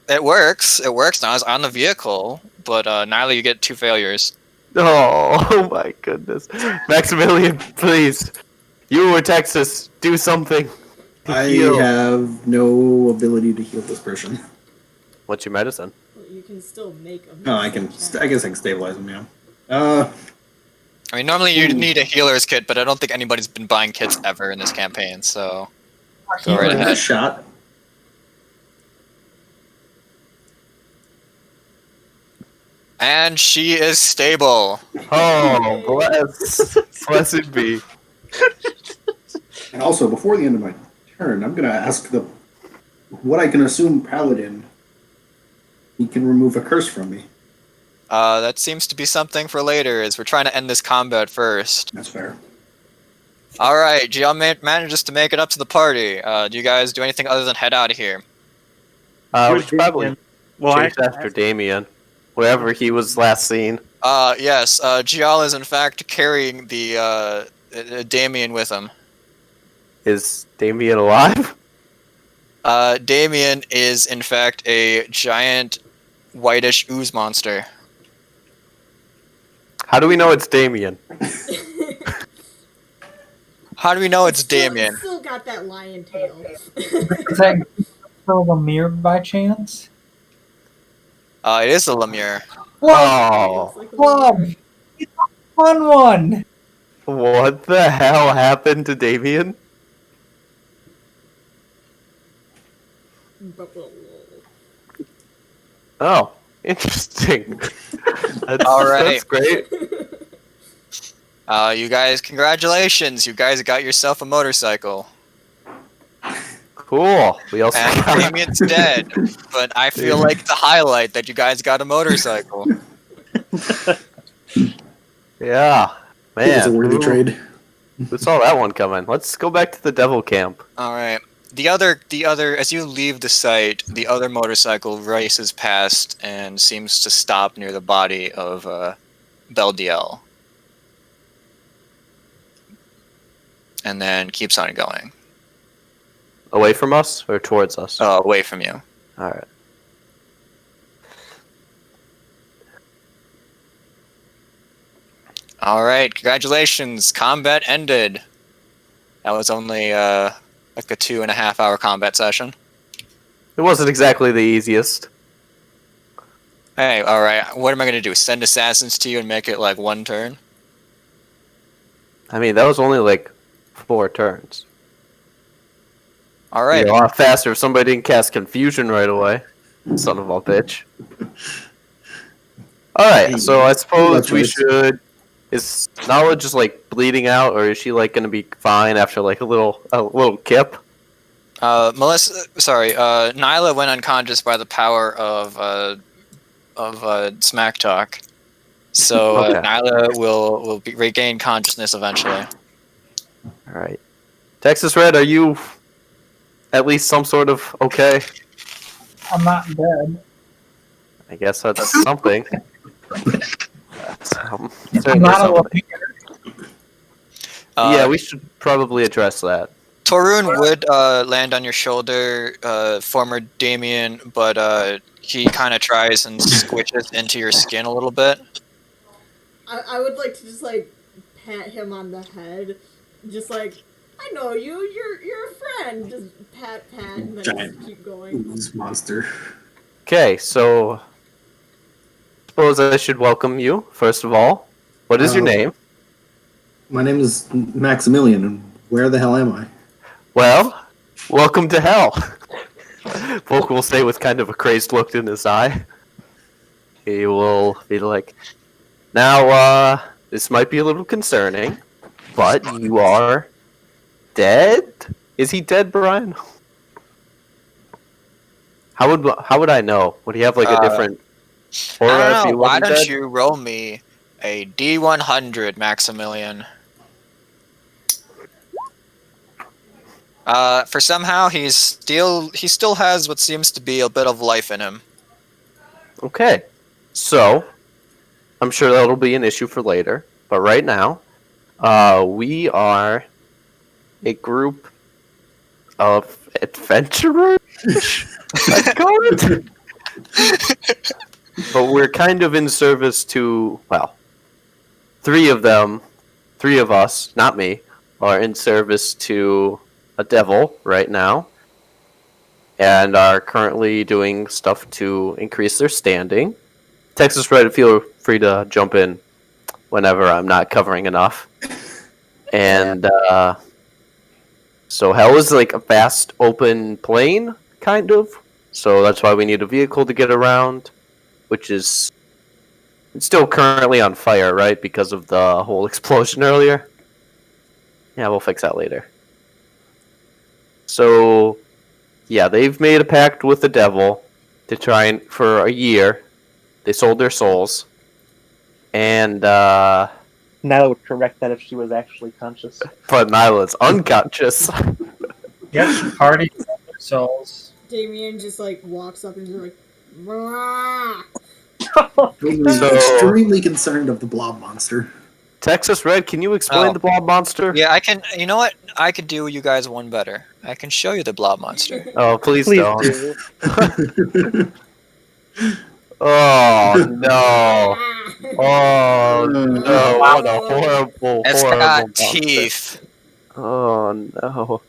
it works. It works. Nyla's on the vehicle, but Nyla, you get 2 failures. Oh my goodness. Maximilian, please. You were Texas. Do something. I Heal. have no ability to heal this person. What's your medicine? Well, you can still make a. No, I can. I guess I can stabilize him. Yeah. I mean, normally you need a healer's kit, but I don't think anybody's been buying kits ever in this campaign, so go right a ahead. shot. And she is stable. Oh, blessed be. And also, before the end of my turn, I'm gonna ask what I can assume Paladin he can remove a curse from me. That seems to be something for later, as we're trying to end this combat first. That's fair. Alright, GL manages to make it up to the party. Do you guys do anything other than head out of here? We should probably Well, chase after Damien, wherever he was last seen. Yes, GL is in fact carrying the Damien with him. Is Damien alive? Damien is in fact a giant whitish ooze monster. How do we know it's Damien? How do we know it's Damien? Still got that lion tail. Is that Lemire by chance? It is a Lemure. Oh, Looks like a Club! lemur. It's a fun one! what the hell happened to Damien? Oh, interesting. All right. That's great. You guys, congratulations! You guys got yourself a motorcycle. Cool. We also And got... Damien's dead, but I feel like it's a highlight that you guys got a motorcycle. Yeah, It's a man. worthy trade. Who saw that one coming? Let's go back to the devil camp. All right. The other, as you leave the site, the other motorcycle races past and seems to stop near the body of Beldiel, and then keeps on going. Away from us or towards us? Oh, away from you. All right. All right. Congratulations. Combat ended. That was only like a 2.5 hour combat session. It wasn't exactly the easiest. Hey, all right. What am I gonna do? Send assassins to you and make it like one turn? I mean, that was only like 4 turns. All It'd right. be a lot faster if somebody didn't cast confusion right away. Son of a bitch. Alright, so I suppose we should... Is Nala just like bleeding out, or is she like gonna be fine after like a little kip? Nyla went unconscious by the power of smack talk. So Okay. Nyla will regain consciousness eventually. Alright. Texas Red, are you at least some sort of okay? I'm not dead. I guess that's something. That's, I'm certainly not a something. Lemire. Yeah, we should probably address that. Torun would land on your shoulder, former Damien, but he kind of tries and squishes into your skin a little bit. I would like to just like pat him on the head, just like, I know you, you're a friend. Just pat, and then Giant. just keep going. This monster. Okay, so suppose I should welcome you, first of all. What is your name? My name is Maximilian, and where the hell am I? Well, welcome to hell. Volk will say with kind of a crazed look in his eye. He will be like, now, this might be a little concerning, but you are dead? Is he dead, Brian? How would I know? Would he have like a different aura I if don't he know. Why wasn't don't dead? you roll me a D100, Maximilian? For somehow he still has what seems to be a bit of life in him. Okay, so I'm sure that'll be an issue for later, but right now, we are a group of adventurers. I'd call it. But we're kind of in service to, well, 3 of us, not me, are in service to a devil right now, and are currently doing stuff to increase their standing. Texas Red, feel free to jump in whenever I'm not covering enough. And so Hell is like a vast open plain, kind of. So that's why we need a vehicle to get around, which is it's still currently on fire, right? Because of the whole explosion earlier. Yeah, we'll fix that later. So, yeah, they've made a pact with the devil, to try and for a year. They sold their souls, and Nyla would correct that if she was actually conscious. but Nyla's unconscious. Yep, party souls. Damien just like walks up and just like, "Rah!" So- Extremely concerned of the blob monster. Texas Red, can you explain Oh. the blob monster? Yeah, I can. You know what? I could do you guys one better. I can show you the blob monster. Oh, please, Please don't. do. Oh no! Oh no! What a horrible, It's horrible got monster. teeth. Oh no!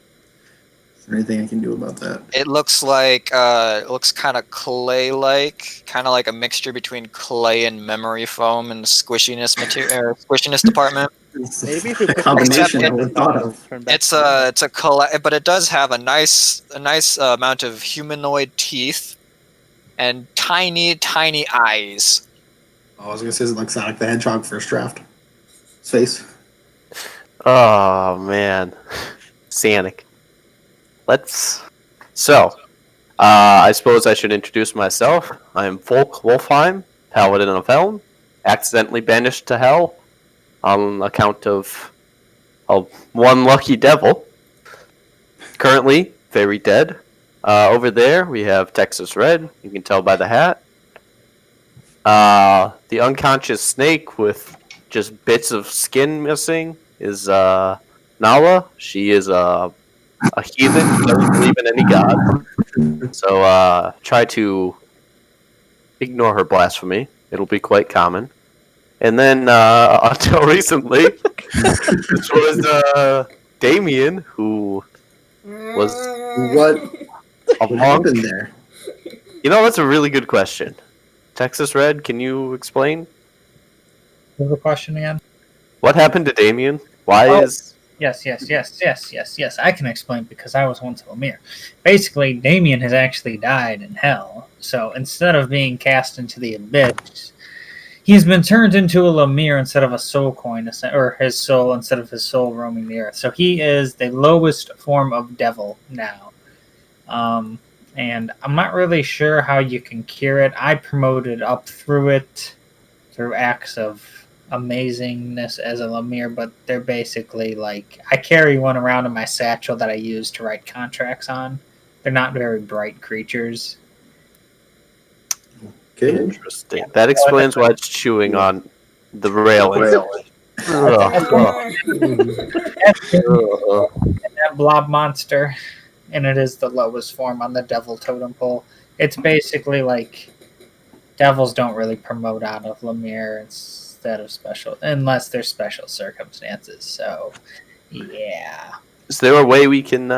Is there anything I can do about that? It looks like it looks kind of clay-like, kind of like a mixture between clay and memory foam in the squishiness department. Maybe if we put Combination I I would have thought of. It's a but it does have a nice amount of humanoid teeth and tiny eyes. Oh, I was gonna say, is it like Sonic the Hedgehog first draft? His face. Oh man, Sanic. I suppose I should introduce myself. I am Folk Wolfheim, Paladin of Helm, accidentally banished to Hell on account of one lucky devil. Currently, very dead. Over there, we have Texas Red. You can tell by the hat. The unconscious snake with just bits of skin missing is Nala. She is a heathen who doesn't believe in any god. So try to ignore her blasphemy. It'll be quite common. And then until recently, this was Damien, who was What a monk. happened there? You know, that's a really good question. Texas Red, can you explain? What was the question again? What happened to Damien? Why Oh. is... Yes. I can explain because I was once a Lemire. Basically, Damien has actually died in hell. So instead of being cast into the abyss, he's been turned into a Lemire instead of a soul coin, or his soul instead of his soul roaming the earth. So he is the lowest form of devil now. And I'm not really sure how you can cure it. I promoted up through it through acts of amazingness as a Lemire, but they're basically like, I carry one around in my satchel that I use to write contracts on. They're not very bright creatures. Okay. Interesting. That explains why it's chewing on the railing. That blob monster, and it is the lowest form on the devil totem pole. It's basically like devils don't really promote out of Lemire instead of special, unless there's special circumstances. So, yeah. Is there a way we can...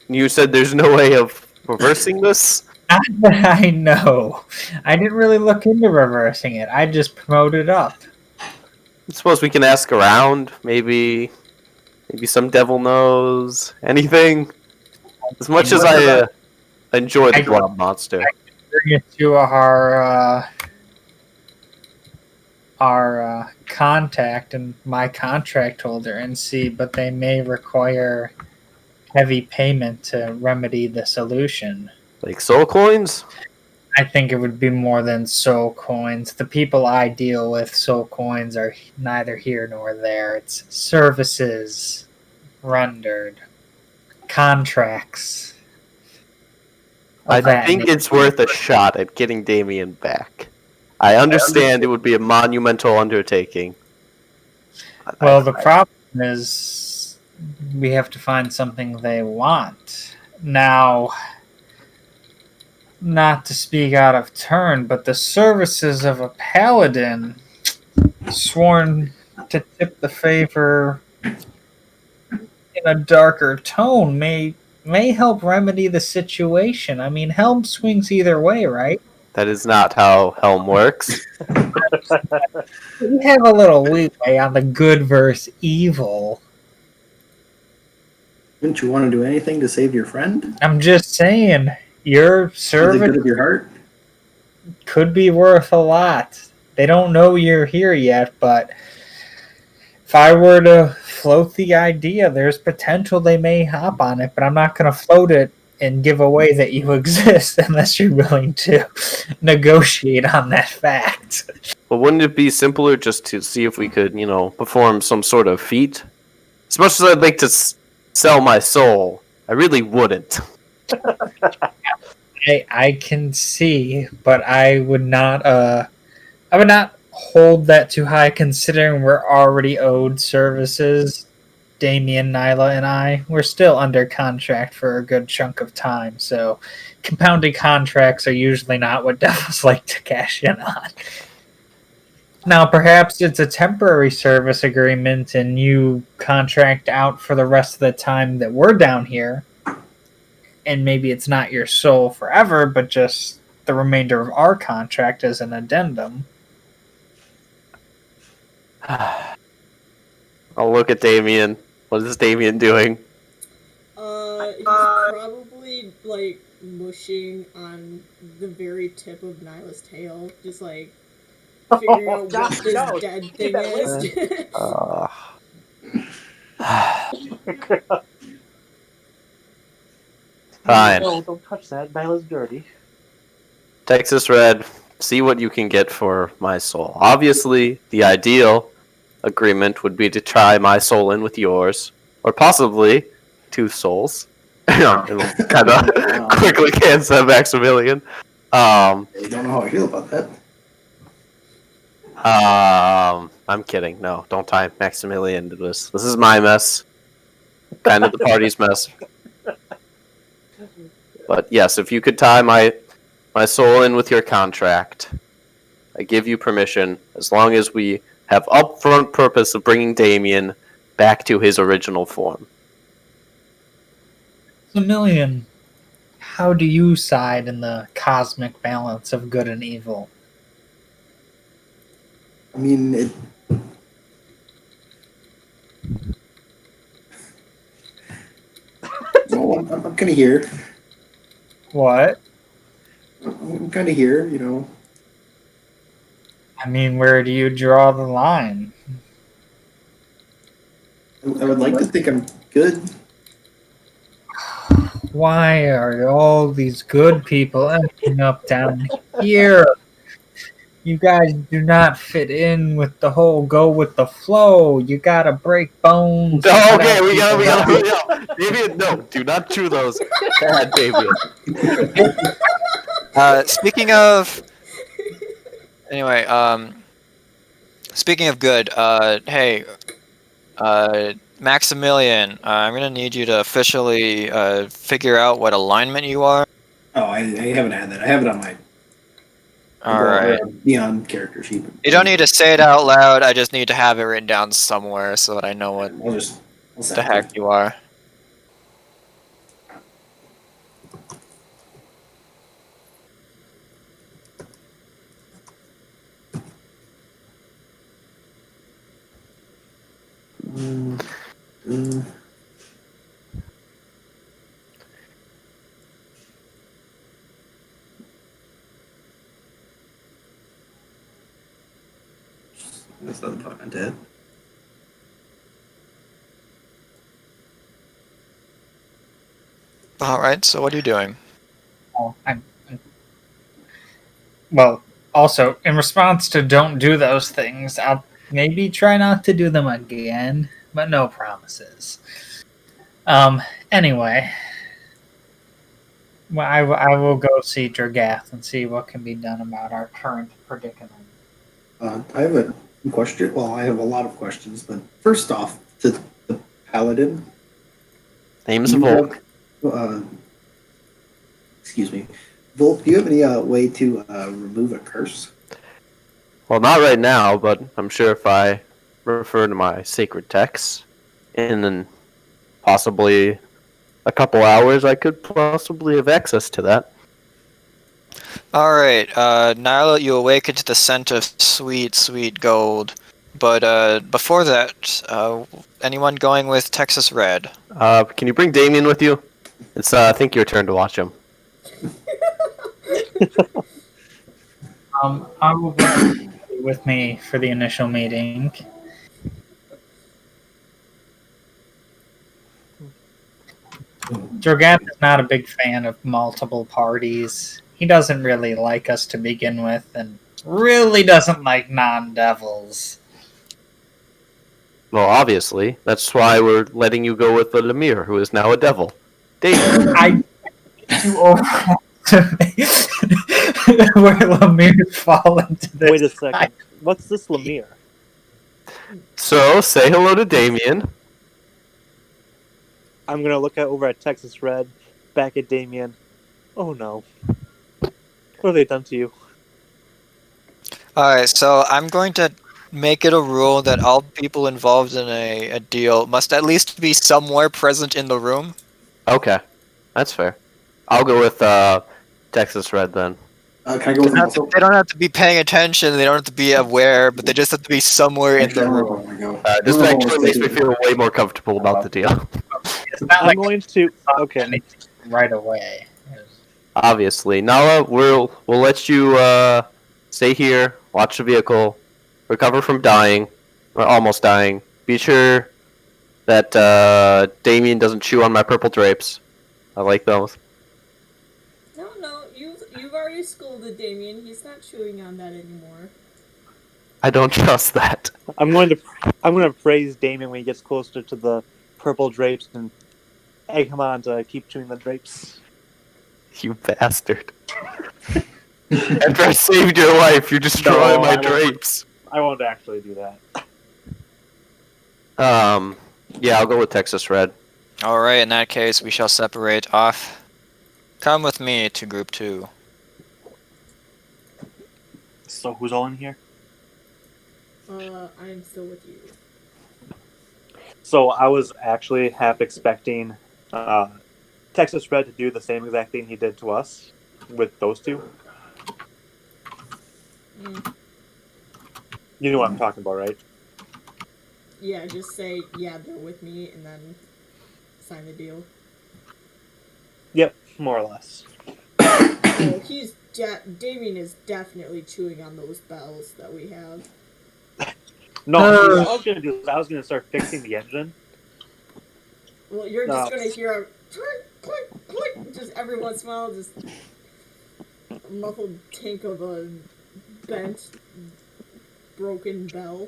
You said there's no way of reversing this? Not that I know. I didn't really look into reversing it. I just promoted up. I suppose we can ask around. Maybe some devil knows anything. As much as I enjoy the blob monster. Bring it to our contact and my contract holder and see, but they may require heavy payment to remedy the solution. Like soul coins? I think it would be more than soul coins. The people I deal with, soul coins are neither here nor there. It's services rendered, contracts. I think it's worth a shot at getting Damien back. I understand it would be a monumental undertaking. Well, the problem is we have to find something they want. Now, not to speak out of turn, but the services of a paladin sworn to tip the favor in a darker tone may help remedy the situation. I mean, Helm swings either way, right? That is not how Helm works. We have a little leeway on the good versus evil. Wouldn't you want to do anything to save your friend? I'm just saying, your For the service good of your heart? could be worth a lot. They don't know you're here yet, but if I were to float the idea, there's potential they may hop on it, but I'm not going to float it and give away that you exist unless you're willing to negotiate on that fact. But wouldn't it be simpler just to see if we could, perform some sort of feat? As much as I'd like to sell my soul, I really wouldn't. I can see, but I would not hold that too high considering we're already owed services. Damien, Nyla, and I, we're still under contract for a good chunk of time, so compounded contracts are usually not what devils like to cash in on. Now, perhaps it's a temporary service agreement and you contract out for the rest of the time that we're down here, and maybe it's not your soul forever, but just the remainder of our contract as an addendum. I'll look at Damien. What is Damien doing? He's probably like mushing on the very tip of Nyla's tail, just like figuring out what this dead thing is. Fine. No, don't touch that. Nyla's dirty. Texas Red, see what you can get for my soul. Obviously, the ideal agreement would be to try my soul in with yours, or possibly 2 souls. It'll kind of quickly cancel Maximilian. I don't know how I feel about that. I'm kidding. No, don't tie Maximilian to this. This is my mess. Kind of the party's mess. But yes, if you could tie my soul in with your contract, I give you permission, as long as we have upfront purpose of bringing Damien back to his original form. Maximilian, how do you side in the cosmic balance of good and evil? I mean, no, I'm kind of here. What? I'm kind of here, I mean, where do you draw the line? I would like to think I'm good. Why are all these good people ending up down here? You guys do not fit in with the whole go with the flow. You gotta break bones. Okay, we gotta. Damien, no, do not chew those. Bad, Damien. Speaking of, anyway, speaking of good, hey, Maximilian, I'm gonna need you to officially figure out what alignment you are. Oh, I haven't had that. I have it on my Alright. Neon character sheet. You don't need to say it out loud, I just need to have it written down somewhere so that I know what I'll the heck you are. That's not the part I'm dead. Alright, so what are you doing? Oh, well, also, in response to don't do those things, I'll maybe try not to do them again, but no promises. Anyway, well, I will go see Dragath and see what can be done about our current predicament. I have a question. Well, I have a lot of questions, but first off, to the paladin. Name's Volk. Excuse me. Volk, do you have any way to remove a curse? Well, not right now, but I'm sure if I refer to my sacred texts in then possibly a couple hours, I could possibly have access to that. Alright, Nyla, you awaken to the scent of sweet, sweet gold. But before that, anyone going with Texas Red? Can you bring Damien with you? It's I think your turn to watch him. I will go with me for the initial meeting. Drogat is not a big fan of multiple parties. He doesn't really like us to begin with, and really doesn't like non-devils. Well, obviously, that's why we're letting you go with the Lemire, who is now a devil. David. I you overestimate where Lemire fall into this. Wait a second. What's this Lemire? So, say hello to Damien. I'm gonna look over at Texas Red, back at Damien. Oh no. What have they done to you? Alright, so I'm going to make it a rule that all people involved in a deal must at least be somewhere present in the room. Okay, that's fair. I'll go with Texas Red then. Can I go with him also? They don't have to be paying attention, they don't have to be aware, but they just have to be somewhere in Actually, the I room. don't want to go. This I don't actually wanna makes stay me here. feel way more comfortable about the deal. It's not I'm like going to. Okay. anything right away. Obviously, Nala, we'll let you stay here, watch the vehicle, recover from dying, or almost dying. Be sure that Damien doesn't chew on my purple drapes. I like those. No, you've already scolded Damien. He's not chewing on that anymore. I don't trust that. I'm going to praise Damien when he gets closer to the purple drapes and egg him on to keep chewing the drapes. You bastard. After I saved your life, you're destroying No, my I won't. drapes. I won't actually do that. Yeah, I'll go with Texas Red. Alright, in that case, we shall separate off. Come with me to group 2. So who's all in here? I am still with you. So I was actually half expecting Texas Red to do the same exact thing he did to us with those two. Mm. You know what I'm talking about, right? Yeah, just say, yeah, they're with me, and then sign the deal. Yep, more or less. Oh, Damien is definitely chewing on those bells that we have. No, what I was gonna do is I was gonna start fixing the engine. Well, you're just gonna hear a click, click, click, just every once in a while, just a muffled tink of a bent, broken bell.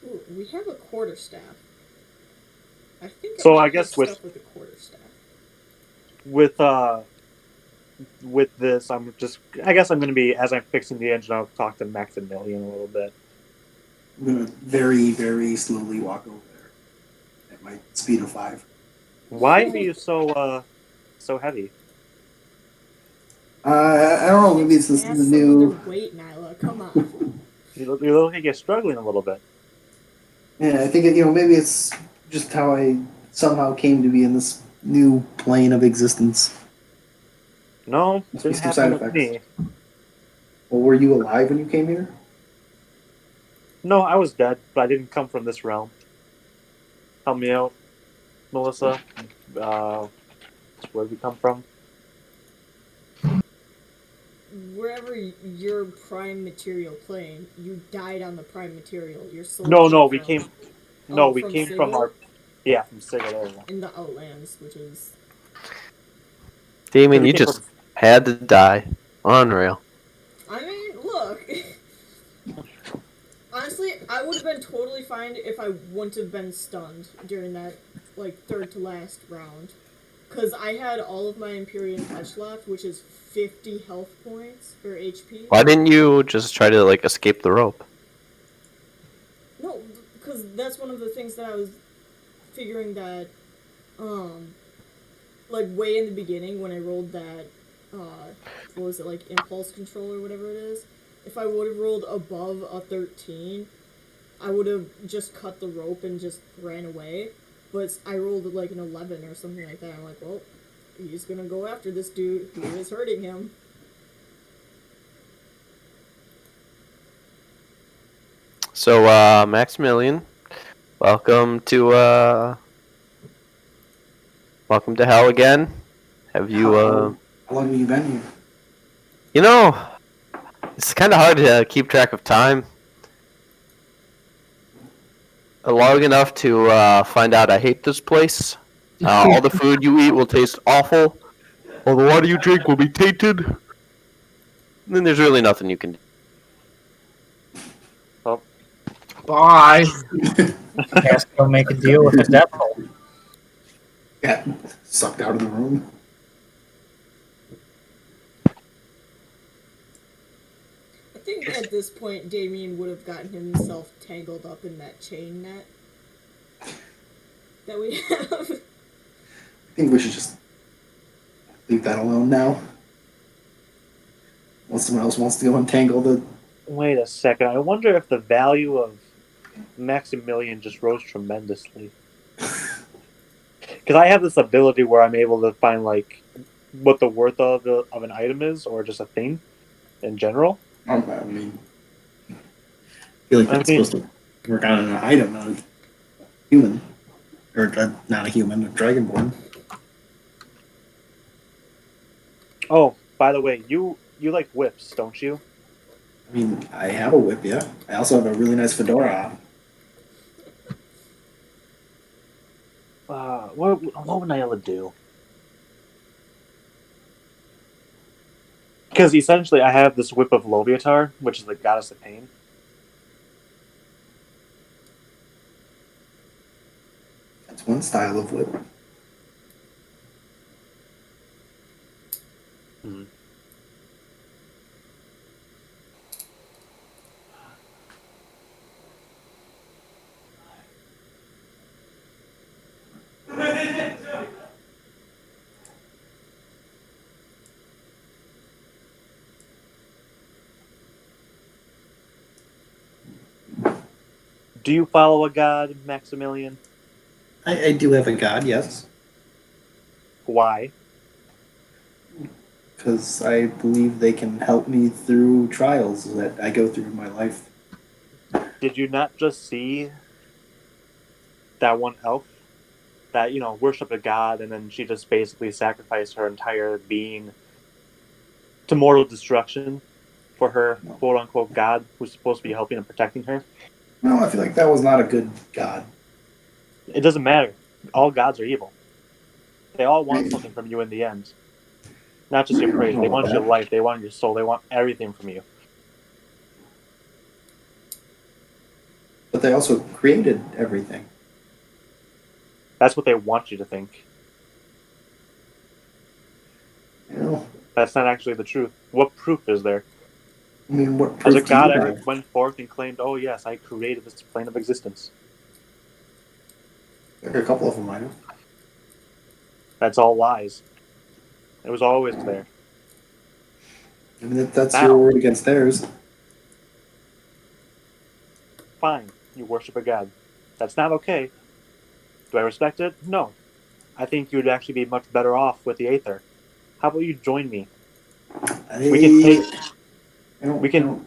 Ooh, we have a quarterstaff. I think So I I guess stuff with a quarterstaff. With this, I guess I'm gonna be, as I'm fixing the engine, I'll talk to Maximilian a little bit. I'm gonna very, very slowly walk over there at my speed of 5. Why are you so heavy? I don't know. Maybe it's this Add the some new. other weight, Nyla. Come on. You look like you're struggling a little bit. Yeah, I think maybe it's just how I somehow came to be in this new plane of existence. No, Must didn't be some happen side with effects. me. Well, were you alive when you came here? No, I was dead, but I didn't come from this realm. Help me out, Melissa. Where'd we come from? Wherever your prime material plane, you died on the prime material. Your soul. No, we from- came. Oh, No, we from came from Sigil? our. Yeah, from Sigil area. In the Outlands, which is Damien, We you came just had to die. Unreal. I mean, look. Honestly, I would have been totally fine if I wouldn't have been stunned during that, third to last round. Because I had all of my Empyrean Touch left, which is 50 health points, or HP. Why didn't you just try to escape the rope? No, because that's one of the things that I was figuring that, way in the beginning when I rolled that, what was it, impulse control or whatever it is, if I would have rolled above a 13, I would have just cut the rope and just ran away, but I rolled an 11 or something like that. I'm like, well, he's gonna go after this dude who is hurting him. So, Maximilian, welcome to hell again. Have you How long have you been here? You know, it's kind of hard to keep track of time. Long enough to find out I hate this place. All the food you eat will taste awful. All the water you drink will be tainted. And then there's really nothing you can do. Bye. Guess go make a deal with the devil. Got sucked out of the room. I think at this point, Damien would have gotten himself tangled up in that chain net that we have. I think we should just leave that alone now. Unless someone else wants to go untangle the. Wait a second. I wonder if the value of Maximilian just rose tremendously. Because I have this ability where I'm able to find like what the worth of an item is, or just a thing in general. I mean, I feel like that's supposed to work out an item, not a human, or not a human, a dragonborn. Oh, by the way, you like whips, don't you? I mean, I have a whip, yeah. I also have a really nice fedora on. What would I able to do? Because essentially, I have this whip of Loviatar, which is the goddess of pain. That's one style of whip. Mm-hmm. Do you follow a god, Maximilian? I do have a god, yes. Why? Because I believe they can help me through trials that I go through in my life. Did you not just see that one elf that, worshipped a god, and then she just basically sacrificed her entire being to mortal destruction for her quote-unquote god who's supposed to be helping and protecting her? No, I feel like that was not a good god. It doesn't matter. All gods are evil. They all want something from you in the end. Not just your praise. They want your life. They want your soul. They want everything from you. But they also created everything. That's what they want you to think. You know, That's not actually the truth. What proof is there? I mean, what Has proof a god do you ever have? went forth and claimed, "Oh yes, I created this plane of existence"? Like a couple of them, I know. That's all lies. It was always there. I mean, that's Now. your word against theirs. Fine, you worship a god. That's not okay. Do I respect it? No. I think you'd actually be much better off with the Aether. How about you join me? We can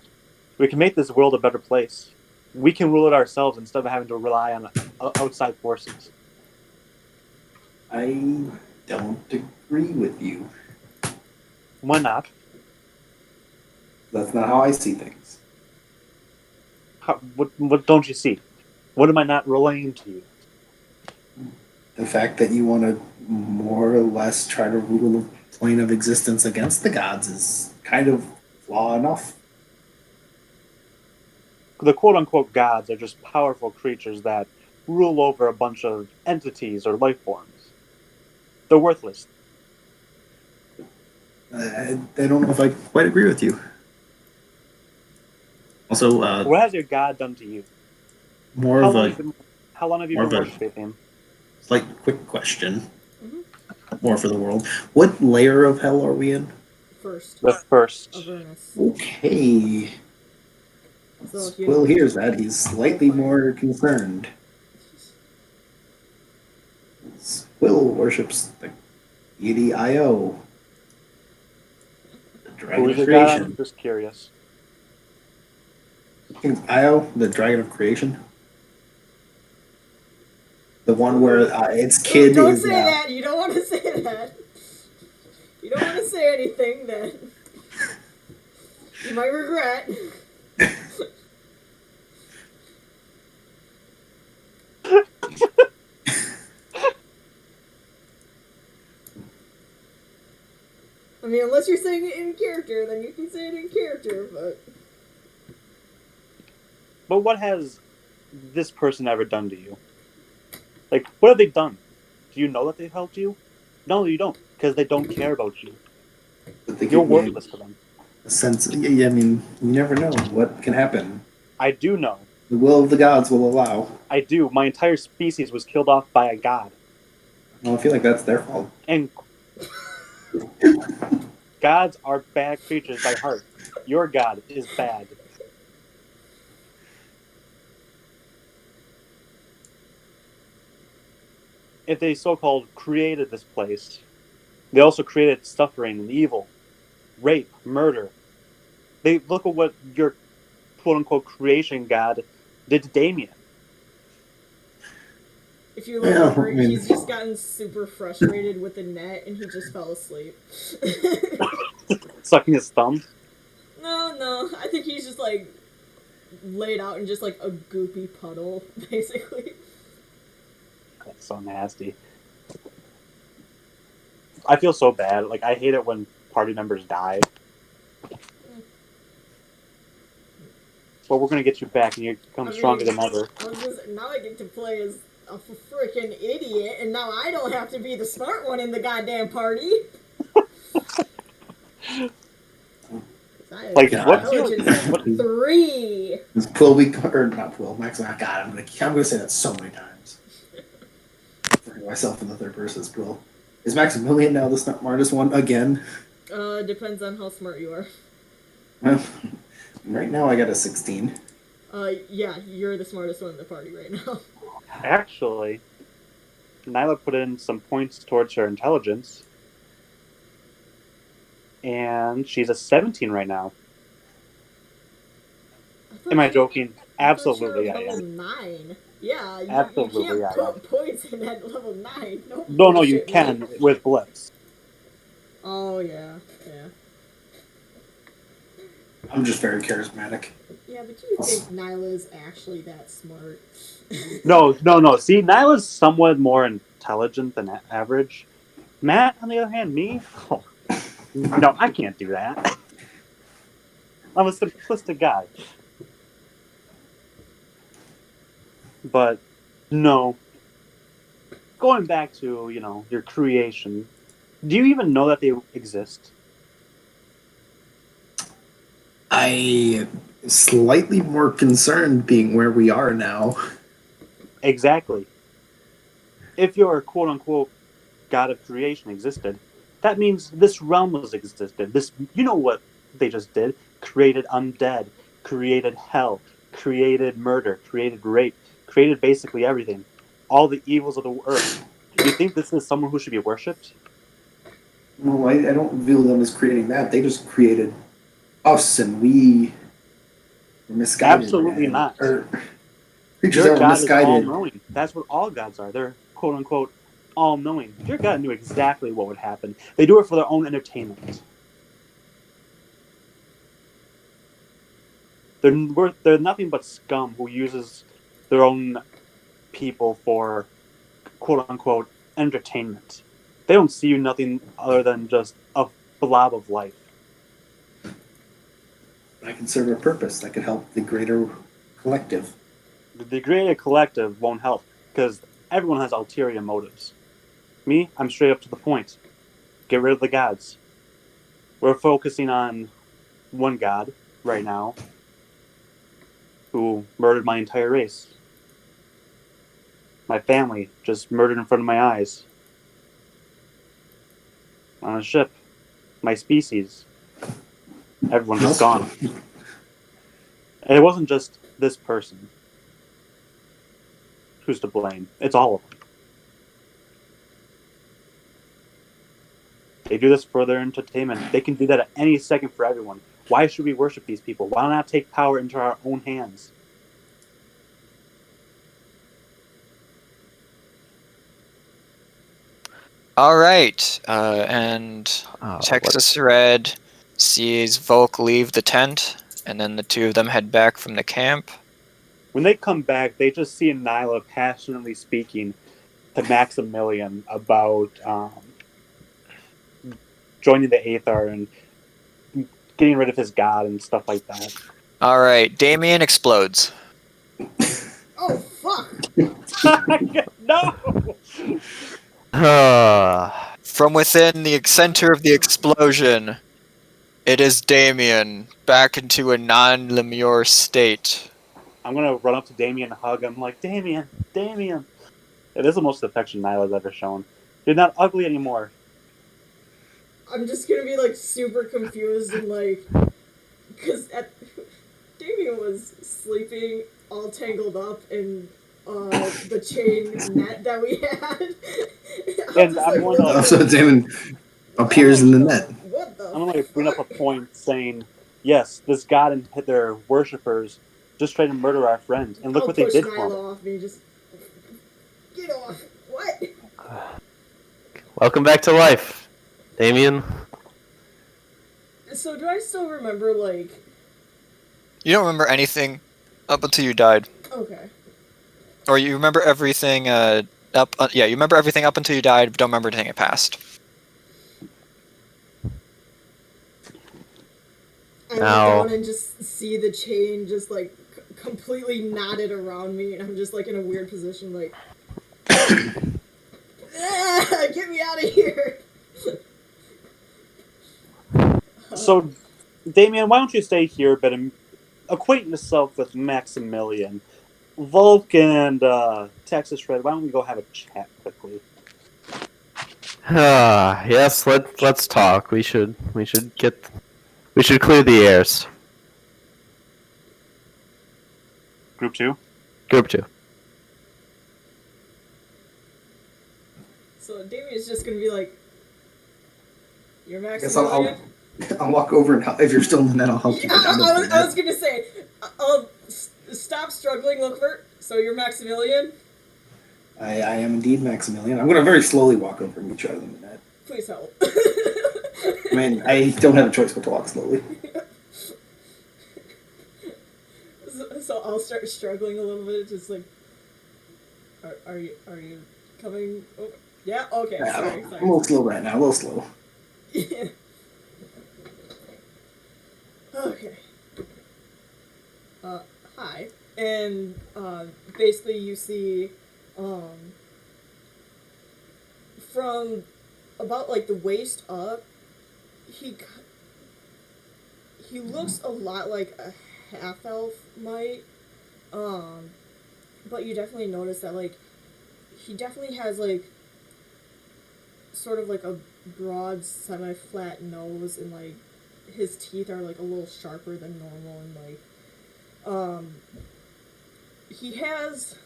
make this world a better place. We can rule it ourselves instead of having to rely on outside forces. I don't agree with you. Why not? That's not how I see things. What don't you see? What am I not relaying to you? The fact that you want to more or less try to rule a plane of existence against the gods is kind of flaw enough. The quote-unquote gods are just powerful creatures that rule over a bunch of entities or life forms. They're worthless. I don't know if I quite agree with you. Also, What has your god done to you? more How of long a have you more been of a- worshiping him? slight quick question. More for the world. What layer of hell are we in? First. The first. Avernus. Okay. So if you Will know- hears that. He's slightly more concerned. Will worships the deity Io. The Who dragon is of your god? I'm creation. just curious. Io, the Dragon of Creation. The one where its kid Don't is. say that. You don't want to say that. You don't want to say anything that you might regret. I mean, unless you're saying it in character, then you can say it in character, But what has this person ever done to you? Like, what have they done? Do you know that they've helped you? No, you don't, because they don't care about you. But they You're give me worthless to them. a sense. Yeah, I mean, you never know what can happen. I do know. The will of the gods will allow. I do. My entire species was killed off by a god. Well, I feel like that's their fault. And gods are bad creatures by heart. Your god is bad. If they so-called created this place, they also created suffering and evil, rape, murder. They look at what your quote-unquote creation god did to Damien. if you look Yeah, over, I mean- he's just gotten super frustrated with the net and he just fell asleep. Sucking his thumb. No, I think he's just like laid out in just like a goopy puddle, basically. That's so nasty. I feel so bad. Like, I hate it when party members die. But we're gonna get you back, and you become stronger than ever. Now I get to play as a freaking idiot, and now I don't have to be the smart one in the goddamn party. Like, what's your- intelligence of 3. Is Quill or not Quill? Max, oh God, I'm gonna say that so many times. For myself in the third person is Quill. Is Maximilian now the smartest one again? Depends on how smart you are. Well, right now I got a 16. Yeah, you're the smartest one in the party right now. Actually, Nyla put in some points towards her intelligence, and she's a 17 right now. Am I joking? Absolutely, I level am. 9. Yeah, you Absolutely, can't I put am. points in at level 9. No, you bullshit, can man. with blips. Oh, yeah. I'm just very charismatic. Yeah, but you think Nyla's actually that smart? No. See, Nyla's somewhat more intelligent than average. Matt, on the other hand, me? Oh, no, I can't do that. I'm a simplistic guy. But, no. Going back to, your creation, do you even know that they exist? I slightly more concerned being where we are now. Exactly. If your quote-unquote god of creation existed, that means this realm was existed. You know what they just did? Created undead, created hell, created murder, created rape, created basically everything. All the evils of the earth. You think this is someone who should be worshipped? Well, I don't view them as creating that. They just created us, and we were misguided. Absolutely not. Or creatures Your that were god is misguided. all-knowing. That's what all gods are. They're quote-unquote all-knowing. Your god knew exactly what would happen. They do it for their own entertainment. They're nothing but scum who uses their own people for quote-unquote entertainment. They don't see you nothing other than just a blob of life. I can serve a purpose that could help the greater collective. The greater collective won't help because everyone has ulterior motives. Me, I'm straight up to the point. Get rid of the gods. We're focusing on one god right now who murdered my entire race. My family just murdered in front of my eyes. On a ship. My species. Everyone just gone. And it wasn't just this person who's to blame. It's all of them. do this for their entertainment. They can do that at any second for everyone. Why should we worship these people? Why not take power into our own hands? All right, and Oh, Texas Red sees Volk leave the tent, and then the two of them head back from the camp. When they come back, they just see Nyla passionately speaking to Maximilian about joining the Aethar and getting rid of his god and stuff like that. All right, Damien explodes. Oh fuck! No! From within the center of the explosion, it is Damien back into a non-Lemure state. I'm gonna run up to Damien and hug him like, Damien, Damien. It is the most affection Nyla's ever shown. You're not ugly anymore. I'm just gonna be like super confused and like, because Damien was sleeping all tangled up in the chain net that we had. And I'm going to, like, So Damon appears in the net. What the? I'm gonna bring up a point saying, yes, this god and their worshippers just tried to murder our friend, and look I'll what they push did for Nyla him. off me. Just get off. What? Welcome back to life, Damien. So do I still remember like? You don't remember anything up until you died, Okay. or you remember everything you remember everything up until you died, but don't remember anything it passed. I look Now- down and just see the chain just like completely knotted around me, and I'm just like in a weird position, like, get me out of here. So, Damien, why don't you stay here, but acquaint yourself with Maximilian, Volk, and Texas Red. Why don't we go have a chat quickly? Yes, let's talk. We should clear the airs. Group 2? Group 2. So Damien's just gonna be like, "You're Guess I'll Maximilian." I'll walk over and help. If you're still in the net, I'll help you. Get out of the I net. was gonna say, I'll stop struggling, Lookbert. So you're Maximilian. I am indeed Maximilian. I'm going to very slowly walk over and get you out of the net. Please help. I mean, I don't have a choice but to walk slowly. So I'll start struggling a little bit, just like, are you coming? Oh, yeah. Okay. Yeah, Sorry. I'm a little slow right now. A little slow. Okay. Hi. And basically you see from about like the waist up, he looks a lot like a half elf might, but you definitely notice that like he definitely has like sort of like a broad semi-flat nose, and like his teeth are like a little sharper than normal, and like he has,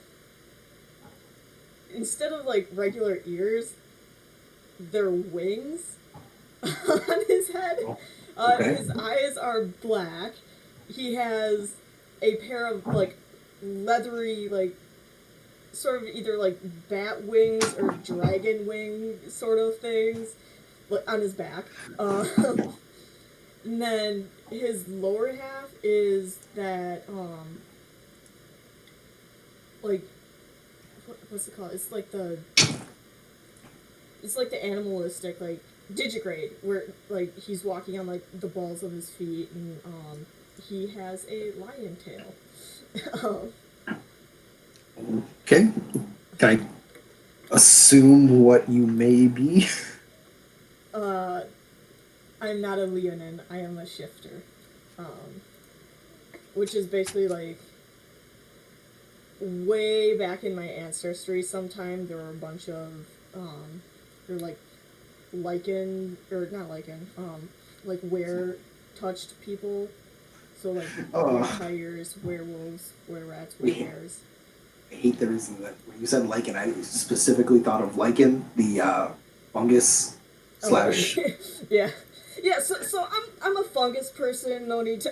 instead of like regular ears, they're wings on his head. Okay. His eyes are black. He has a pair of like leathery, like sort of either like bat wings or dragon wing sort of things, like on his back. And then his lower half is that like what's it called? It's like the animalistic like digigrade, where like he's walking on like the balls of his feet, and he has a lion tail. Okay. Can I assume what you may be? I'm not a Leonin, I am a shifter. Which is basically like way back in my ancestry sometime there were a bunch of they're like lichen, or not lichen, like were-touched people. So like vampires, werewolves, were-rats, were-bears. I hate the reason that when you said lichen, I specifically thought of lichen, the fungus Slash. Yeah. Yeah, so I'm a fungus person, no need to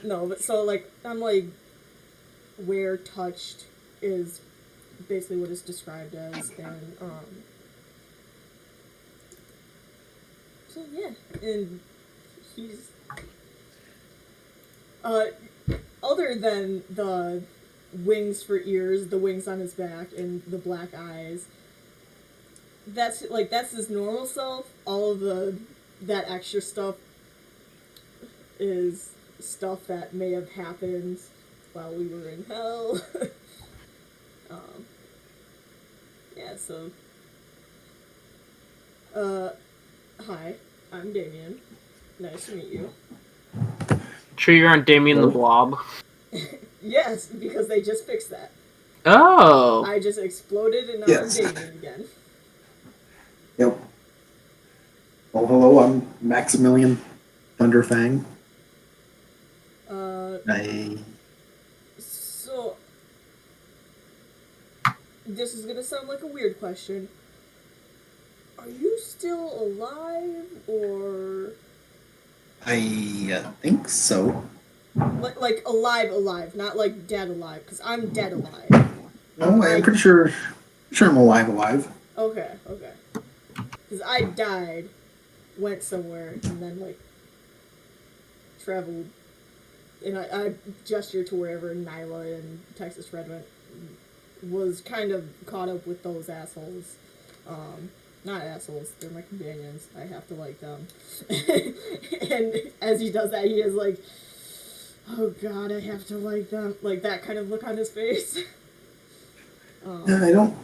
no, but so like I'm like where touched is basically what it's described as, and so yeah, and he's other than the wings for ears, the wings on his back, and the black eyes, that's his normal self. All of that extra stuff is stuff that may have happened while we were in hell. Yeah, so hi, I'm Damien. Nice to meet you. Sure you aren't Damien the Blob? Yes, because they just fixed that. Oh. I just exploded and now Yes. I'm Damien again. Yep. Well, hello, I'm Maximilian Thunderfang. So this is gonna sound like a weird question. Are you still alive, or I think so. like alive, not like dead alive? Because I'm dead alive. No, I'm pretty sure I'm alive. Okay. Because I died, went somewhere, and then like traveled, and I gestured to wherever Nyla and Texas Red went. Was kind of caught up with those assholes. Not assholes, they're my companions. I have to like them. And as he does that, he is like, oh god, I have to like them. Like that kind of look on his face. I don't,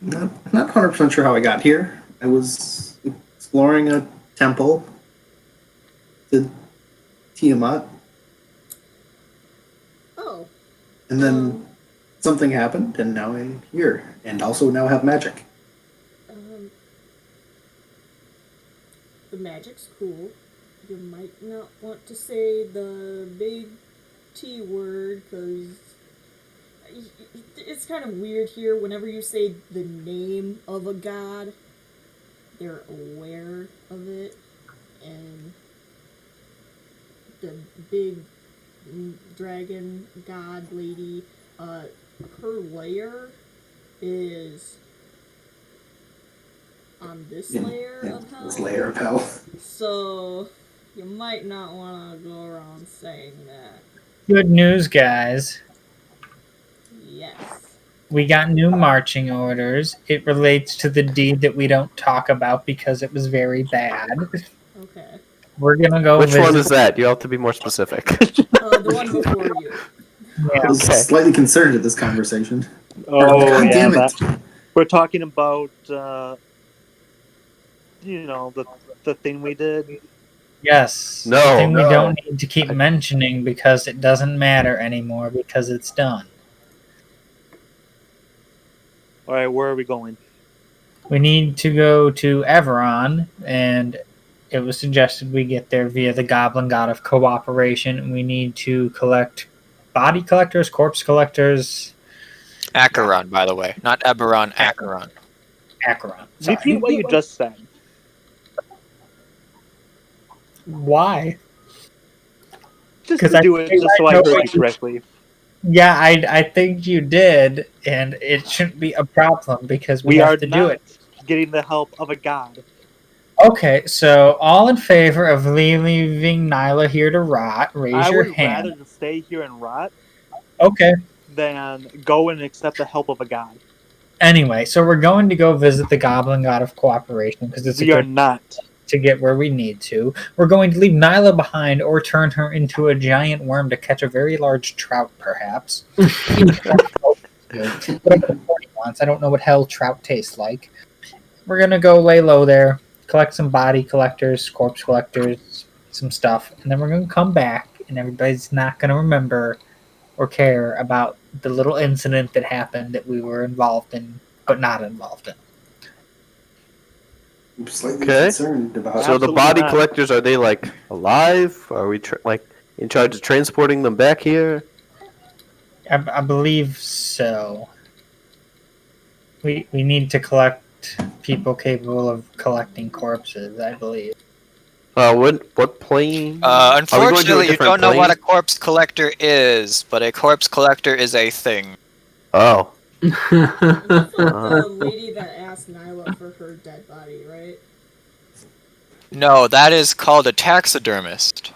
not 100% sure how I got here. I was exploring a temple to Tiamat, Oh. and then something happened, and now I'm here, and also now have magic. The magic's cool. You might not want to say the big T word, because it's kind of weird here. Whenever you say the name of a god, they're aware of it, and the big dragon god lady, her lair is on this layer of hell. This layer of hell. So you might not want to go around saying that. Good news, guys. Yes. We got new marching orders. It relates to the deed that we don't talk about because it was very bad. Okay. We're gonna go Which visit. one is that? You have to be more specific. The one before you. Yeah. I was slightly concerned at this conversation. Oh, God yeah, damn it. we're talking about, the thing we did. Yes. No, The thing we no. don't need to keep mentioning because it doesn't matter anymore because it's done. All right, where are we going? We need to go to Everon, and it was suggested we get there via the Goblin God of Cooperation. We need to collect body collectors, corpse collectors. Acheron, by the way, not Eberron. Acheron. Acheron. Repeat what you just said. Why? Just 'Cause to I do it, think just so I I know heard what you you- correctly. Yeah, I think you did, and it shouldn't be a problem because we are have to not do it. getting the help of a god. Okay, so all in favor of leaving Nyla here to rot, raise I your would hand. rather just stay here and rot Okay. than go and accept the help of a god. Anyway, so we're going to go visit the Goblin God of Cooperation because it's We a are good not. to get where we need to. We're going to leave Nyla behind or turn her into a giant worm to catch a very large trout, perhaps. Whatever the point wants. I don't know what hell trout tastes like. We're going to go lay low there, collect some body collectors, corpse collectors, some stuff, and then we're going to come back, and everybody's not going to remember or care about the little incident that happened that we were involved in, but not involved in. I'm slightly Okay. concerned about So the Absolutely body not. collectors, are they like alive? Are we in charge of transporting them back here? I believe so. We need to collect people capable of collecting corpses, I believe. What plane? Are we going to a Unfortunately, you different don't know what a plane? corpse collector is, but a corpse collector is a thing. Oh. This is like the lady that asked Nyla for her dead body, right? No, that is called a taxidermist.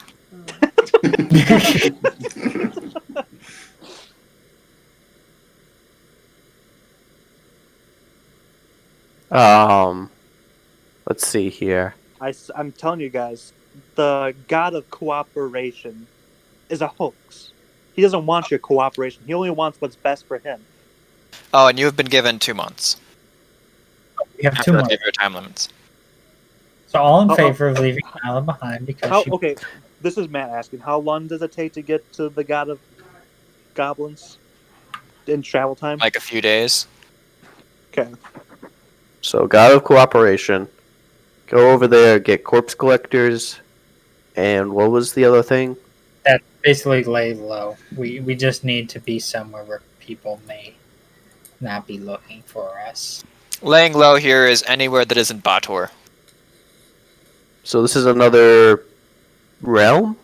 Let's see here. I'm telling you guys, the god of cooperation is a hoax. He doesn't want your cooperation. He only wants what's best for him. Oh, and you have been given 2 months. We have 2 After the months. favorite time limits. So all in favor of leaving Nyla behind because she... Okay, this is Matt asking. How long does it take to get to the god of goblins in travel time? Like a few days. Okay. So, God of Cooperation. Go over there, get corpse collectors, and what was the other thing? That basically lay low. We just need to be somewhere where people may not be looking for us. Laying low here is anywhere that isn't Bator. So this is another realm?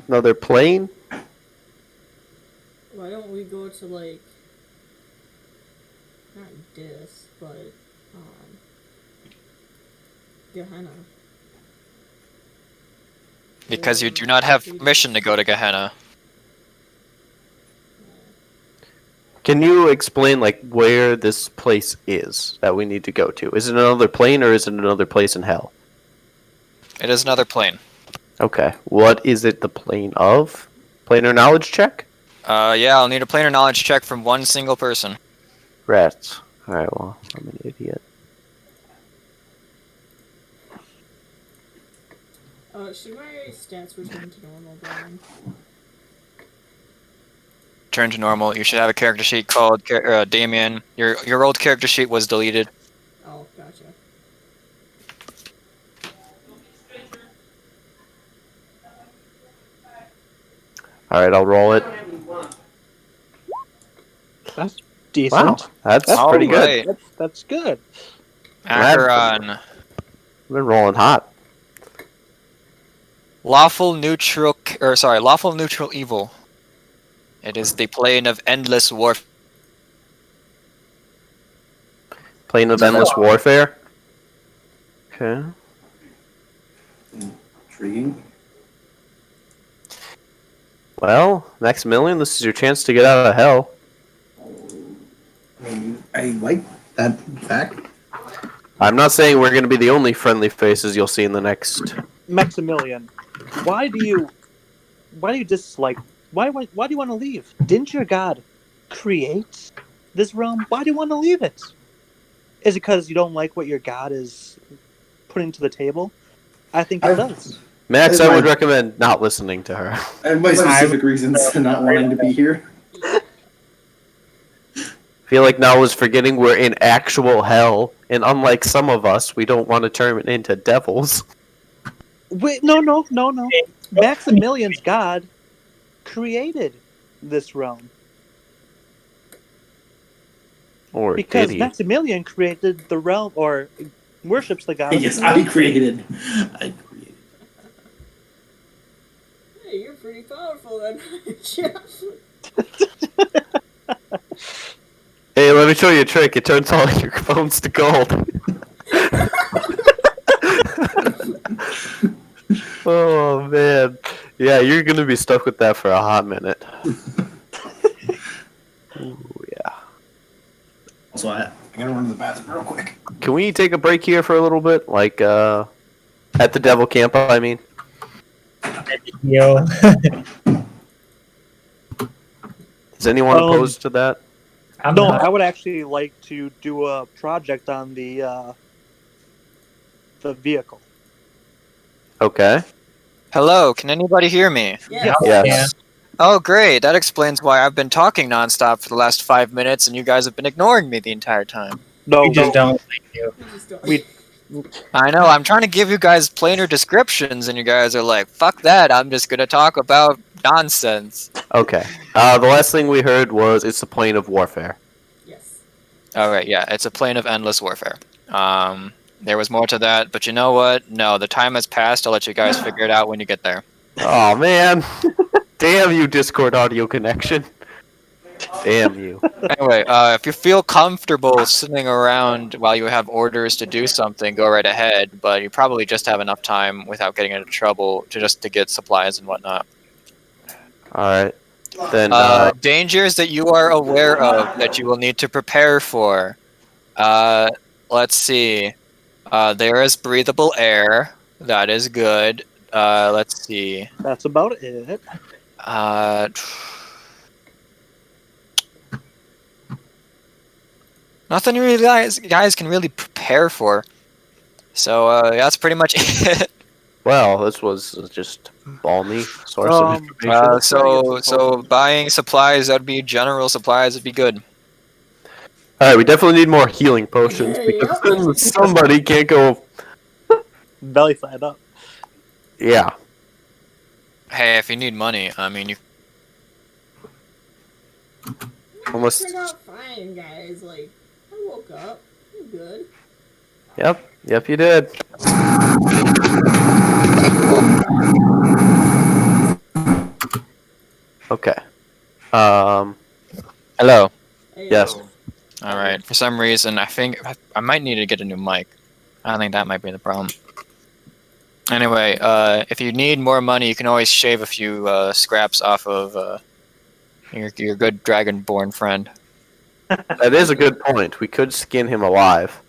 Another plane? Why don't we go to, like, not Dis, but, Gehenna. Because you do not have permission to go to Gehenna. Can you explain, like, where this place is that we need to go to? Is it another plane or is it another place in hell? It is another plane. Okay. What is it the plane of? Planar knowledge check? Yeah, I'll need a planar knowledge check from one single person. Rats. Alright, well, I'm an idiot. Should my stats return to normal, Brian? Turn to normal. You should have a character sheet called Damien. Your old character sheet was deleted. Oh, gotcha. Alright, I'll roll it. That's decent. Wow, that's All pretty right. good. That's good. Acheron. I've been rolling hot. Lawful neutral evil. It is the plane of endless warfare. Plane of endless warfare. Okay. Intriguing. Well, Maximilian, this is your chance to get out of hell. I like that fact. I'm not saying we're going to be the only friendly faces you'll see in the next. Maximilian, why do you dislike? Why do you want to leave? Didn't your god create this realm? Why do you want to leave it? Is it because you don't like what your god is putting to the table? I think it does. Max, I would recommend not listening to her. I have my specific reasons to not wanting to be here. I feel like now is forgetting we're in actual hell, and unlike some of us, we don't want to turn into devils. Wait, no. Maximilian's god created this realm. Or Because did he? Maximilian created the realm, or worships the god. Yes, I created. Hey, you're pretty powerful then, Jeff. Hey, let me show you a trick. It turns all your bones to gold. Oh, man. Yeah, you're going to be stuck with that for a hot minute. Ooh, yeah. Also, I gotta run to the bathroom real quick. Can we take a break here for a little bit? Like, at the devil camp, I mean. Yo. Is anyone opposed to that? No, I would actually like to do a project on the vehicle. Okay. Hello, can anybody hear me? Yeah. Yes. Oh, great. That explains why I've been talking nonstop for the last 5 minutes and you guys have been ignoring me the entire time. No, We just don't like you. We just don't. We- I know, I'm trying to give you guys plainer descriptions and you guys are like, fuck that, I'm just gonna talk about nonsense. Okay. The last thing we heard was it's the plane of warfare. Yes. All right, yeah, it's a plane of endless warfare. There was more to that, but you know what? No, the time has passed. I'll let you guys figure it out when you get there. Oh man, damn you, Discord audio connection. Damn you. Anyway, if you feel comfortable sitting around while you have orders to do something, go right ahead. But you probably just have enough time without getting into trouble to get supplies and whatnot. All right. Then Dangers that you are aware of that you will need to prepare for. Let's see. There is breathable air. That is good. Let's see. That's about it. Nothing really guys can really prepare for. So that's pretty much it. well, this was just balmy source of information. So buying supplies, that'd be general supplies, would be good. All right, we definitely need more healing potions because somebody can't go. Belly flat up. Yeah. Hey, if you need money, I mean, you. Almost. Turned out fine, guys. Like, I woke up. I'm good. Yep, you did. Okay. Hello. Hey, Yes. All right. For some reason, I think I might need to get a new mic. I think that might be the problem. Anyway, if you need more money, you can always shave a few scraps off of your good dragonborn friend. That is a good point. We could skin him alive.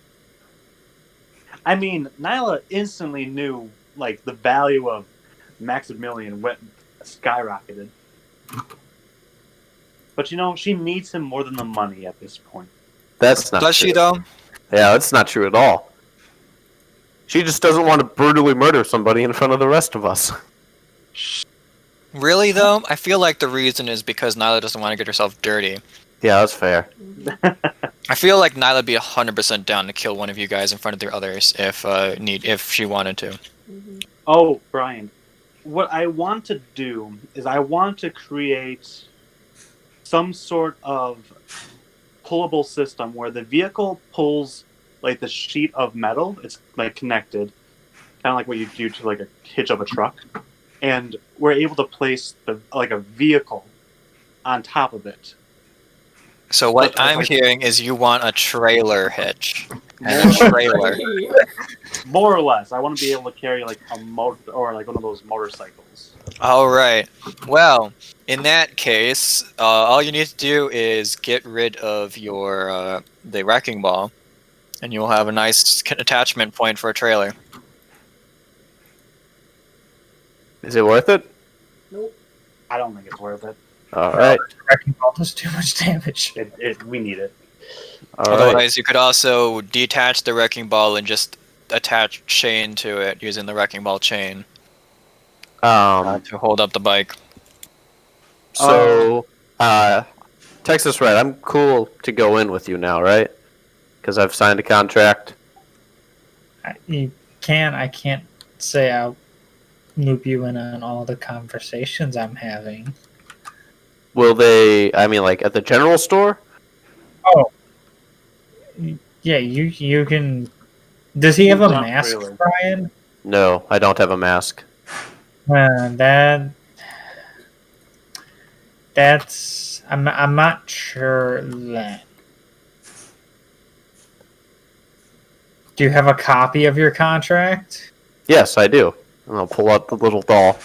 I mean, Nyla instantly knew like the value of Maximilian went skyrocketed. But you know, she needs him more than the money at this point. That's not Does true. she though? Yeah, that's not true at all. She just doesn't want to brutally murder somebody in front of the rest of us. Really though? I feel like the reason is because Nyla doesn't want to get herself dirty. Yeah, that's fair. I feel like Nyla would be 100% down to kill one of you guys in front of the others if she wanted to. Oh, Brian, what I want to do is I want to create some sort of pullable system where the vehicle pulls like the sheet of metal. It's like connected, kind of like what you do to like a hitch of a truck, and we're able to place the like a vehicle on top of it. So what I'm hearing is you want a trailer hitch. And a trailer. More or less, I want to be able to carry like a motor or like one of those motorcycles. All right. Well, in that case, all you need to do is get rid of your the wrecking ball, and you'll have a nice attachment point for a trailer. Is it worth it? Nope. I don't think it's worth it. All right. Wrecking ball does too much damage. We need it. All right. Otherwise, you could also detach the wrecking ball and just attach chain to it using the wrecking ball chain to hold up the bike. So, Texas Red, I'm cool to go in with you now, right? Because I've signed a contract. You can. I can't say I'll loop you in on all the conversations I'm having. Will they? I mean, like at the general store? Oh, yeah. You can. Does he have a Not mask, really. Brian? No, I don't have a mask. That's. I'm not sure then. Do you have a copy of your contract? Yes, I do. And I'll pull out the little doll.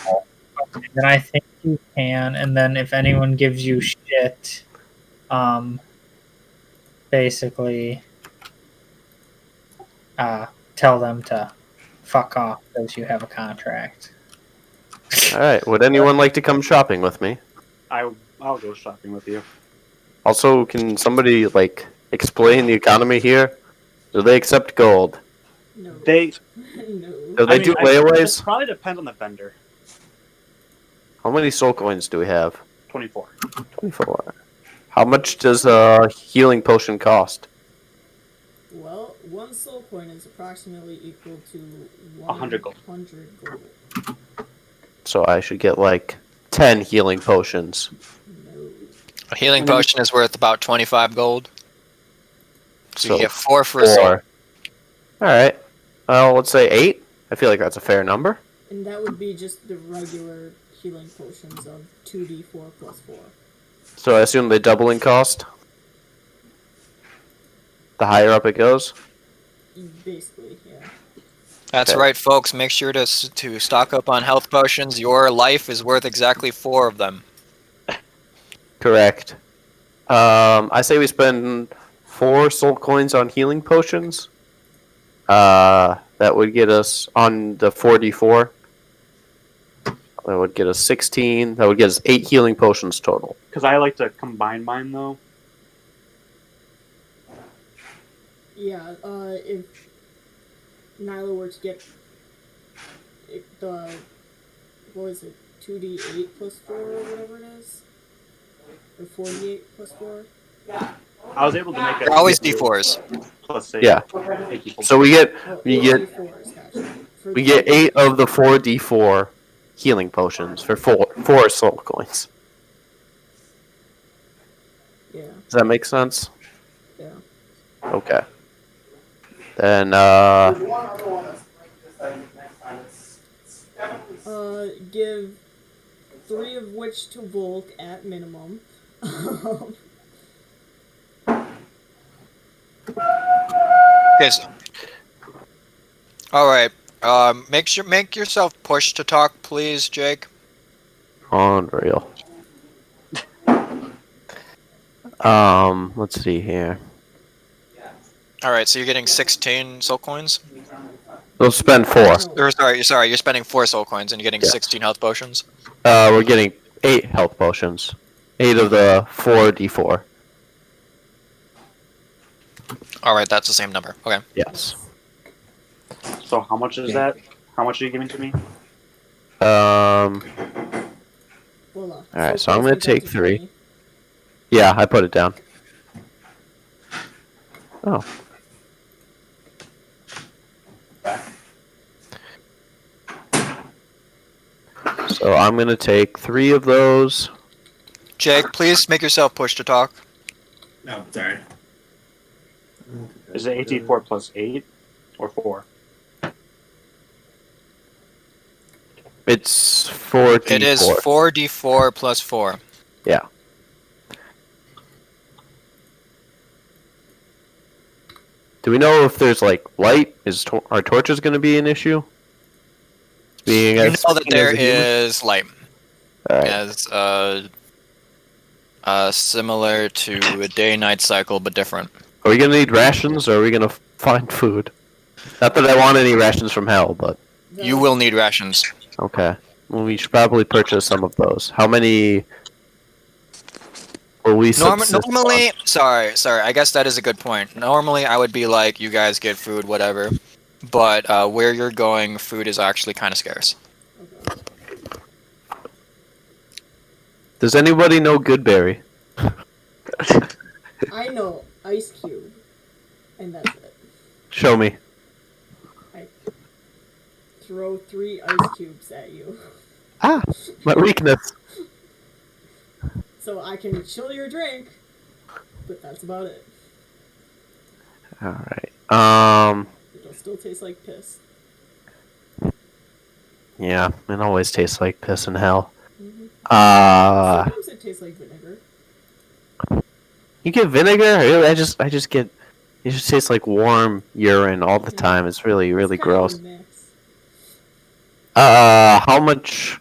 Then I think you can, and then if anyone gives you shit, basically, tell them to fuck off because you have a contract. All right. Would anyone like to come shopping with me? I'll go shopping with you. Also, can somebody like explain the economy here? Do they accept gold? No. They No. Do they do layaways? It probably depends on the vendor. How many soul coins do we have? 24. 24. How much does a healing potion cost? Well, one soul coin is approximately equal to 100 gold. 100 gold. So I should get like 10 healing potions. No. A healing potion is worth about 25 gold. So you get 4 for a soul. 4. Alright. Well, let's say 8. I feel like that's a fair number. And that would be just the regular healing potions of 2d4 plus 4. So I assume they double in cost? The higher up it goes? Basically, yeah. That's Okay. right, folks. Make sure to stock up on health potions. Your life is worth exactly 4 of them. Correct. I say we spend 4 soul coins on healing potions. That would get us on the 4d4. That would get us 16. That would get us 8 healing potions total. Because I like to combine mine, though. Yeah, if Nyla were to get the, what was it, 2d8 plus 4 or whatever it is? Or 48 plus 4? I was able to make it. They're always D4s. Plus 6. Yeah. 8 people. So we get Oh, we 8 get d4s, gotcha. For we get the- 8 of the 4d4 healing potions for 4 soul coins. Yeah, Does that make sense? yeah. Okay. Then Give 3 of which to Volk at minimum. Okay. All right. Make yourself push to talk, please, Jake. unreal. Let's see here. All right. So you're getting 16 soul coins. We'll spend 4. No. Or sorry. You're spending 4 soul coins and you're getting Yeah. 16 health potions. We're getting 8 health potions. 8 of the 4d4. All right. That's the same number. Okay. Yes. So how much is that? How much are you giving to me? Voila. Alright, so I'm gonna went down take to 3. 20. Yeah, I put it down. Oh. So I'm gonna take 3 of those. Jake, please make yourself push to talk. No, sorry. Is it 84 plus 8 or 4? It's 4d4. It is 4d4 plus 4. Yeah. Do we know if there's like light? Is our torches going to be an issue? Being You as know that there as a human? is light, Alright. as similar to a day-night cycle, but different. Are we going to need rations, or are we going to find food? Not that I want any rations from hell, but You will need rations. okay. Well, we should probably purchase some of those. How many will we subsist on? Normally, sorry, I guess that is a good point. Normally, I would be like, you guys get food, whatever. But where you're going, food is actually kind of scarce. Okay. Does anybody know Goodberry? I know Ice Cube, and that's it. Show me. Throw 3 ice cubes at you. Ah, my weakness. So I can chill your drink, but that's about it. Alright. It'll still taste like piss. Yeah, it always tastes like piss in hell. Mm-hmm. Uh, Sometimes it tastes like vinegar. You get vinegar? Really? I just get. It just tastes like warm urine all the time. It's really, really It's kind of a gross. mix. How much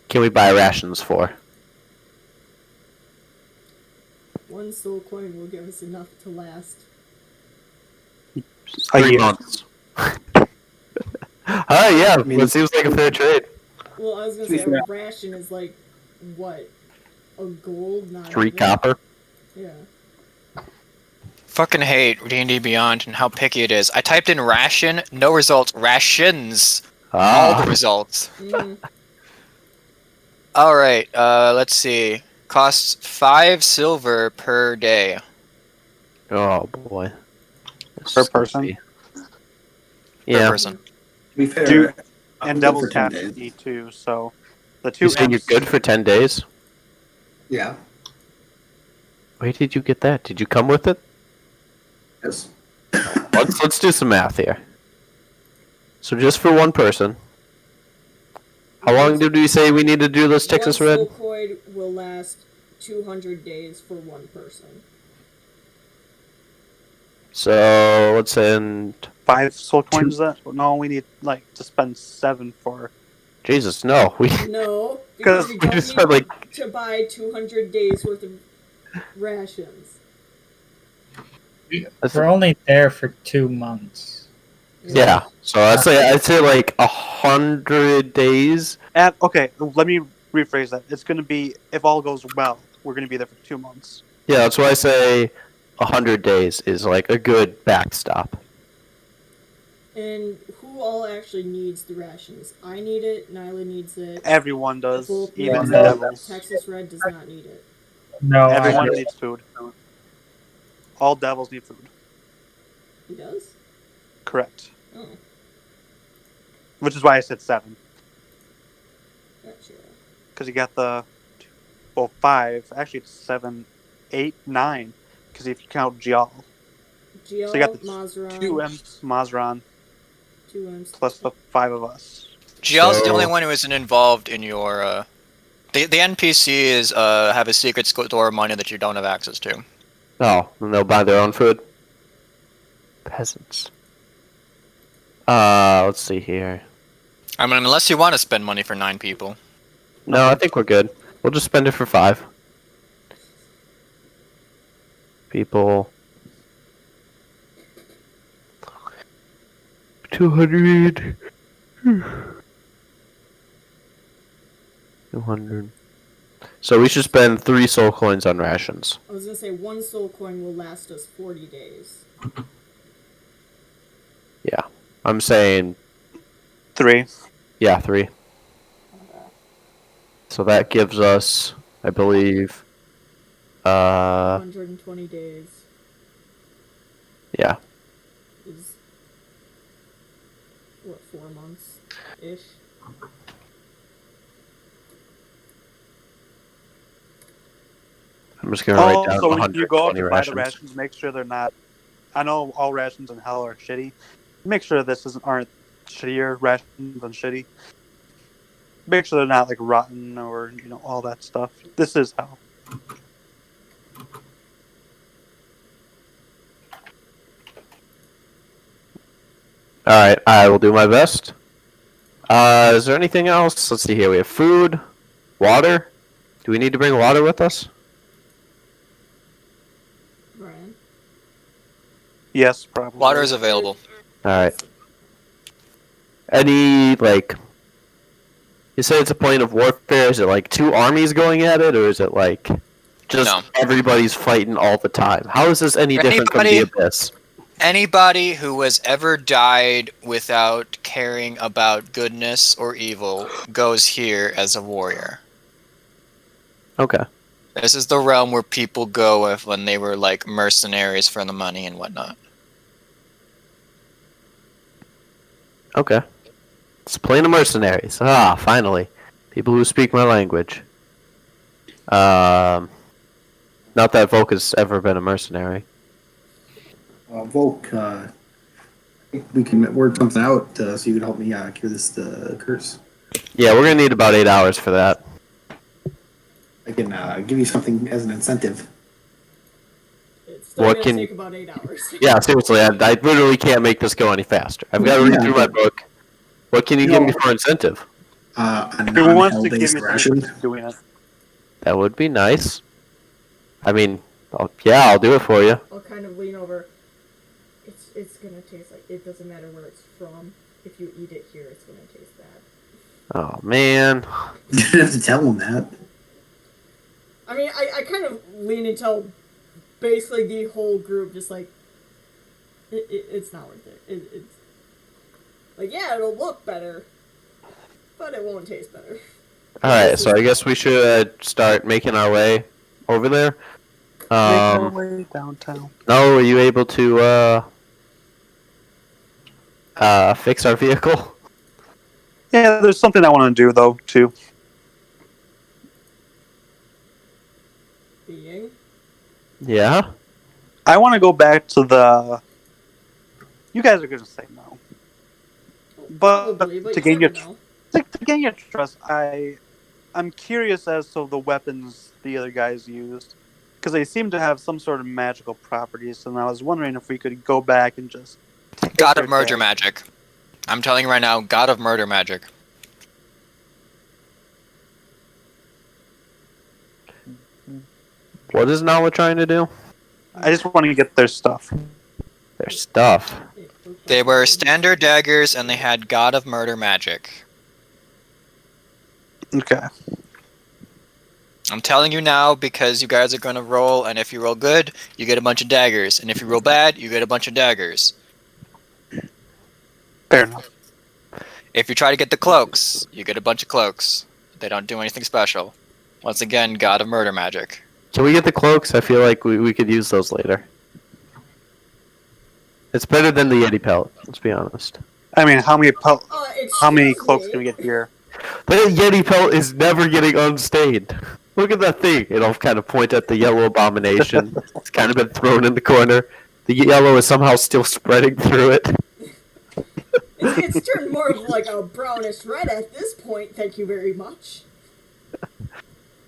can we buy rations for? 1 soul coin will give us enough to last. 3 year. months. Yeah, I mean- it seems like a fair trade. Well, I was gonna To be say fair- a ration is like what, a gold, not 3 even? copper. Yeah. Fucking hate D&D Beyond and how picky it is. I typed in ration, no results. Rations, all the results. Mm, Alright, let's see. Costs 5 silver per day. Oh boy. This Per is gonna person? be- Per Yeah. person. To be fair, Dude, I'm And good Devil's for 10 Cat days. E2, so the 2 You saying you're imps- good for 10 days? Yeah. Where did you get that? Did you come with it? Yes. Let's do some math here. So just for one person, how long did we say we need to do this Texas One Red? soul coin will last 200 days for one person. So let's say in 5 soul coins. That no, we need to spend 7 for. Jesus, no, we No, because we we don't just need spent like to buy 200 days worth of rations. that's- We're only there for 2 months. yeah. So I'd say like 100 days. Okay, let me rephrase that. It's going to be, if all goes well, we're going to be there for 2 months. Yeah, that's why I say 100 days is like a good backstop. And who all actually needs the rations? I need it, Nyla needs it. Everyone does, Both even needs the it. devils. Texas Red does not need it. No, Everyone I needs food. All devils need food. He does? Correct. Oh, Which is why I said 7. gotcha. Because you got the 5. Actually, it's 7, 8, 9. Because if you count Gial. Geo, So you got the Mazran, 2 M's, Mazran, 2 M's. plus the 5 of us. GL's the So- only one who isn't involved in your. The NPCs have a secret store of money that you don't have access to. Oh, and they'll buy their own food. Peasants. Let's see here. I mean, unless you want to spend money for 9 people. No, I think we're good. We'll just spend it for 5 people. 200. 200. So we should spend 3 soul coins on rations. I was gonna say 1 soul coin will last us 40 days. Yeah. I'm saying, 3. yeah, 3. So that gives us, I believe, 120 days yeah. is what, 4 months ish. I'm just gonna write down Also, when you go out 120 to buy the rations. rations, make sure they're not. I know all rations in hell are shitty. Make sure aren't shittier rations than shitty. Make sure they're not like rotten or all that stuff. This is hell. Alright, I will do my best. Is there anything else? Let's see here. We have food, water. Do we need to bring water with us? Brian? Yes, probably. Water is available. Alright. Any, like... You say it's a point of warfare. Is it like 2 armies going at it? Or is it like... Just No. everybody's fighting all the time? How is this any different from the Anybody- Abyss? Anybody who has ever died without caring about goodness or evil goes here as a warrior. Okay. This is the realm where people go when they were like mercenaries for the money and whatnot. Okay. It's Plane of Mercenaries. Ah, finally. People who speak my language. Not that Volk has ever been a mercenary. Volk, I think we can work something out so you can help me cure this curse. Yeah, we're gonna need about 8 hours for that. I can give you something as an incentive. It's still What gonna can- take about 8 hours. Yeah, seriously, I literally can't make this go any faster. I've got to read through my book. What can you give me for incentive? A Who wants to give non-hell-based me ration. something for doing it? That would be nice. I mean, I'll do it for you. I'll kind of lean over. It's gonna taste like, it doesn't matter where it's from. If you eat it here, it's gonna taste bad. Oh, man. You didn't have to tell him that. I mean, I kind of lean and tell basically the whole group just like, it's not worth it. It's like, yeah, it'll look better, but it won't taste better. Alright, so I guess we should start making our way over there. Make our way downtown. No, were you able to, fix our vehicle? Yeah, there's something I want to do though too. Being. Yeah? I want to go back to the. You guys are going to say no, but Probably, but to you gain never your know. to gain your trust, I'm curious as to the weapons the other guys used, because they seem to have some sort of magical properties, and I was wondering if we could go back and just God their of Murder tag. Magic. I'm telling you right now, God of Murder Magic. What is Nala trying to do? I just want to get their stuff. Their stuff. They were standard daggers, and they had God of Murder Magic. Okay. I'm telling you now because you guys are going to roll, and if you roll good, you get a bunch of daggers, and if you roll bad, you get a bunch of daggers. Fair enough. If you try to get the cloaks, you get a bunch of cloaks. They don't do anything special. Once again, God of Murder Magic. Can we get the cloaks? I feel like we could use those later. It's better than the Yeti pelt, let's be honest. I mean, how many cloaks Excuse can we get here? The Yeti pelt is never getting unstained. Look at that thing. It'll kind of point at the yellow abomination. It's kind of been thrown in the corner. The yellow is somehow still spreading through it. It's turned more of like a brownish red at this point, thank you very much.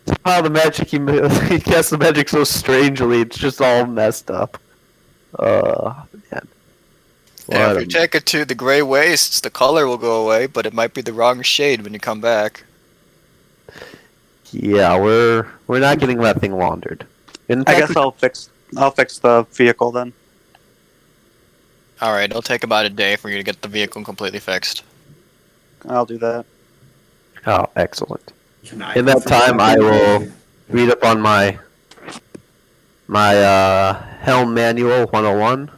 Somehow the magic he casts the magic so strangely, it's just all messed up. Man. Yeah, if you take it to the gray wastes, the color will go away, but it might be the wrong shade when you come back. Yeah, we're not getting that thing laundered. I guess I'll fix the vehicle then. Alright, it'll take about a day for you to get the vehicle completely fixed. I'll do that. Oh, excellent. In that time, I will read up on my helm manual 101.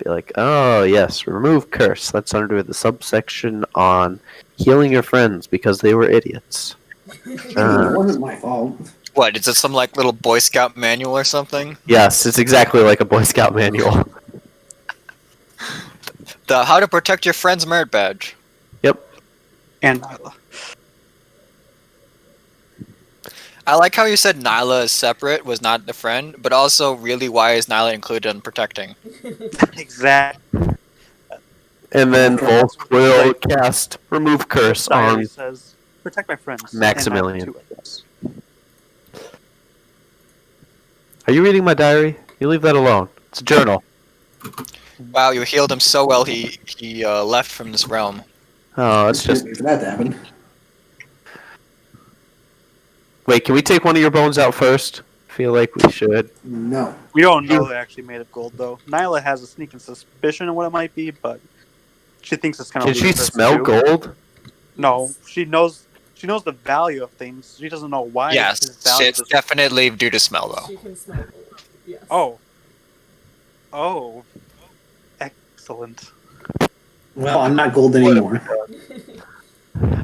Be like, oh yes, remove curse. That's under the subsection on healing your friends because they were idiots. It wasn't my fault. What, is it some like little Boy Scout manual or something? Yes, it's exactly like a Boy Scout manual. The How to Protect Your Friend's merit badge. Yep. And Nyla. I like how you said Nyla is separate, was not the friend, but also really why is Nyla included in protecting? Exactly. And then Volk will cast remove curse Diary on says, protect my friends. Maximilian. And I too, I guess. Are you reading my diary? You leave that alone. It's a journal. Wow, you healed him so well he left from this realm. Oh, it's just... Wait for that to happen. Wait, can we take one of your bones out first? I feel like we should. No. We don't know they're actually made of gold, though. Nyla has a sneaking suspicion of what it might be, but she thinks it's kind of. Can she smell gold? No, she knows the value of things. She doesn't know why. Yes, it's definitely due to smell, though. She can smell gold. Yes. Oh. Excellent. Well, I'm not gold anymore.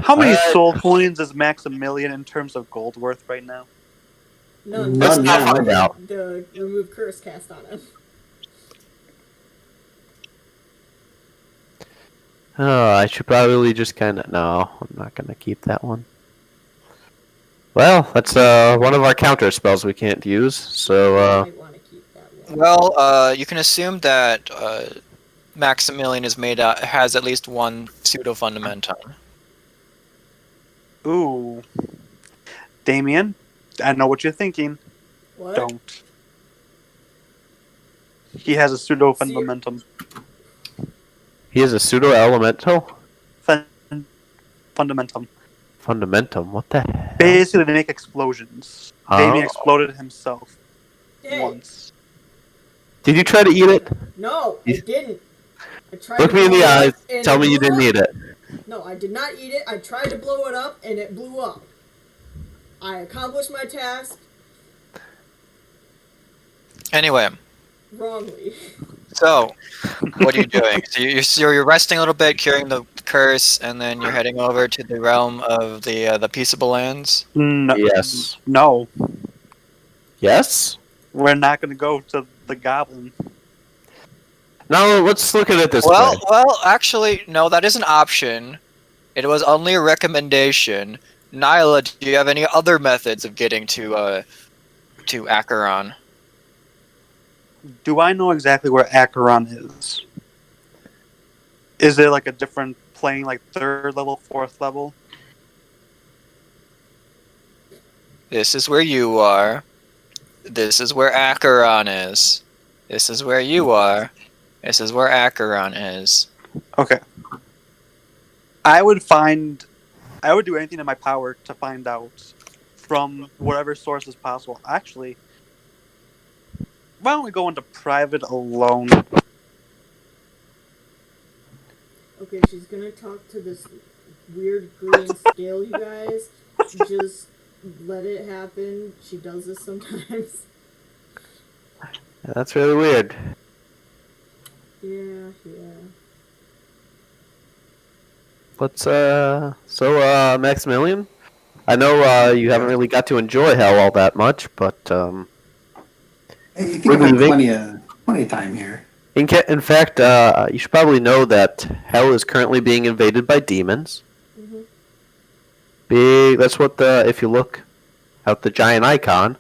How many soul coins is Maximilian in terms of gold worth right now? None. Let's not find out. The remove curse cast on him. Oh, I should probably just kind of... No, I'm not going to keep that one. Well, that's one of our counter spells we can't use, so... Might want to keep that one. Well, you can assume that Maximilian is has at least one pseudo-fundamentum. Ooh. Damien, I know what you're thinking. What? Don't. He has a pseudo-fundamentum. He is a pseudo-elemental? Fundamentum. Fundamentum? What the hell? Basically, they make explosions. Oh. Damien exploded himself Hey, once. Did you try to eat it? no, I didn't. I tried Look to me in blow the it eyes. up and Tell it me you blew didn't up. eat it. No, I did not eat it. I tried to blow it up and it blew up. I accomplished my task Anyway, wrongly. so, what are you doing? So you're resting a little bit, curing the curse, and then you're heading over to the realm of the Peaceable Lands? No. Yes. No. Yes? We're not going to go to the goblin. Now, let's look at it this Well, way. well, actually, no, that is an option. It was only a recommendation. Nyla, do you have any other methods of getting to Acheron? do I know exactly where Acheron is? Is it like a different plane, like 3rd level, 4th level? This is where you are. This is where Acheron is. This is where you are. This is where Acheron is. Okay. I would do anything in my power to find out from whatever source is possible. Actually, why don't we go into private alone? Okay, she's gonna talk to this weird green scale, you guys. Just let it happen. She does this sometimes. That's really weird. Yeah. Maximilian? I know you haven't really got to enjoy hell all that much, but Hey, you We're think moving. plenty of time here. in fact, you should probably know that hell is currently being invaded by demons. Mm-hmm. That's what if you look at the giant icon,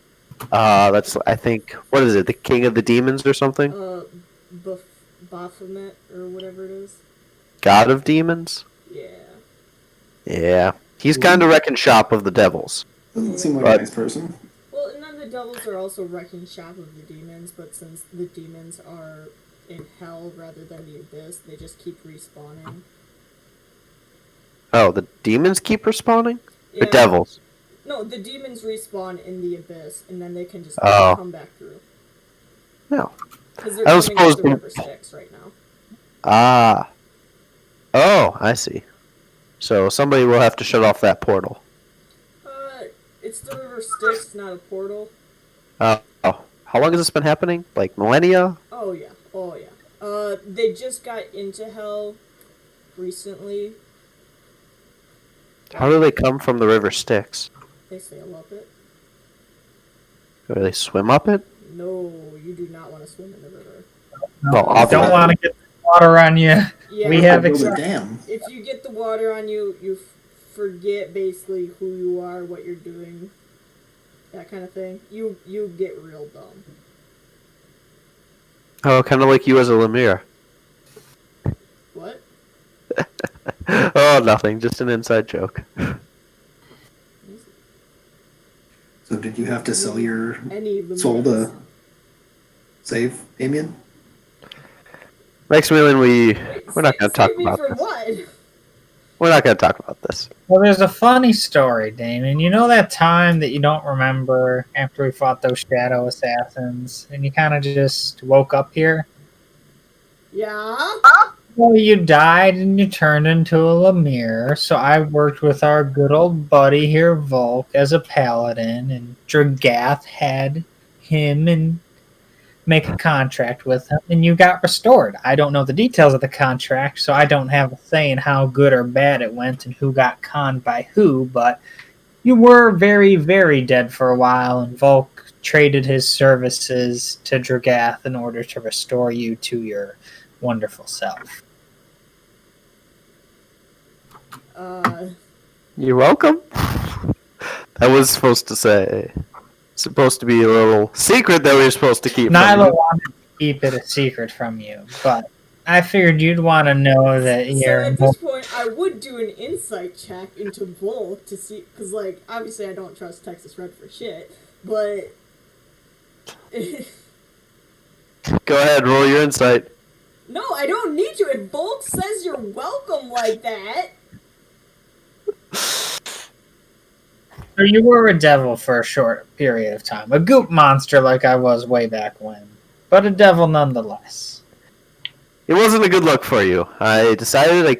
that's, I think, what is it, the king of the demons or something? Baphomet or whatever it is. God of demons? Yeah. Yeah. He's kind of wrecking shop of the devils. Doesn't seem like But- a nice person. Well, and then the devils are also wrecking shop of the demons, but since the demons are in hell rather than the abyss, they just keep respawning. Oh, the demons keep respawning? The Yeah. devils. No, the demons respawn in the abyss, and then they can just Oh. come back through. No. Because they're I don't coming up suppose the the- river Styx right now. Ah. Oh, I see. So somebody will have to shut off that portal. It's the river Styx, not a portal. Oh. How long has this been happening? Like millennia? Oh yeah. They just got into hell recently. How do they come from the river Styx? They sail up it. Do they swim up it? No, you do not want to swim in the river. Well, I don't obviously. want to get the water on you. Yeah, We have Build a ex- dam. if you get the water on you, you forget basically who you are, what you're doing, that kind of thing. You get real dumb. Oh, kind of like you as a Lemire. What? Oh, nothing. Just an inside joke. So did you have to sell your Any soul Lumineers. to save Damien? Maximilian, we're not going to talk Save me about for this. what? We're not going to talk about this. Well, there's a funny story, Damon. You know that time that you don't remember after we fought those shadow assassins, and you kind of just woke up here? Yeah? Well, you died and you turned into a Lemire, so I worked with our good old buddy here, Volk, as a paladin, and Dragath had him and make a contract with him, and you got restored. I don't know the details of the contract, so I don't have a say in how good or bad it went and who got conned by who, but you were very, very dead for a while, and Volk traded his services to Dragath in order to restore you to your wonderful self. You're welcome. That was supposed to be a little secret that we were supposed to keep. Nyla from you. wanted to keep it a secret from you, but I figured you'd want to know that So you're. at this point, I would do an insight check into Volk to see, because, like, obviously I don't trust Texas Red for shit, but... Go ahead, roll your insight. No, I don't need to. If Volk says you're welcome like that... So you were a devil for a short period of time, a goop monster like I was way back when, but a devil nonetheless. It wasn't a good look for you. I decided we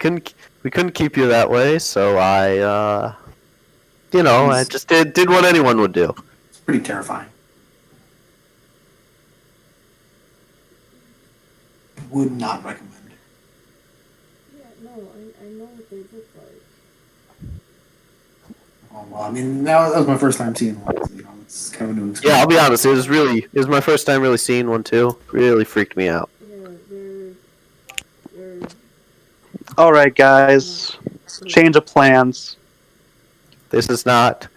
couldn't keep you that way, so I just did what anyone would do. It's pretty terrifying. Would not recommend. Yeah, no, I know what they look like. Oh, well, I mean, that was my first time seeing one. So, it's kind of a new experience. Yeah, I'll be honest. It was my first time really seeing one too. Really freaked me out. Yeah, they're All right, guys. Change of plans. This is not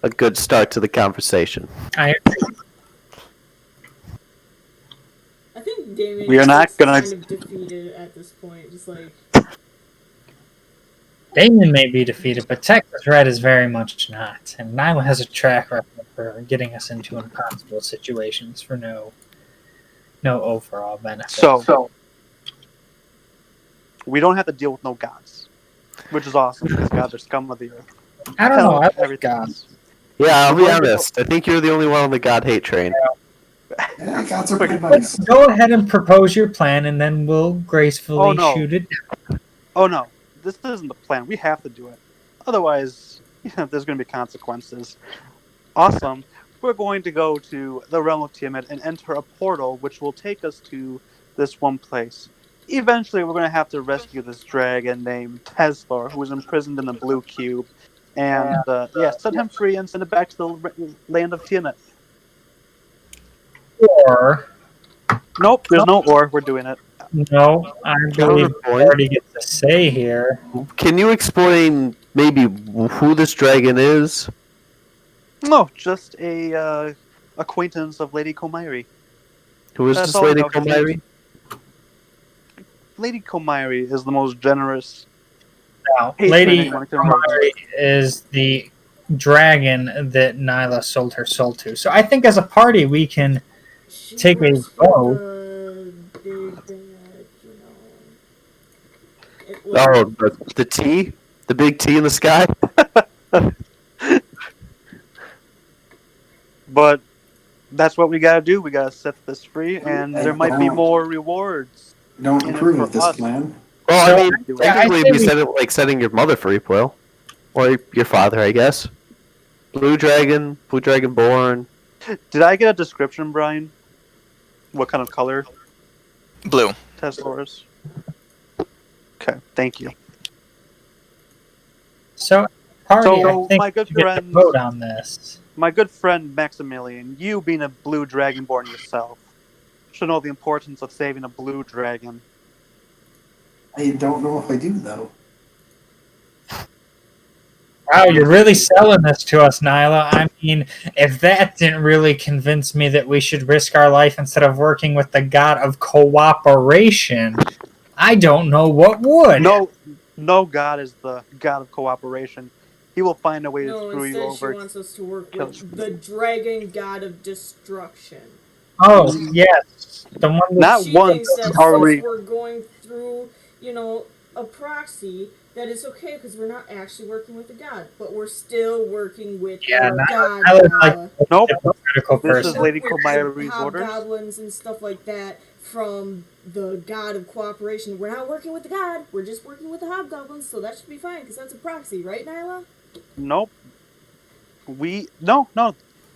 a good start to the conversation. I Damien We are is not like, gonna- kind of defeated at this point. Just like, Damien may be defeated, but Texas Red is very much not. And Nyla has a track record for getting us into impossible situations for no overall benefit. So we don't have to deal with no gods, which is awesome because gods are scum of the earth. I don't know. I like Everything God. else. Yeah, I'll We're be going to honest. I think you're the only one on the God hate train. Yeah, gods are pretty nice. Go ahead and propose your plan, and then we'll gracefully Oh, no. shoot it. Oh no, this isn't the plan. We have to do it. Otherwise, there's going to be consequences. Awesome. We're going to go to the realm of Tiamat and enter a portal which will take us to this one place. Eventually, we're going to have to rescue this dragon named Teslar, who is imprisoned in the blue cube. And, set him free and send it back to the land of Tiamat. Or, Nope, there's no or. We're doing it. no, I believe the Counterpoint. party gets a say here. Can you explain maybe who this dragon is? No, just a acquaintance of Lady Komairi. Who is That's this all I lady know. Komairi? Lady Komairi is the most generous Now, patron Lady anyone can imagine. Amari is the dragon that Nyla sold her soul to. So I think as a party we can she take a works with vote. the big bad, It Oh, the T? The big T in the sky? But that's what we gotta do. We gotta set this free, and I there might be don't- more rewards. Don't in it approve for of this us. plan. Well, I mean, Yeah, technically, I it'd be think like setting your mother free, Quill. Or your father, I guess. Blue Dragon born. Did I get a description, Brian? What kind of color Blue. Tesla is? Okay, thank you. So party, So, I think my good we should get to friends- vote on this. My good friend Maximilian, you being a blue dragonborn yourself, should know the importance of saving a blue dragon. I don't know if I do, though. Wow, you're really selling this to us, Nyla. I mean, if that didn't really convince me that we should risk our life instead of working with the god of cooperation, I don't know what would. No god is the god of cooperation. He will find a way to No, screw you instead she over. wants us to work Kill with the dragon god of destruction. Oh, yes. The one that Not She once thinks that are since we. we're going through, a proxy, that it's okay because we're not actually working with the god, but we're still working with Yeah, our god. I look like Nyla. Nope. a critical This is person. Lady With Komairi's orders. hobgoblins and stuff like that from the god of cooperation. We're not working with the god. We're just working with the hobgoblins, so that should be fine because that's a proxy, right, Nyla? Nope. No.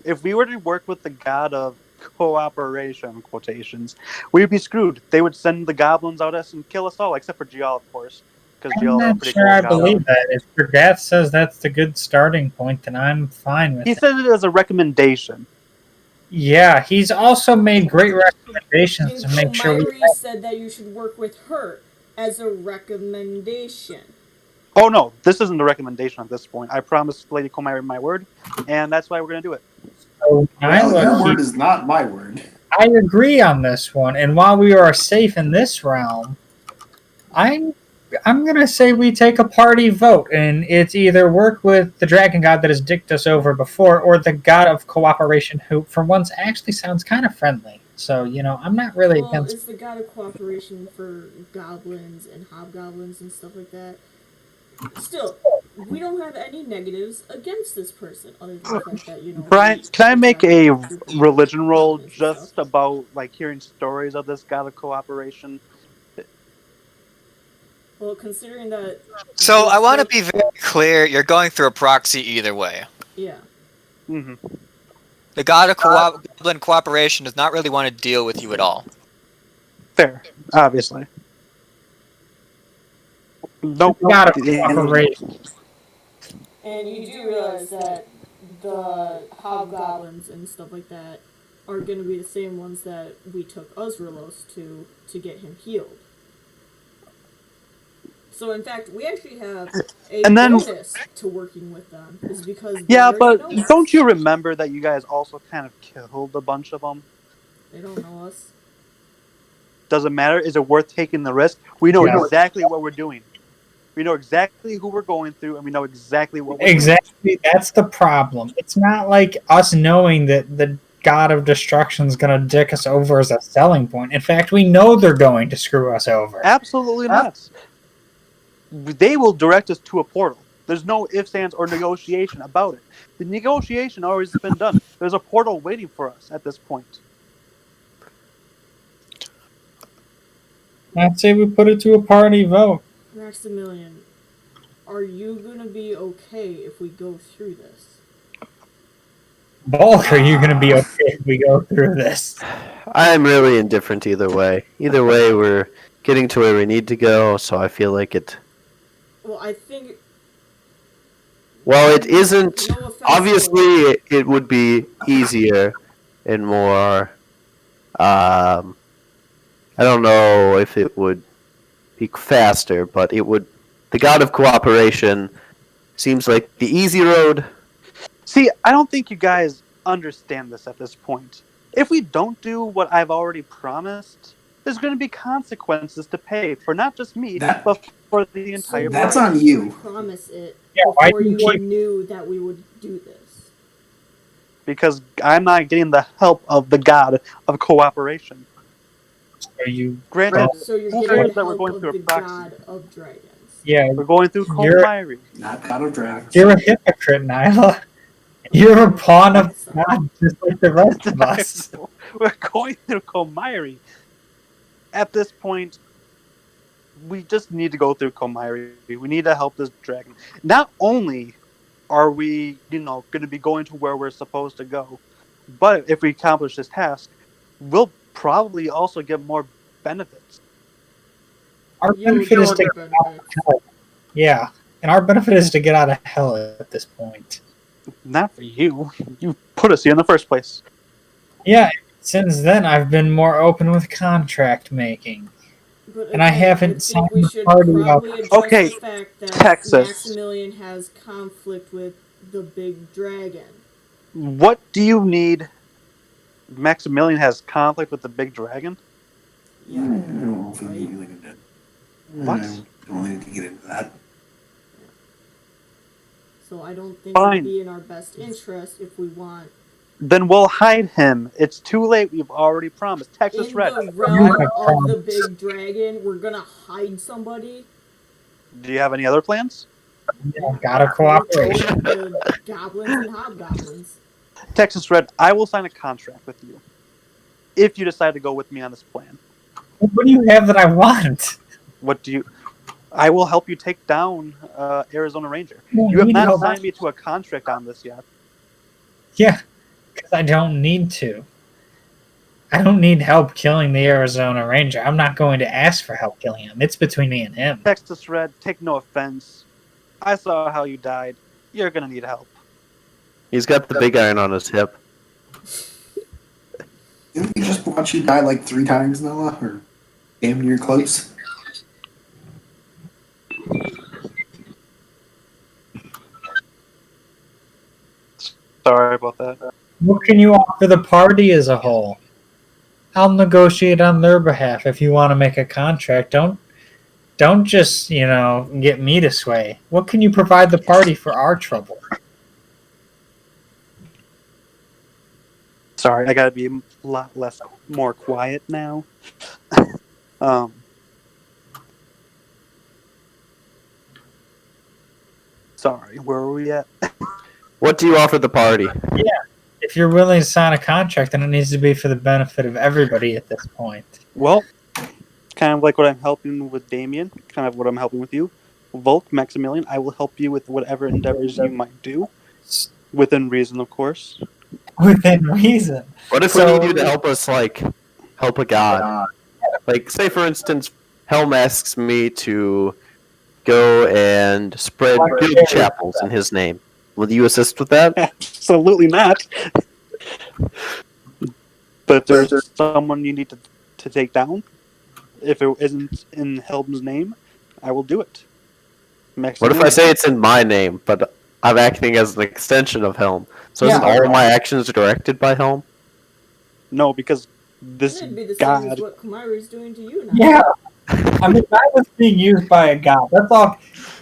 If we were to work with the god of cooperation, quotations, we'd be screwed. They would send the goblins out us and kill us all, except for Gial, of course, because I'm Gial is a not pretty sure cool I god. believe that. If your Gath says that's the good starting point, then I'm fine with He it. said it as a recommendation. Yeah, he's also made great recommendations to make sure we. Komairi said that you should work with her as a recommendation. Oh no, this isn't a recommendation at this point. I promised Lady Komairi my word, and that's why we're gonna do it. So Well, your Nyla, word is not my word. I agree on this one, and while we are safe in this realm, I'm gonna say we take a party vote, and it's either work with the dragon god that has dicked us over before, or the god of cooperation, who for once actually sounds kind of friendly. So I'm not really Well, against. it's the god of cooperation for goblins and hobgoblins and stuff like that. Still, we don't have any negatives against this person, other than the fact that, Brian, can I make a religion roll and just stuff. about like hearing stories of this god of cooperation? Well, considering that. So this I want to book- be very clear. You're going through a proxy either way. Yeah. Mm-hmm. The god of goblin cooperation does not really want to deal with you at all. Fair, obviously. Nope. God of cooperation. And you do realize that the hobgoblins and stuff like that are going to be the same ones that we took Osralos to get him healed. So in fact, we actually have a And then- bonus to working with them, is because they Yeah, already but know us. don't you remember that you guys also kind of killed a bunch of them? They don't know us. Doesn't matter. Is it worth taking the risk? We know exactly what we're doing. We know exactly who we're going through, and we know exactly what we're doing. Exactly. That's the problem. It's not like us knowing that the God of Destruction is going to dick us over as a selling point. In fact, we know they're going to screw us over. Absolutely not. They will direct us to a portal. There's no ifs, ands, or negotiation about it. The negotiation already has been done. There's a portal waiting for us at this point. I'd say we put it to a party vote. Maximilian, are you gonna be okay if we go through this? Bulk, are you going to be okay if we go through this? I'm really indifferent either way. Either way, we're getting to where we need to go, so I feel like it. Well, I think. Well, it isn't. No offense, Obviously, it would be easier and more. I don't know if it would be faster, but it would. The God of Cooperation seems like the easy road. See, I don't think you guys understand this at this point. If we don't do what I've already promised, there's going to be consequences to pay for not just me, but for the entire. That's why on did you. Promise it why before do you you keep- knew that we would do this. Because I'm not getting the help of the God of Cooperation. Are you? Granted, So you're who getting cares the that we're help going of through a the proxy? God of Dragons. Yeah, We're going through You're- Komiri. Not God of Dragons. you're a hypocrite, Nyla. You're a pawn of God, just like the rest of us. We're going through Komiri. At this point, we just need to go through Komiri. We need to help this dragon. Not only are we, going to be going to where we're supposed to go, but if we accomplish this task, we'll probably also get more benefits. Our benefit is to get out of hell. Yeah, and our benefit is to get out of hell at this point. Not for you. You put us here in the first place. Yeah, since then I've been more open with contract making. But And I haven't think signed we the should party probably up. address Okay, the fact that Texas. Maximilian has conflict with the big dragon. What do you need? Maximilian has conflict with the big dragon? Yeah. I don't know if we Right? need to get into that. What? I don't need to get into that. So I don't think Fine. it'd be in our best interest if we want Then we'll hide him. It's too late. We've already promised. Texas in Red. the realm of the big dragon, we're gonna hide somebody. Do you have any other plans? God of Cooperation. The goblins and hobgoblins. Texas Red, I will sign a contract with you if you decide to go with me on this plan. What do you have that I want? What do you? I will help you take down Arizona Ranger. No, You have need not help. signed me to a contract on this yet. Yeah, because I don't need to. I don't need help killing the Arizona Ranger. I'm not going to ask for help killing him. It's between me and him. Texas Red, take no offense. I saw how you died. You're gonna need help. He's got the big iron on his hip. Didn't we just watch you die like 3 times, Noah? Or damn near close? Sorry about that. What can you offer the party as a whole? I'll negotiate on their behalf if you want to make a contract. Don't just, get me to sway. What can you provide the party for our trouble? Sorry, I gotta be a lot more quiet now. Sorry, where were we at? What do you offer the party? If you're willing to sign a contract, then it needs to be for the benefit of everybody at this point. Well, kind of like what I'm helping with Damien, kind of what I'm helping with you. Volk, Maximilian, I will help you with whatever endeavors you might do. Within reason, of course. Within reason. What if we need you to help us, help a god? Like, say for instance, Helm asks me to go and spread guild chapels in his name. Will you assist with that? Absolutely not. But if there's someone you need to take down, if it isn't in Helm's name, I will do it. What if I say it's in my name, but I'm acting as an extension of Helm? So isn't all of my actions directed by Helm? No, because this It'd be the same as god. what Kumairi's doing to you now. Yeah. I mean, I was being used by a god. That's all.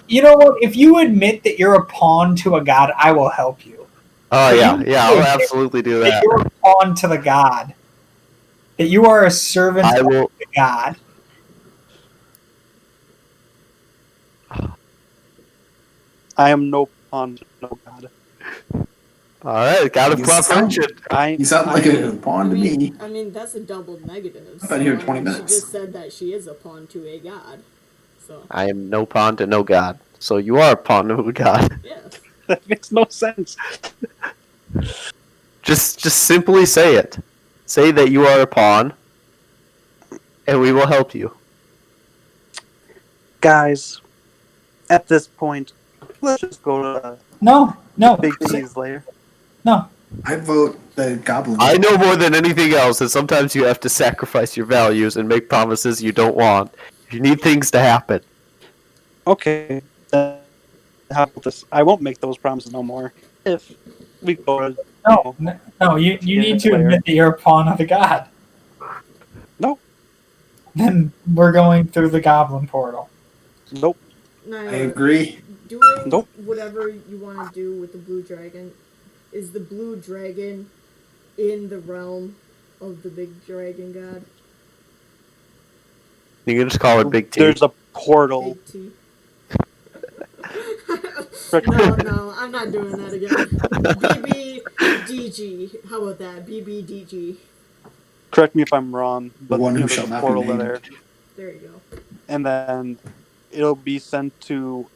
You know what? If you admit that you're a pawn to a god, I will help you. Oh But yeah, you yeah, I'll admit absolutely do that that. you're a pawn to the god. That you are a servant I of will. the god. I am no pawn to no god. All right, God of You Plot sound- Friendship. You sound like a pawn to me. I mean, that's a double negative. I've been here so, 20 She minutes. just said that she is a pawn to a god. So, I am no pawn to no god. So you are a pawn to a god. yeah. That makes no sense. Just simply say it. Say that you are a pawn, and we will help you. Guys, at this point, let's just go to No. Big T's lair. No. I vote the goblin. I know more than anything else that sometimes you have to sacrifice your values and make promises you don't want. You need things to happen. Okay, how about this? I won't make those promises no more. If we go to No. You need to lair. admit that you're a pawn of the god. No. Then we're going through the goblin portal. Nope. Now, I agree. doing Nope. whatever you want to do with the blue dragon, is the blue dragon in the realm of the big dragon god? You can just call it Big T. There's a portal. Big T. No, I'm not doing that again. BBDG. How about that? BBDG. Correct me if I'm wrong, but one who there's shall a not be portal named. there, There you go. and then it'll be sent to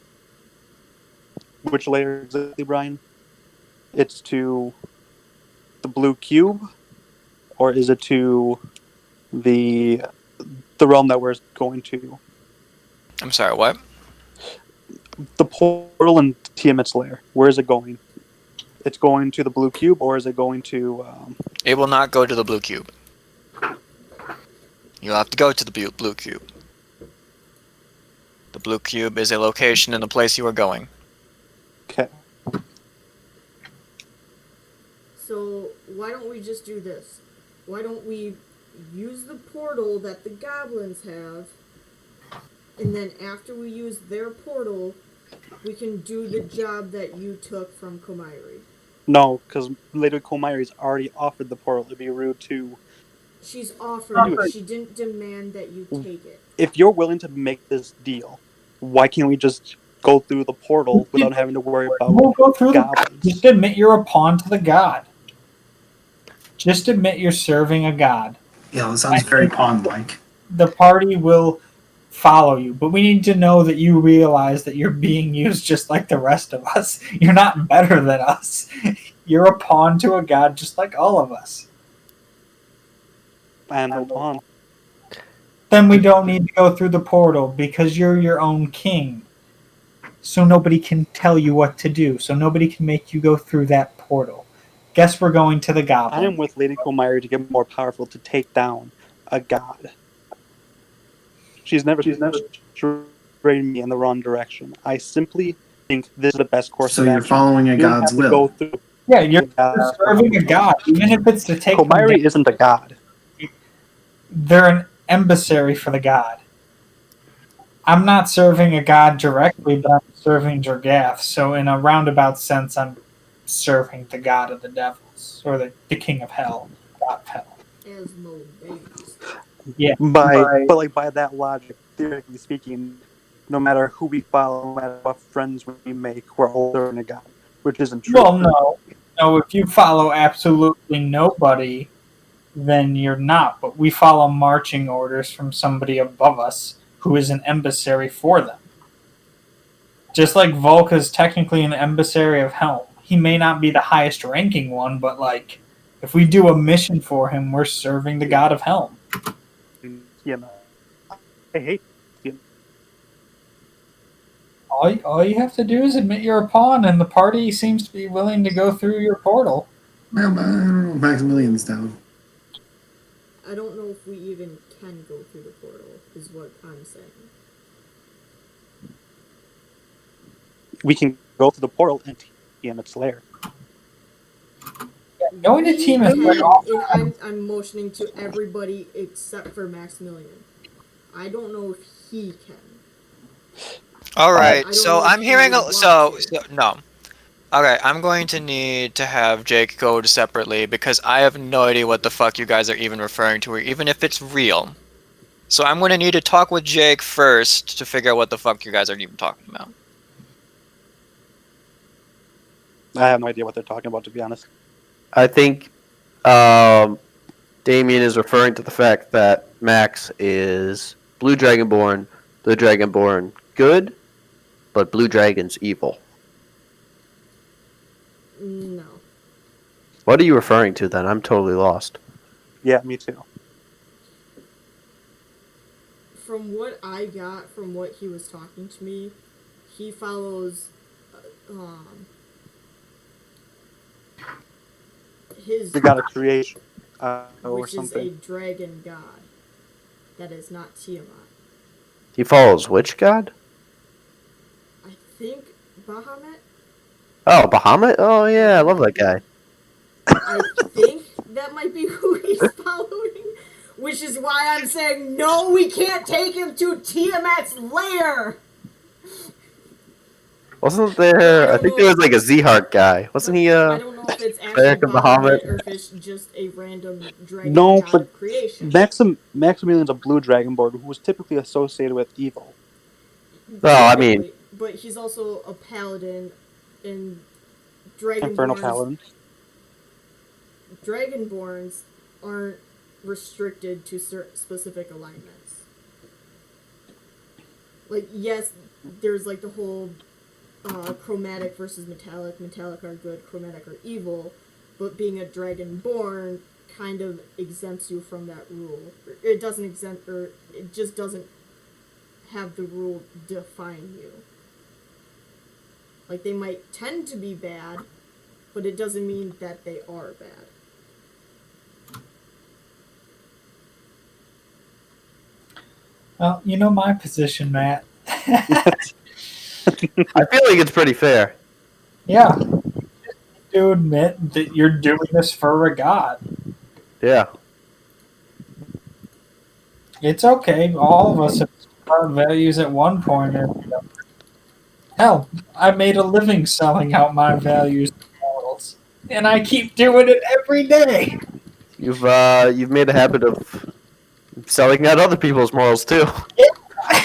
which layer exactly, Brian? It's to the blue cube, or is it to the realm that we're going to? I'm sorry, what? The portal in Tiamat's lair. Where is it going? It's going to the blue cube, or is it going to? It will not go to the blue cube. You'll have to go to the blue cube. The blue cube is a location in the place you are going. Okay. So, why don't we just do this? Why don't we use the portal that the goblins have, and then after we use their portal, we can do the job that you took from Kumairi. No, because Lady Komairi's already offered the portal. It'd be rude to. She's offered it. She didn't demand that you take it. If you're willing to make this deal, why can't we just go through the portal without having to worry about We'll go through goblins? Just admit you're a pawn to the god. Just admit you're serving a god. Yeah, that sounds very pawn-like. The party will follow you, but we need to know that you realize that you're being used just like the rest of us. You're not better than us. You're a pawn to a god just like all of us. And no pawn. Then we don't need to go through the portal because you're your own king. So nobody can tell you what to do. So nobody can make you go through that portal. Guess we're going to the goblin. I am with Lady Komairi to get more powerful to take down a god. She's never strayed me in the wrong direction. I simply think this is the best course So of you're action. following a You don't god's have to go will. through- Yeah, you're serving a god, even if it's to take them Komairi down. isn't a god. They're an emissary for the god. I'm not serving a god directly, but I'm serving Jorgath. So in a roundabout sense, I'm serving the god of the devils, or the king of hell, god of hell. Asmo babies. Yeah. But like by that logic, theoretically speaking, no matter who we follow, no matter what friends we make, we're all serving a god, which isn't true. Well, no. If you follow absolutely nobody, then you're not. But we follow marching orders from somebody above us who is an emissary for them. Just like Volka's technically an emissary of Helm. He may not be the highest ranking one, but like, if we do a mission for him, we're serving the god of Helm. Yeah, I hate. All you have to do is admit you're a pawn, and the party seems to be willing to go through your portal. Well, I don't know. Maximilian's down. I don't know if we even can go through the portal, is what I'm saying. We can go to the portal and TM its lair. Going to team is me, like and I'm motioning to everybody except for Maximilian. I don't know if he can. All I right, don't so know if I'm he hearing would a want so to. no. All right, I'm going to need to have Jake go separately because I have no idea what the fuck you guys are even referring to, or even if it's real. So I'm going to need to talk with Jake first to figure out what the fuck you guys are even talking about. I have no idea what they're talking about, to be honest. I think Damien is referring to the fact that Max is Blue Dragonborn, Blue Dragonborn good, but Blue Dragon's evil. No. What are you referring to then? I'm totally lost. Yeah, me too. From what I got from what he was talking to me, he follows his The god of creation, or which is a something. dragon god. That is not Tiamat. He follows which god? I think Bahamut? Oh, Bahamut? Oh, yeah, I love that guy. I think that might be who he's following. Which is why I'm saying, no, we can't take him to Tiamat's lair! Wasn't there... I don't think know. there was like a Z-Heart guy. Wasn't he, I don't know if it's actually Cleric of Bahamut? Bahamut or if it's just a random dragon No, god but of creation. Maximilian's a blue dragonborn who was typically associated with evil. Well, I mean... But he's also a paladin and Infernal Paladin. Dragonborns aren't restricted to specific alignments. Like, yes, there's like the whole chromatic versus metallic. Metallic are good, chromatic are evil. But being a dragonborn kind of exempts you from that rule. It doesn't exempt, or it just doesn't have the rule define you. Like, they might tend to be bad, but it doesn't mean that they are bad. Well, you know my position, Matt. I feel like it's pretty fair. Yeah. To admit that you're doing this for a god. Yeah. It's okay. All of us have our values at one point or another. Hell, I made a living selling out my values to mortals, and I keep doing it every day. You've made a habit of selling out other people's morals too.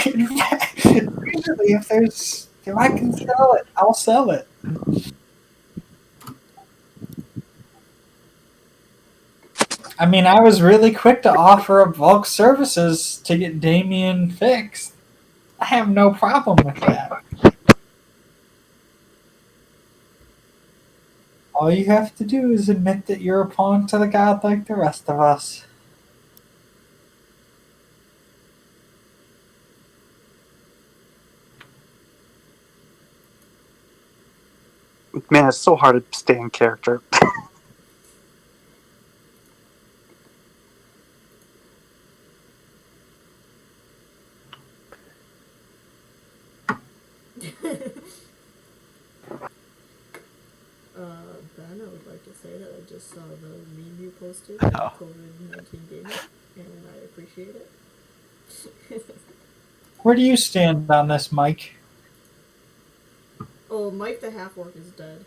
Usually, if I can sell it, I'll sell it. I mean, I was really quick to offer up bulk services to get Damien fixed. I have no problem with that. All you have to do is admit that you're a pawn to the god like the rest of us. Man, it's so hard to stay in character. Ben, I would like to say that I just saw the meme you posted on COVID-19 gaming, and I appreciate it. Where do you stand on this, Mike? Oh, Mike the Half-Orc is dead.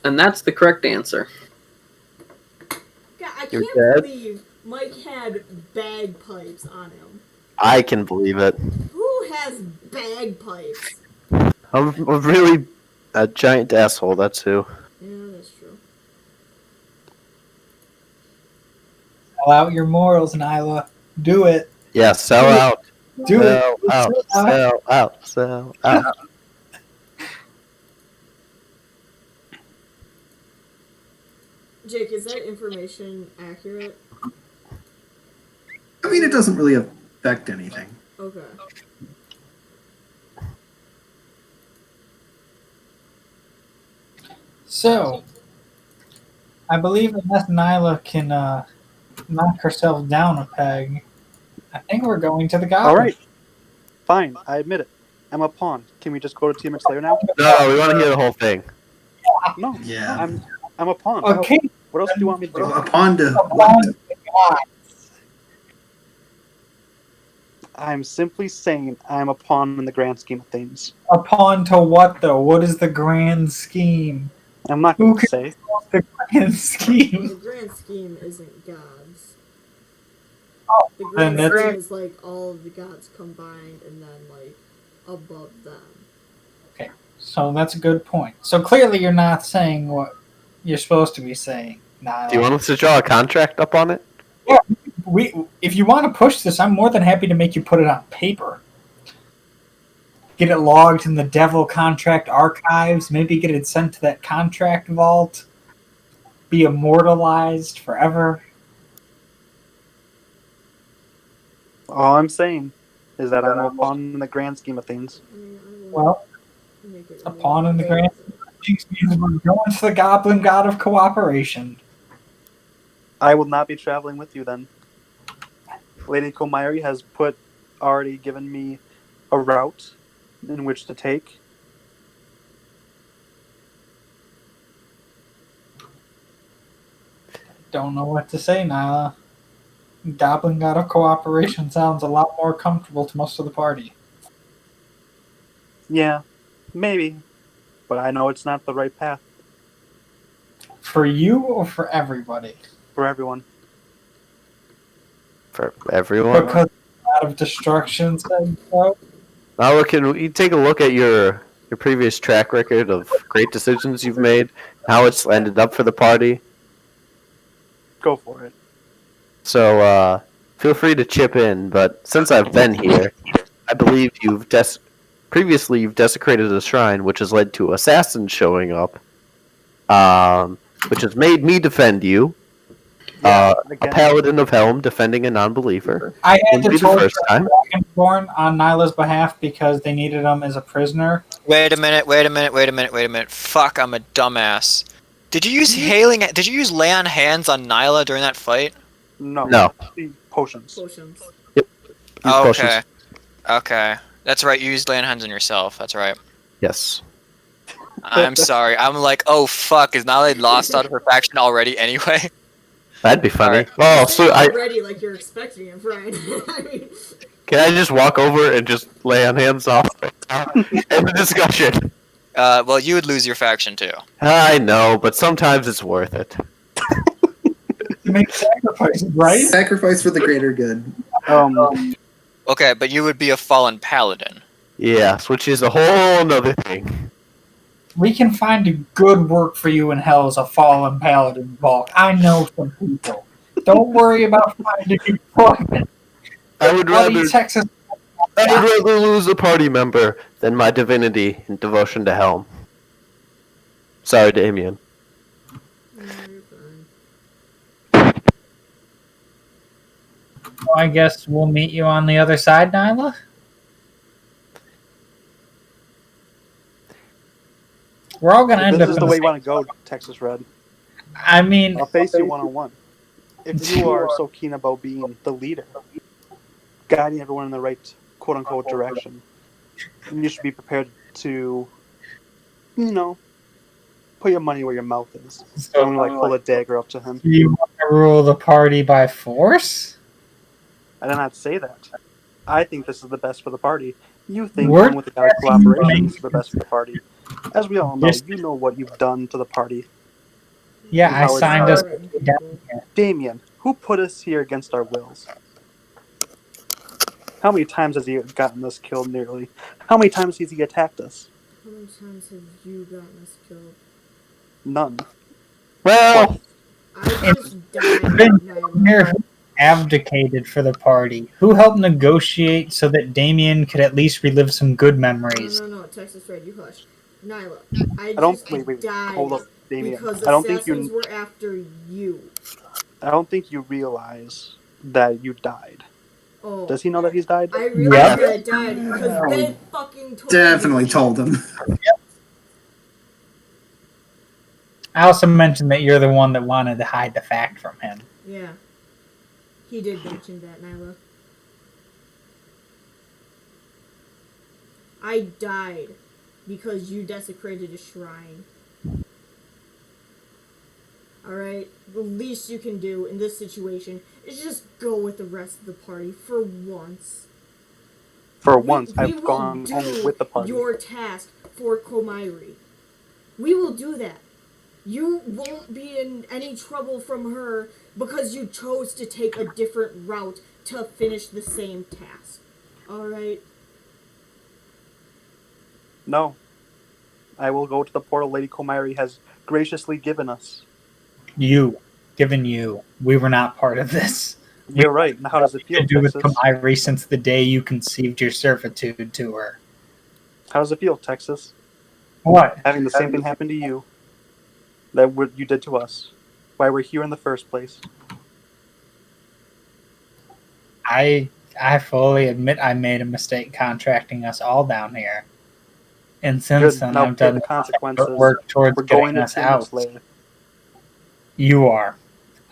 And that's the correct answer. God, I You're can't dead? believe Mike had bagpipes on him. I can believe it. Who has bagpipes? I'm really a giant asshole, that's who. Yeah, that's true. Sell out your morals, Nyla. Do it. Yeah, sell out. Do Sell it. out. Sell out. Sell out. Jake, is that information accurate? I mean, it doesn't really affect anything. Okay. So, I believe unless Nyla can knock herself down a peg, I think we're going to the goblin. All right, fine. I admit it. I'm a pawn. Can we just go to Team Slayer now? No, we want to hear the whole thing. No, Yeah. I'm a pawn. Okay. What else do you want me to do? A pawn to A what? pawn to the gods. I'm simply saying I'm a pawn in the grand scheme of things. A pawn to what, though? What is the grand scheme? I'm not Who going to can say. solve the grand The scheme? grand scheme isn't gods. Oh, The then grand that's scheme is like all of the gods combined and then like above them. okay. So that's a good point. So clearly, you're not saying what you're supposed to be saying, Nyla. Do you want us to draw a contract up on it? If you want to push this, I'm more than happy to make you put it on paper. Get it logged in the Devil Contract Archives. Maybe get it sent to that contract vault. Be immortalized forever. All I'm saying is that I'm a pawn in the grand scheme of things. I mean, I would Well, make it a really pawn in the grand easy. scheme means we're going to the Goblin God of Cooperation. I will not be traveling with you then. Lady Komari has already given me a route in which to take. Don't know what to say, Nyla. Goblin God of Cooperation sounds a lot more comfortable to most of the party. Yeah, maybe. But I know it's not the right path For you or for everybody? for everyone. For everyone? Because a lot of destruction said so. Now, can we take a look at your previous track record of great decisions you've made, how it's ended up for the party? Go for it. So, feel free to chip in, but since I've been here, I believe previously you've desecrated a shrine, which has led to assassins showing up, which has made me defend you. Yeah, A again. paladin of Helm defending a non-believer. I had Wouldn't to be the torture first time. Dragonborn on Nyla's behalf because they needed him as a prisoner. Wait a minute. Fuck, I'm a dumbass. Did you use Did you use lay on hands on Nyla during that fight? No. Potions. Potions. Use Okay. potions. Okay. That's right, you used lay on hands on yourself. That's right. Yes. I'm sorry. I'm like, oh fuck, is Nyla lost out of her faction already anyway? That'd be funny. Alright. Oh, You're so saying already like you're expecting it, Brian. I mean, can I just walk over and just lay on hands off? End the discussion. Well, you would lose your faction too. I know, but sometimes it's worth it. To make sacrifices, right? Sacrifice for the greater good. Okay, but you would be a fallen paladin. Yes, which is a whole nother thing. We can find a good work for you in hell as a fallen paladin, Volk. I know some people. Don't worry about finding employment. I would rather Texas. lose a party member than my divinity and devotion to Helm. Sorry, Damien. no, you're fine. I guess we'll meet you on the other side, Nyla. We're all gonna end This up. is in the way same- you want to go, Texas Red. I mean, I'll face you one-on-one. If you are so keen about being the leader, guiding everyone in the right quote-unquote direction, then you should be prepared to, put your money where your mouth is. so I'm going to pull a dagger up to him. you want to rule the party by force? I did not say that. I think this is the best for the party. You think We're going with the God of discussing Cooperation money. is the best for the party. As we all know, Yes. you know what you've done to the party. Yeah, I How it's signed us Alright, down people. here. Damien, who put us here against our wills? How many times has he gotten us killed nearly? How many times has he attacked us? How many times have you gotten us killed? None. Well, I just died. Ben Nyla. here who abdicated for the party. Who helped negotiate so that Damien could at least relive some good memories? No, Texas Red, you hush. Nyla, I don't- just wait, died hold up, Damien. because I don't think assassins you. were after you. I don't think you realize that you died. Oh, Does he know that he's died? I realized Yep. that I died because Ben fucking told Definitely me. told him. I also mentioned that you're the one that wanted to hide the fact from him. Yeah, he did mention that, Nyla. I died because you desecrated a shrine. Alright? The least you can do in this situation is just go with the rest of the party for once. For We once, I've will gone only do with the party. your task for Komairi. We will do that. You won't be in any trouble from her because you chose to take a different route to finish the same task. Alright? No. I will go to the portal Lady Komairi has graciously given us. Given you. We were not part of this. You're right. And how does it feel, To do with Texas? Komairi since the day you conceived your servitude to her. How does it feel, Texas? What? Having the same thing happen to you that you did to us. Why we're here in the first place. I fully admit I made a mistake contracting us all down here. And since Good. then, Now I've pay done the nothing consequences. but work towards We're going getting to us Demon out. Slayer. You are.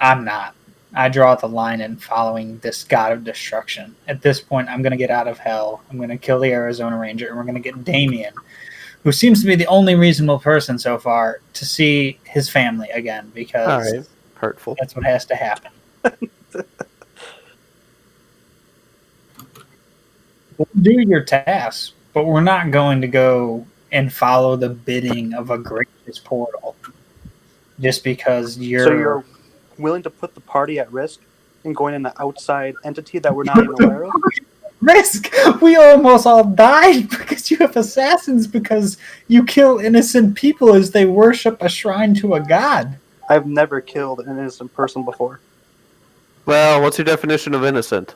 I'm not. I draw the line in following this god of destruction. At this point, I'm going to get out of hell. I'm going to kill the Arizona Ranger, and we're going to get Damien, who seems to be the only reasonable person so far, to see his family again, because All right. Hurtful. that's what has to happen. We'll do your tasks, but we're not going to go and follow the bidding of a gracious portal just because So you're you're willing to put the party at risk in going in an outside entity that we're not even aware of? risk. We almost all died because you have assassins because you kill innocent people as they worship a shrine to a god. I've never killed an innocent person before. Well, what's your definition of innocent?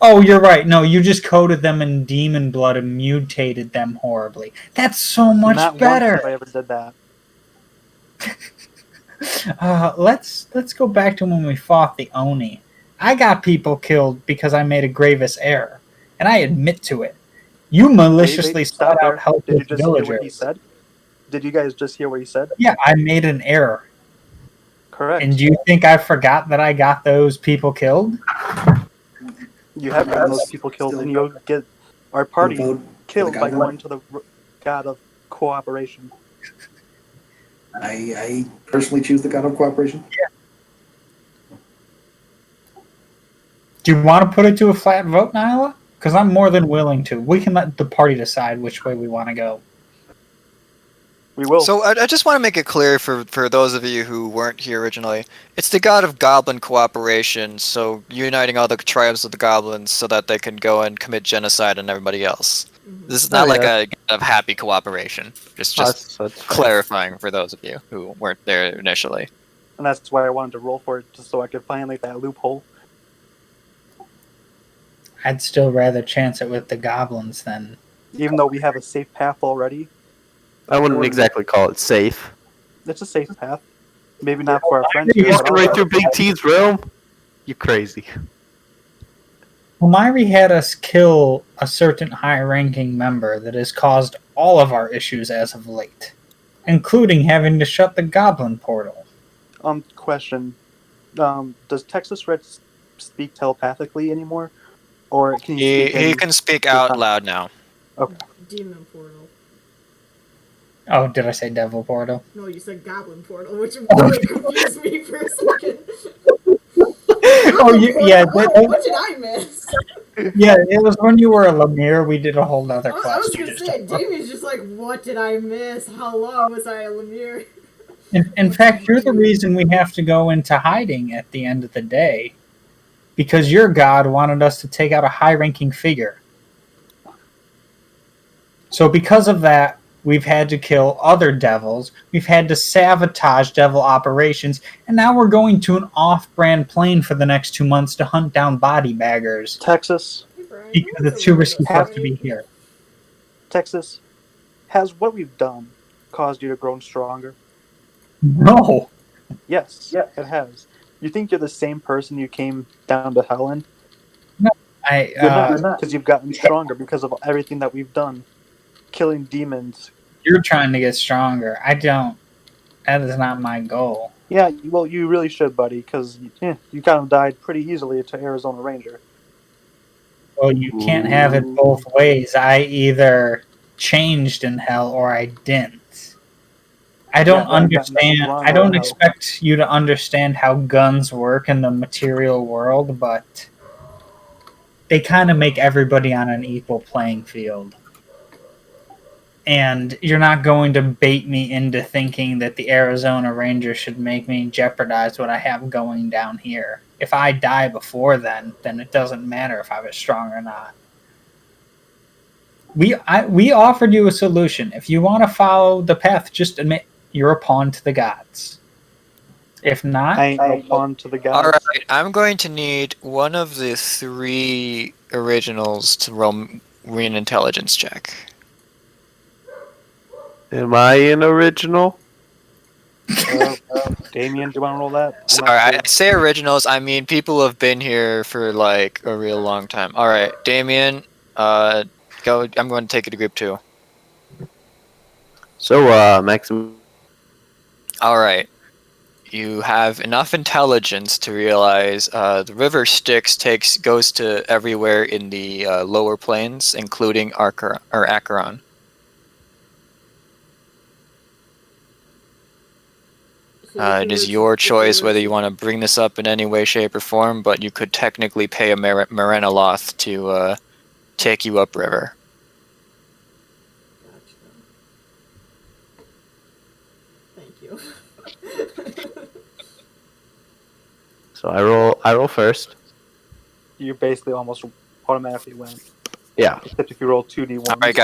Oh, you're right. No, you just coated them in demon blood and mutated them horribly. That's so much Not better. once have I ever did that. Let's go back to when we fought the Oni. I got people killed because I made a grievous error, and I admit to it. You maliciously Wait, sought stop there. out helpless Did you just hear what he villagers. said? Did you guys just hear what he said? Yeah, I made an error. Correct. And do you think I forgot that I got those people killed? You have gotten those people killed, and you'll get our party Vote killed for the by god going to the god of cooperation. I personally choose the god of cooperation. Do you want to put it to a flat vote, Nyla? Because I'm more than willing to. We can let the party decide which way we want to go. We will. So I just want to make it clear for those of you who weren't here originally, it's the god of goblin cooperation, so uniting all the tribes of the goblins so that they can go and commit genocide on everybody else. This is not like a god of happy cooperation. Just That's clarifying for those of you who weren't there initially. And that's why I wanted to roll for it, just so I could find like that loophole. I'd still rather chance it with the goblins than... Even though we have a safe path already, I wouldn't exactly call it safe. it's a safe path. Maybe not for our friends You here, just but go right also- through Big T's realm? You crazy. Myri had us kill a certain high-ranking member that has caused all of our issues as of late, including having to shut the goblin portal. Question. Does Texas Red speak telepathically anymore? Or can He speak in- can speak out loud now. Okay. Demon portal. Oh, did I say devil portal? No, you said goblin portal, which really confused me for a second. Oh, yeah. What did I miss? Yeah, it was when you were a Lemire. We did a whole other I class. was gonna say, Damien's just like, what did I miss? How long was I a Lemire? In fact, you're the reason we have to go into hiding at the end of the day, because your god wanted us to take out a high-ranking figure. So because of that, we've had to kill other devils, we've had to sabotage devil operations, and now we're going to an off-brand plane for the next 2 months to hunt down body baggers. Texas. Hey, Brian, Because it's too risky for us to be here. Texas, has what we've done caused you to grow stronger? No. Yes, it has. You think you're the same person you came down to hell in? You're not, because you've gotten stronger because of everything that we've done. Killing demons. You're trying to get stronger. I don't. That is not my goal. Yeah, well, you really should, buddy, because you kind of died pretty easily to Arizona Ranger. Well, you can't have it both ways. I either changed in hell or I didn't. I don't Yeah, understand. nothing's wrong I don't with how- expect you to understand how guns work in the material world, but they kind of make everybody on an equal playing field. And you're not going to bait me into thinking that the Arizona Rangers should make me jeopardize what I have going down here. If I die before then it doesn't matter if I was strong or not. We offered you a solution. If you want to follow the path, just admit you're a pawn to the gods. If not, I ain't no pawn to the All gods. right, I'm going to need one of the 3 originals to roll me an intelligence check. Am I an original? Damien, do you want to roll that? I'm Sorry, not I sure. say originals. I mean people who have been here for like a real long time. All right, Damien, go. I'm going to take you to group 2. So, Maximilian. All right. You have enough intelligence to realize the river Styx goes to everywhere in the lower plains, including Acheron. So It is your choice whether you want to bring this up in any way, shape, or form, but you could technically pay a Marenoloth to take you upriver. Thank you. So I roll first. You basically almost automatically win. Yeah. Except if you roll 2d1. All right,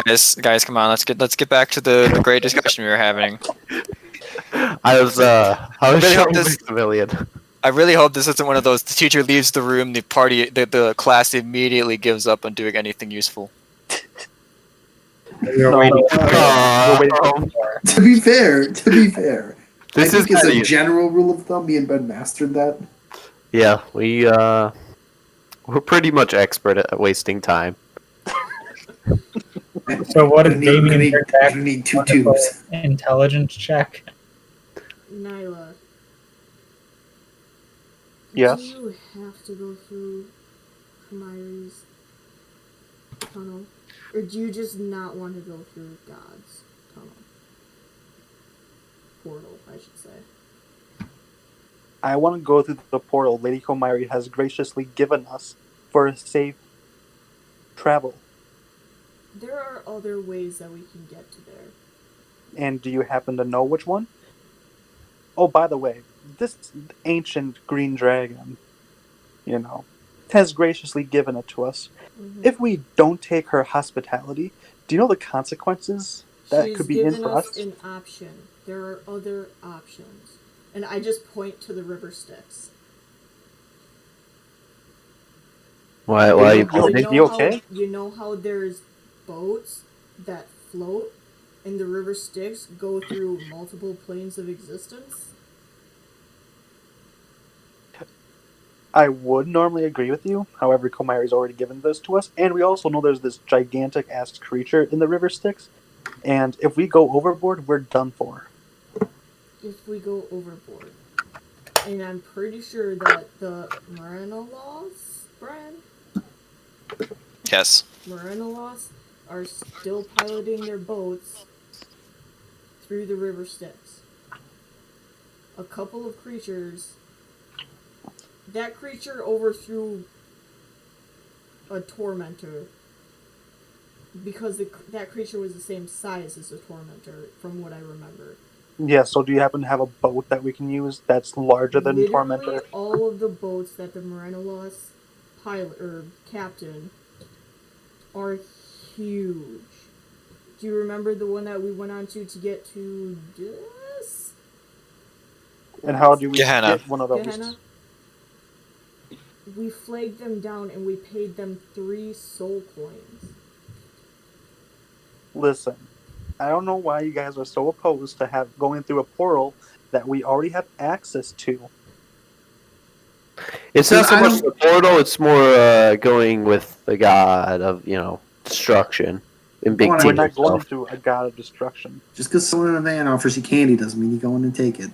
guys, come on, let's get back to the great discussion we were having. I was really hope showing this- Maximilian. I really hope this isn't one of those. The teacher leaves the room, the class immediately gives up on doing anything useful. you're waiting for To be fair, I This think is as a kinda- general rule of thumb, me and Ben mastered that. Yeah, we're pretty much expert at wasting time. So what I if need, Damien I need, brings back I need 2 wonderful tubes. intelligence check? Nyla, Yes. do you have to go through Kamari's tunnel? Or do you just not want to go through God's tunnel? Portal, I should say. I want to go through the portal Lady Komari has graciously given us for a safe travel. There are other ways that we can get to there. And do you happen to know which one? Oh, by the way, this ancient green dragon, has graciously given it to us. Mm-hmm. If we don't take her hospitality, do you know the consequences that She's could be in given for us us? an option. There are other options. And I just point to the river Styx. Why You you know- pointing? you okay? You know how there's boats that float and the river Styx go through multiple planes of existence? I would normally agree with you. However, Komari's already given this to us. And we also know there's this gigantic-ass creature in the river Styx. And if we go overboard, we're done for. If we go overboard. And I'm pretty sure that the Marenoloths, Brian? Yes. Marenoloths are still piloting their boats through the river Styx. A couple of creatures. That creature overthrew a tormentor because that creature was the same size as a tormentor, from what I remember. Yeah, so do you happen to have a boat that we can use that's larger than Literally, Tormentor? all of the boats that the Marenoloths pilot or captain are huge. Do you remember the one that we went on to get to this? And how do we Gehenna. get one of those? Gehenna? We flagged them down and we paid them 3 soul coins. Listen, I don't know why you guys are so opposed to going through a portal that we already have access to. It's not so I much don't- the portal; it's more going with the god of destruction in big We're We're team not going itself. through a god of destruction. Just because someone in a van offers you candy doesn't mean you go in and take it.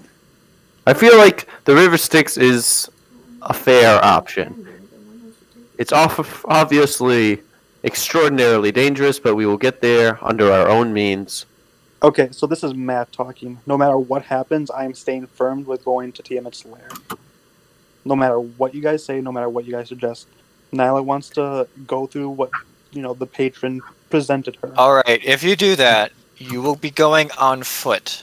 I feel like the River Styx is a fair option. It's obviously extraordinarily dangerous, but we will get there under our own means. Okay, so this is Matt talking. No matter what happens, I am staying firm with going to Tiamat's lair. No matter what you guys say, no matter what you guys suggest. Nyla wants to go through what, the patron presented her. All right, if you do that, you will be going on foot.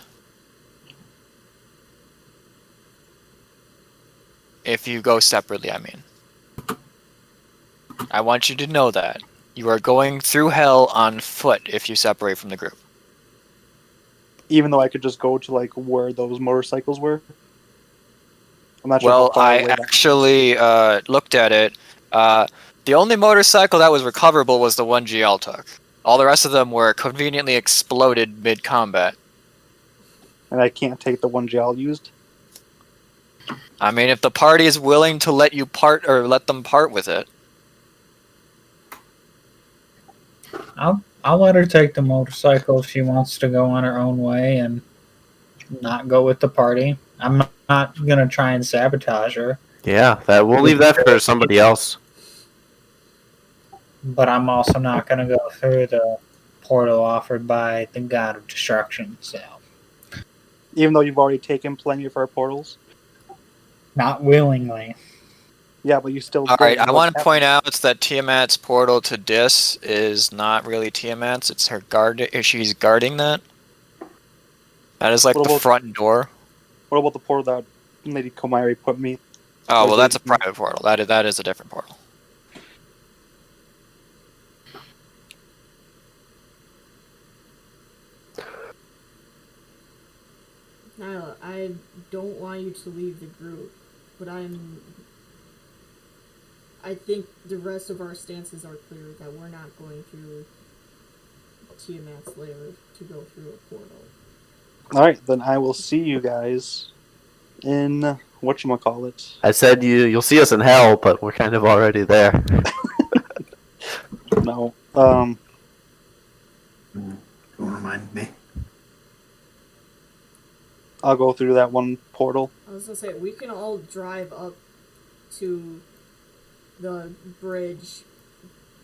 If you go separately, I mean. I want you to know that. You are going through hell on foot if you separate from the group. Even though I could just go to like where those motorcycles were. I'm not sure Well, how far I away that actually looked at it. The only motorcycle that was recoverable was the one GL took. All the rest of them were conveniently exploded mid-combat. and I can't take the one gel used. I mean, if the party is willing to let you part or let them part with it. I'll let her take the motorcycle if she wants to go on her own way and not go with the party. I'm not gonna try and sabotage her, Yeah, we'll leave that for somebody else. but I'm also not gonna go through the portal offered by the God of Destruction. So, Even though you've already taken plenty of our portals. not willingly. Yeah, but you still. All go, right, I what's want to point happening? out that Tiamat's portal to Dis is not really Tiamat's. It's her guard. She's guarding that. That is like What the about- front door. What about the portal that Lady Komari put me? Oh, well, Like, that's a private portal. That is a different portal. Nyla, I don't want you to leave the group, but I think the rest of our stances are clear that we're not going through Tiamat's lair to go through a portal. Alright, then I will see you guys in whatchamacallit. I said you'll see us in hell, but we're kind of already there. No. Don't remind me. I'll go through that one portal. I was gonna say, we can all drive up to the bridge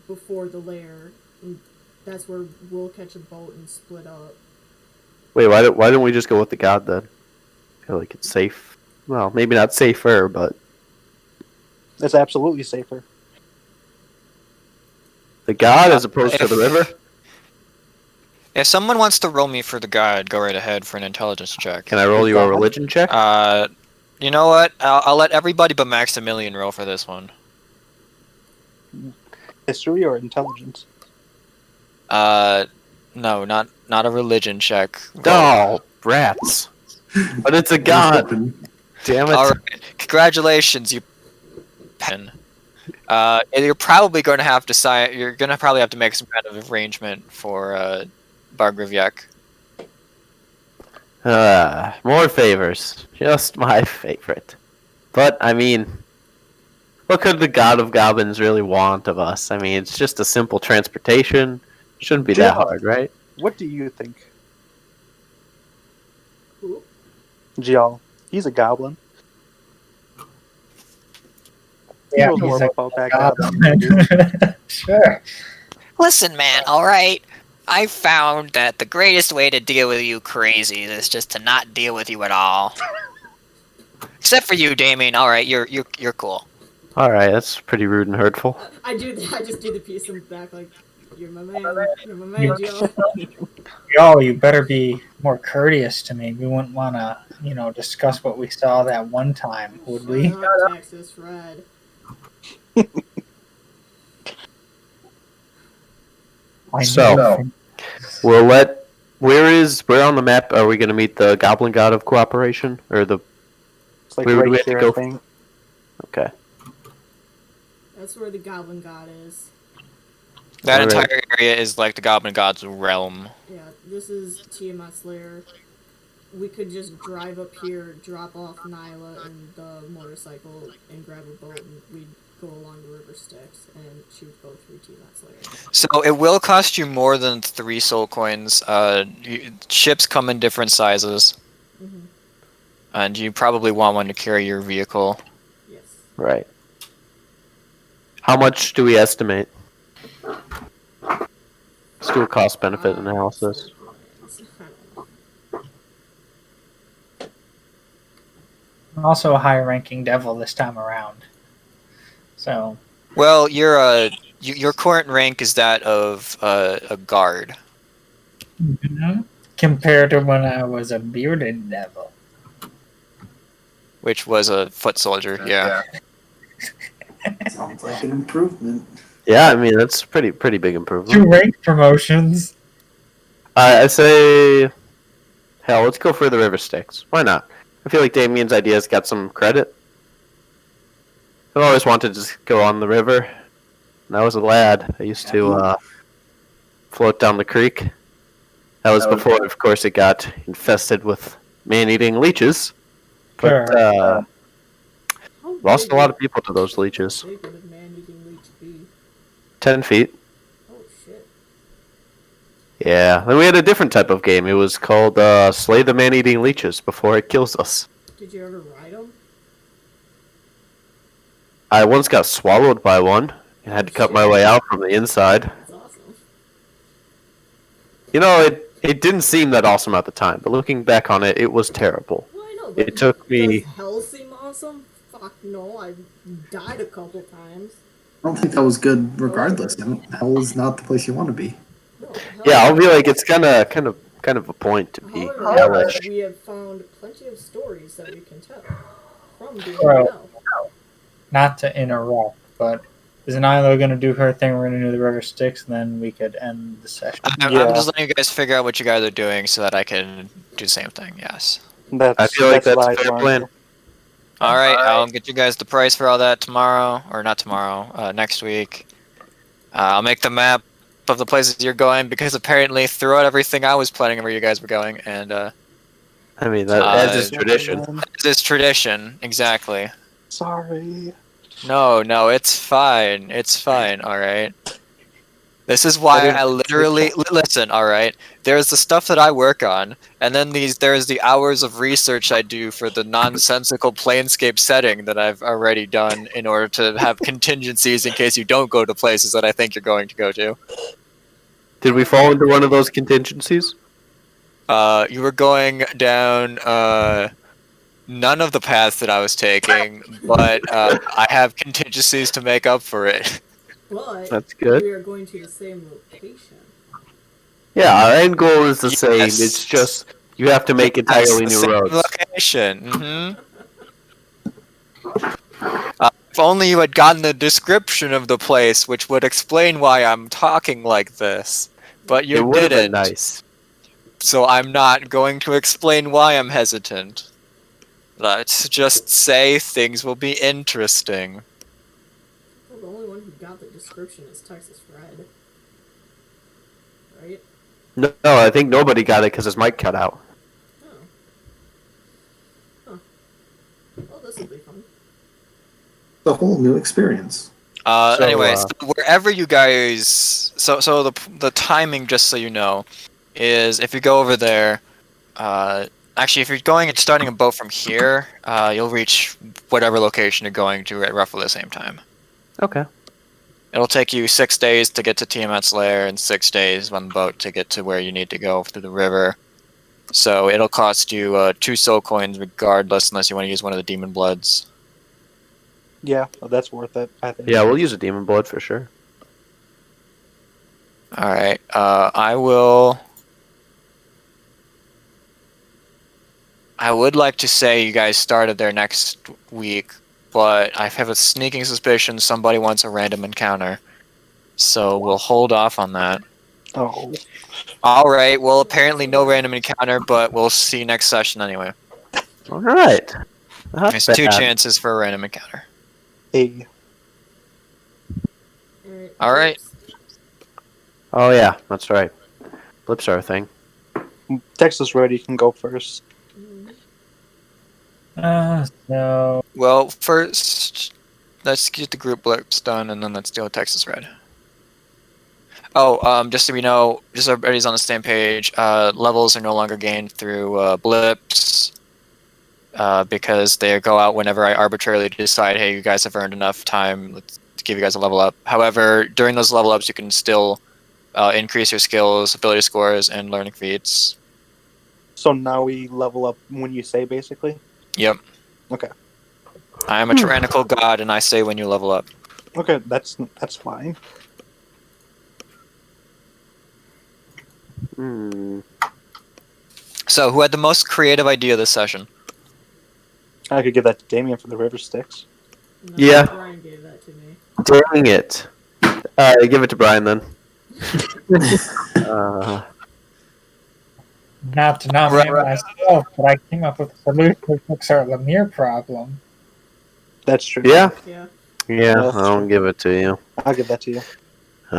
before the lair. And that's where we'll catch a boat and split up. Wait, why don't we just go with the god then? I feel like it's safe. Well, maybe not safer, but It's absolutely safer. the god as opposed to the river. If someone wants to roll me for the guide, go right ahead for an intelligence check. Can I roll you a religion check? You know what? I'll let everybody but Maximilian roll for this one. History or intelligence? No, not a religion check. Oh, rats! But it's a god. Damn it! All right. Congratulations, you pen. You're probably going to have to sign. You're going to probably have to make some kind of arrangement for Bargriviak. More favors. Just my favorite. But I mean, what could the god of goblins really want of us? I mean, it's just a simple transportation. Shouldn't be that hard, right? What do you think? Who? Gial. He's a goblin. He Yeah, knows more he's a about that god than you do. Sure. Listen, man, alright? I found that the greatest way to deal with you crazies is just to not deal with you at all. Except for you, Damien. Alright, you're cool. All right, that's pretty rude and hurtful. I just do the piece in the back like, you're my man, Joe. Yo, you better be more courteous to me. We wouldn't want to, discuss what we saw that one time, would we? Shut up, Texas Red. So, we'll let. Where on the map are we going to meet the Goblin God of Cooperation, or the? It's like Where would we right have to here, go I think. Okay. That's where the Goblin God is. That Alright. entire area is like the Goblin God's realm. Yeah, this is Tiamat's lair. We could just drive up here, drop off Nyla and the motorcycle, and grab a boat, and we'd go along the river Styx and shoot both through Tiamat's lair. So it will cost you more than 3 soul coins. Ships come in different sizes. Mm-hmm. And you probably want one to carry your vehicle. Yes. Right. How much do we estimate? Let's do a cost-benefit analysis. I don't I'm also a high-ranking devil this time around. So, Well, your current rank is that of a guard. compared to when I was a bearded devil. Which was a foot soldier, yeah. Sounds like an improvement. Yeah, I mean that's pretty big 2 improvement. rank promotions. I say, hell, let's go for the River Styx. Why not? I feel like Damien's idea's got some credit. I've always wanted to just go on the river. When I was a lad, I used to float down the creek. That was before, of course, it got infested with man-eating leeches. But Sure. How lost big a lot would- of people to those leeches. How big would a man-eating leech be? 10 feet. Oh shit. Yeah. Then we had a different type of game. It was called Slay the Man-Eating Leeches before it kills us. Did you ever ride them? I once got swallowed by one and had to cut my way out from the inside. That's awesome. You know, it didn't seem that awesome at the time, but looking back on it, it was terrible. Well, I know, but It took me... does hell seem awesome? Fuck no, I've died a couple times. I don't think that was good regardless. You know, hell is not the place you want to be. No, hell- Yeah, I'll be like, it's kind of a point to be However, hellish. we have found plenty of stories that we can tell from being Well, in hell. Not to interrupt, but is Nyla going to do her thing? We're going to do the River Styx, and then we could end the session. I'm Yeah. just letting you guys figure out what you guys are doing so that I can do the same thing, yes. I feel like that's what a I fair wanted plan. to- Alright, I'll get you guys the price for all that tomorrow, or not tomorrow, next week. I'll make the map of the places you're going, because apparently throughout everything I was planning where you guys were going, and I mean, that is tradition. it's this tradition, exactly. Sorry. No, it's fine. It's fine, alright? This is why I literally listen, alright? There's the stuff that I work on, and then there's the hours of research I do for the nonsensical Planescape setting that I've already done in order to have contingencies in case you don't go to places that I think you're going to go to. Did we fall into one of those contingencies? You were going down none of the paths that I was taking, but I have contingencies to make up for it. But That's good. we are going to the same location. Yeah, our end goal is the same. Yes. It's just you have to make entirely That's new the same roads. location. If only you had gotten the description of the place, which would explain why I'm talking like this. But It you would have been didn't. nice. So I'm not going to explain why I'm hesitant. Let's just say things will be interesting. Well, the only one who got the description is Texas Red. Right? No, I think nobody got it because his mic cut out. Oh. Huh. Well, this will be fun. It's a whole new experience. Anyways, wherever you guys, so the timing, just so you know, is if you go over there. Actually, if you're going and starting a boat from here, you'll reach whatever location you're going to at roughly the same time. Okay. It'll take you 6 days to get to Tiamat's lair and 6 days on the boat to get to where you need to go through the river. So it'll cost you 2 soul coins regardless, unless you want to use one of the demon bloods. Yeah, that's worth it, I think. Yeah, we'll use a demon blood for sure. Alright, I would like to say you guys started there next week, but I have a sneaking suspicion somebody wants a random encounter. So we'll hold off on that. Oh. Alright, well apparently no random encounter, but we'll see next session anyway. All right. There's 2 chances for a random encounter. Hey. Alright. Oh yeah, that's right. Blips are a thing. Texas Red, you can go first. So Well, first, let's get the group blips done, and then let's deal with Texas Red. Oh, just so we know, just so everybody's on the same page, levels are no longer gained through blips, because they go out whenever I arbitrarily decide, hey, you guys have earned enough time, let's give you guys a level up. However, during those level ups, you can still increase your skills, ability scores, and learning feats. So now we level up when you say, basically? Yep. Okay. I am a tyrannical god, and I say when you level up. Okay, that's fine. So, who had the most creative idea this session? I could give that to Damien for the river sticks. No, Yeah. Brian gave that to me. Dang it. Give it to Brian then. Not to nominate myself, but I came up with a solution to fix our Lemire problem. That's true. Yeah? Yeah. Yeah, That's I'll true. give it to you. I'll give that to you.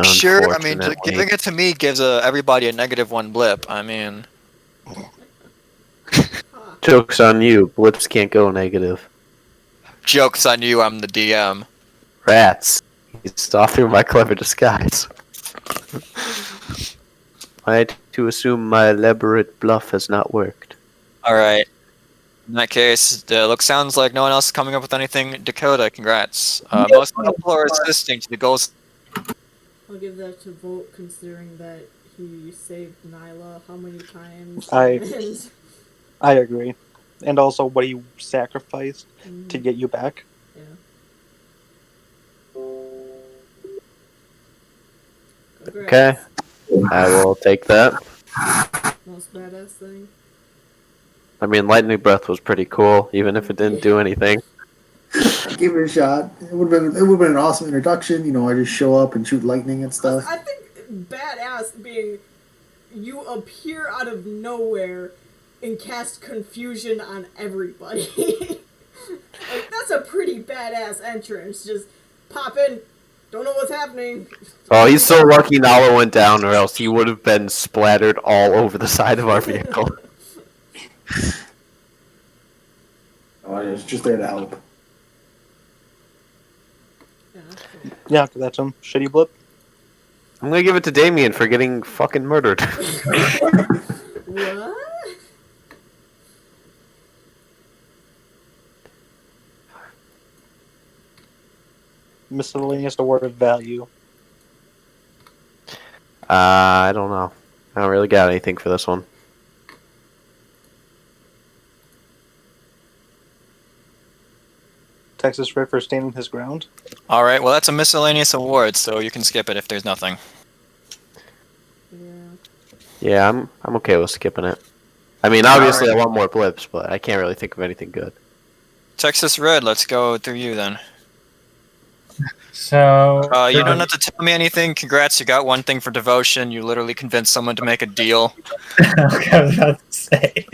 Sure, I mean, Unfortunately. giving it to me gives everybody a -1 blip. I mean, Ha. Joke's on you. Blips can't go negative. joke's on you, I'm the DM. Rats. You saw through my clever disguise. I had to assume my elaborate bluff has not worked. Alright. In that case, sounds like no one else is coming up with anything. Dakota, congrats. Most helpful or assisting to the goals. I'll give that to Volt, considering that he saved Nyla how many times? I agree. And also what he sacrificed to get you back. Yeah. Okay. I will take that. Most badass thing. I mean, Lightning Breath was pretty cool, even if it didn't do anything. Give it a shot. It would have been an awesome introduction. You know, I just show up and shoot lightning and stuff. I think badass being you appear out of nowhere and cast confusion on everybody. Like, that's a pretty badass entrance. Just pop in, don't know what's happening. Oh, he's so lucky Nala went down, or else he would have been splattered all over the side of our vehicle. Oh, I was just there to help. Yeah, that's him. Shitty blip. I'm gonna give it to Damien for getting fucking murdered. What? Miscellaneous award of value. I don't know. I don't really got anything for this one. Texas Red for standing his ground. All right, well that's a miscellaneous award, so you can skip it if there's nothing. Yeah, I'm okay with skipping it. I mean, obviously I want more blips, but I can't really think of anything good. Texas Red, let's go through you then. So You don't have to tell me anything. Congrats, you got one thing for devotion. You literally convinced someone to make a deal. I was about to say.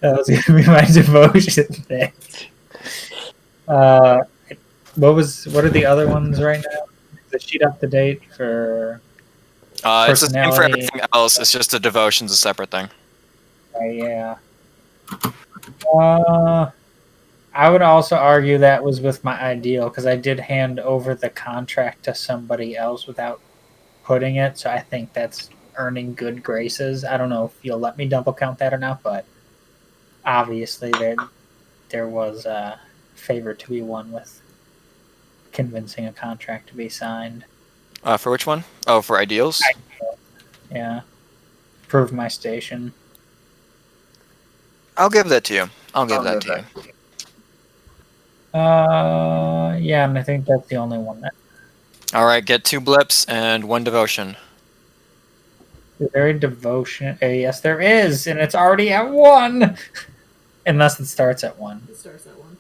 That was going to be my devotion thing. What are the other ones right now? The sheet up to date for It's the same for personality. everything else. It's just the devotion's a separate thing. Yeah. I would also argue that was with my ideal, because I did hand over the contract to somebody else without putting it, so I think that's earning good graces. I don't know if you'll let me double count that or not, but obviously there was a favor to be won with convincing a contract to be signed. For which one? Oh, for ideals? Yeah. Prove my station. I'll give that to you. I'll give that to you. Yeah, and I think that's the only one that. Alright, get 2 blips and 1 devotion. Is there a devotion? Yes, there is, and it's already at 1! Unless it starts at 1. It starts at 1.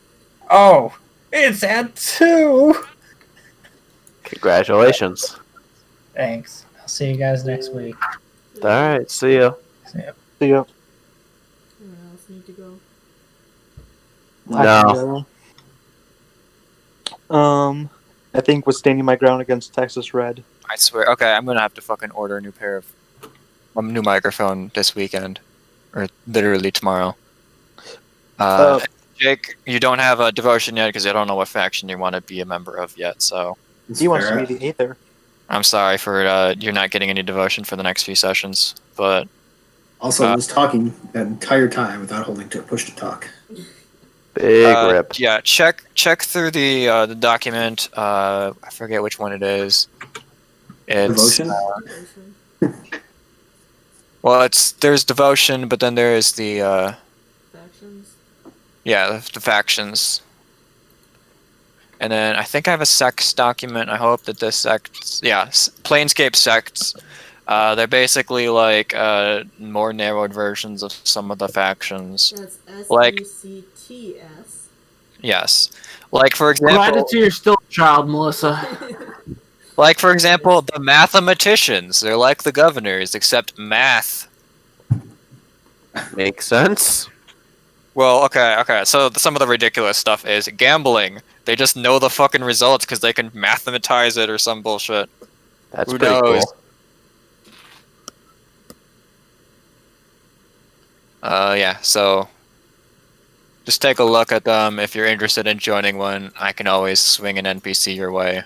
Oh, it's at 2! Congratulations. Thanks. I'll see you guys next week. Alright, see ya. See ya. Anyone else need to go? No. I think was standing my ground against Texas Red. I swear. Okay, I'm gonna have to fucking order a new pair of a new microphone this weekend, or literally tomorrow. Jake, you don't have a devotion yet because I don't know what faction you want to be a member of yet. So He wants to be the Aether. I'm sorry for you're not getting any devotion for the next few sessions. But Also, I was talking that entire time without holding to push to talk. Big rip. yeah, check through the document. I forget which one it is. It's Devotion? well, there's devotion, but then there is the Faction? Yeah, the factions. And then I think I have a sects document. I hope that this sects, yeah, Planescape sects. They're basically like more narrowed versions of some of the factions. That's Like, SECTS. yes. Like for Glad to example, see you're still a child, Melissa. the mathematicians. They're like the governors, except math. Makes sense. Well, okay. So some of the ridiculous stuff is gambling. They just know the fucking results because they can mathematize it or some bullshit. That's Who pretty knows? cool. Yeah. So just take a look at them if you're interested in joining one. I can always swing an NPC your way.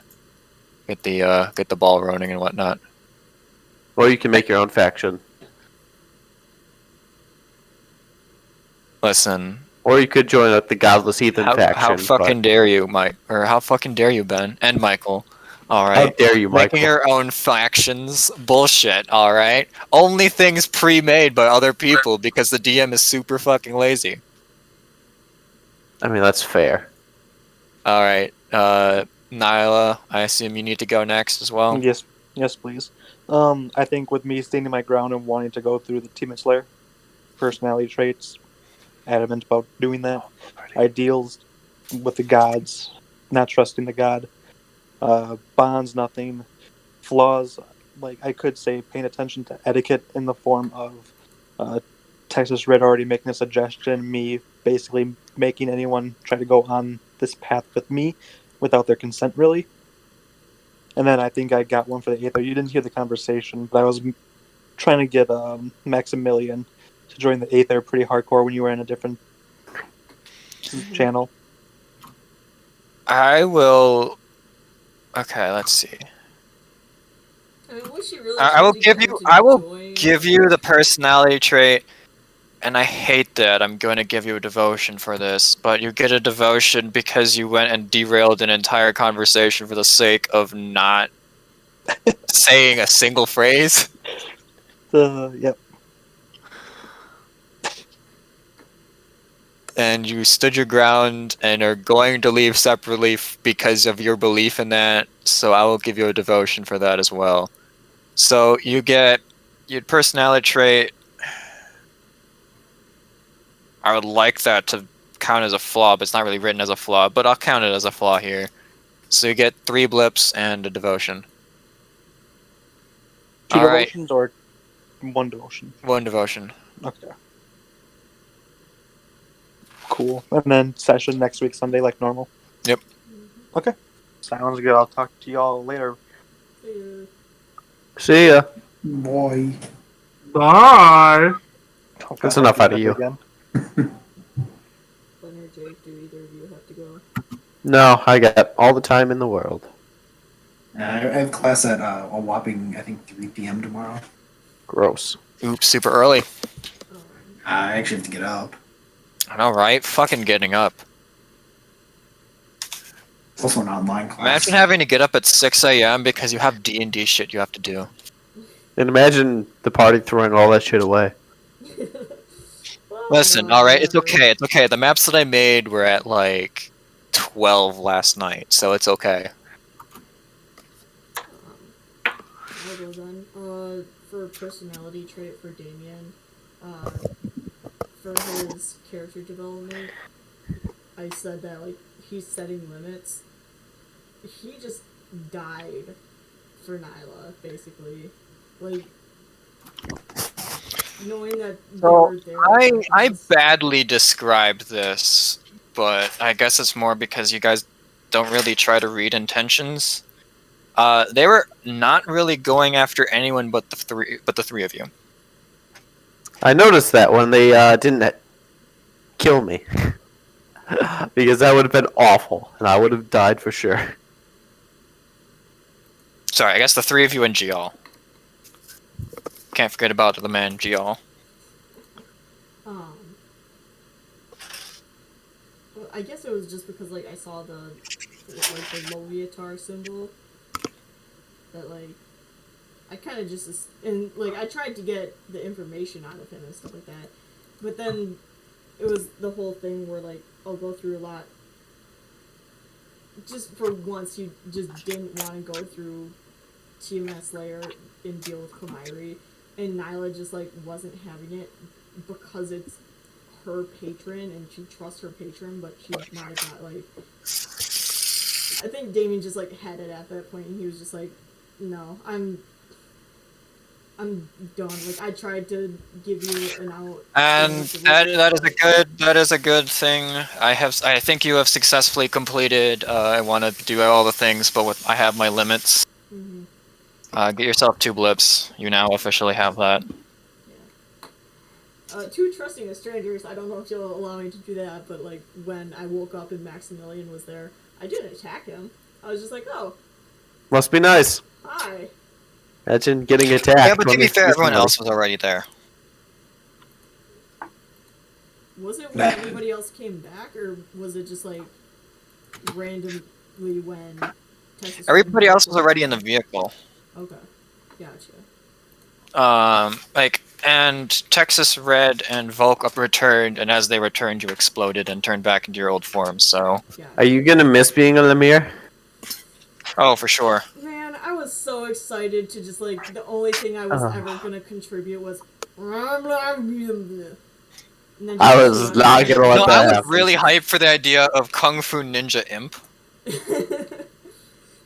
Get the ball rolling and whatnot. Or you can make your own faction. Listen, Or you could join the Godless Heathen how faction. fucking dare you, Mike? Or how fucking dare you, Ben and Michael? All How right. dare you, Making Michael? your own factions, bullshit. All right. Only things pre-made by other people because the DM is super fucking lazy. I mean, that's fair. All right. Nyla, I assume you need to go next as well. Yes, please. I think with me standing my ground and wanting to go through the Demon Slayer personality traits, adamant about doing that. Ideals with the gods, not trusting the god. Bonds, nothing. Flaws, like I could say, paying attention to etiquette in the form of Texas Red already making a suggestion, me basically making anyone try to go on this path with me without their consent, really. And then I think I got one for the Aether. You didn't hear the conversation, but I was trying to get Maximilian to join the Aether pretty hardcore when you were in a different channel. I will. Okay, let's see. I mean, what she really I will tried to get give him you. to I will join give was, you the personality trait, and I hate that I'm going to give you a devotion for this, but you get a devotion because you went and derailed an entire conversation for the sake of not saying a single phrase. Yep. And you stood your ground and are going to leave separately because of your belief in that, so I will give you a devotion for that as well. So you get your personality trait. I would like that to count as a flaw, but it's not really written as a flaw, but I'll count it as a flaw here. So you get 3 blips and a devotion. Two All right. devotions or one devotion? 1 devotion. Okay. Cool. And then session next week, Sunday, like normal? Yep. Okay. Sounds good. I'll talk to y'all later. See ya. Boy. Bye. Okay, That's enough I'll out do of that you. Again. Ben or Jake, do either of you have to go? No, I got all the time in the world. I have class at a whopping, I think, 3 p.m. tomorrow. Gross. Oops, super early. I actually have to get up. I know, right? Fucking getting up. It's also an online class. Imagine having to get up at 6 a.m. because you have D&D shit you have to do. And imagine the party throwing all that shit away. Well, Listen, no, alright, it's whatever. okay, it's okay. The maps that I made were at like 12 last night, so it's okay. I'll go then. For personality trait for Damien, for his character development, I said that like he's setting limits. He just died for Nyla, basically. Like knowing that they So, were there. I badly described this, but I guess it's more because you guys don't really try to read intentions. They were not really going after anyone but the three of you. I noticed that when they didn't kill me. Because that would have been awful, and I would have died for sure. Sorry, I guess the 3 of you and Gial. Can't forget about the man Gial. Well, I guess it was just because like I saw the Loviatar symbol that like I kind of just and like I tried to get the information out of him and stuff like that, but then it was the whole thing where like I'll go through a lot. Just for once, you just didn't want to go through TMS layer and deal with Kamiri, and Nyla just like wasn't having it because it's her patron and she trusts her patron, but she's not like. I think Damien just like had it at that point, and he was just like, "No, I'm done." Like I tried to give you an out, And that is a good thing. I think you have successfully completed. I want to do all the things, but I have my limits. Mm-hmm. Get yourself 2 blips. You now officially have that. Yeah. 2 trusting as strangers. I don't know if you'll allow me to do that, but like when I woke up and Maximilian was there, I didn't attack him. I was just like, "Oh, Must be nice. hi." Imagine getting attacked. Yeah, but to when be it's fair, everyone somebody. else was already there. Was it when everybody else came back, or was it just like randomly when Texas? Everybody else was already in the vehicle. Okay, gotcha. And Texas Red and Volk up returned, and as they returned, you exploded and turned back into your old form. So, Gotcha. Are you gonna miss being a Lemire? oh, for sure. Man, I was so excited to just like the only thing I was ever gonna contribute was. And then I was not gonna let No, that I was happen. really hyped for the idea of Kung Fu Ninja Imp.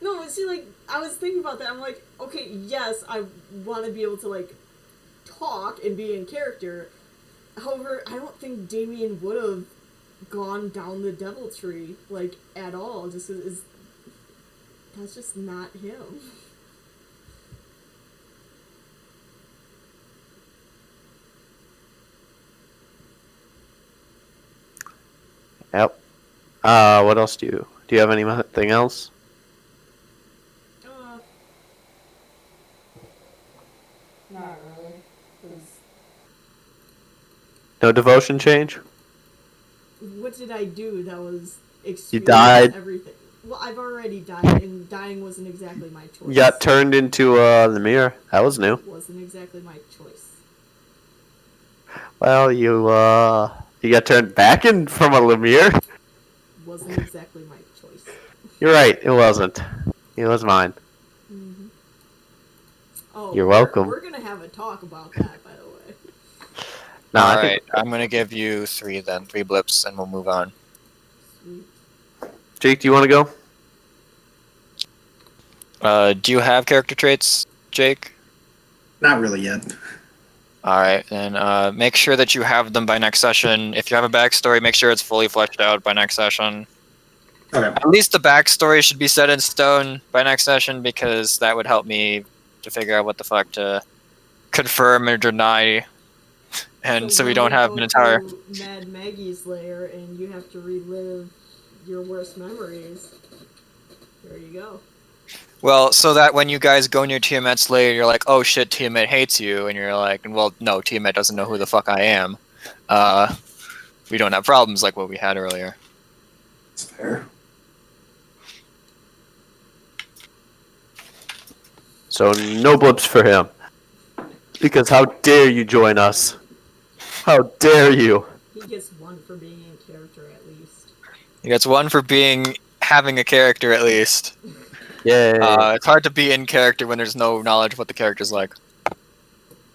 No, but see, like, I was thinking about that. I'm like, okay, yes, I want to be able to, like, talk and be in character. However, I don't think Damien would have gone down the devil tree, like, at all. Just is that's just not him. Yep. What else do you have anything else? Not really. 'Cause No devotion change? what did I do that was You died. everything? Well, I've already died, and dying wasn't exactly my choice. You got turned into Lemire. That was new. Wasn't exactly my choice. Well, you got turned back in from a Lemire? Wasn't exactly my choice. You're right, it wasn't. It was mine. Mm-hmm. Oh, You're welcome. We're gonna have a talk about that, by the way. No, I Alright, think I'm gonna give you 3 then. 3 blips, and we'll move on. Sweet. Jake, do you want to go? Do you have character traits, Jake? Not really yet. Alright, then make sure that you have them by next session. If you have a backstory, make sure it's fully fleshed out by next session. Okay. At least the backstory should be set in stone by next session, because that would help me to figure out what the fuck to confirm or deny. And so we when don't have go an entire... to Mad Maggie's lair and you have to relive your worst memories. There you go. Well, so that when you guys go near Tiamat's lair, you're like, oh shit, Tiamat hates you, and you're like, well, no, Tiamat doesn't know who the fuck I am. We don't have problems like what we had earlier. It's fair. So no blips for him. Because how dare you join us? How dare you? He gets 1 for being in character at least. He gets 1 for having a character at least. Yay. It's hard to be in character when there's no knowledge of what the character's like.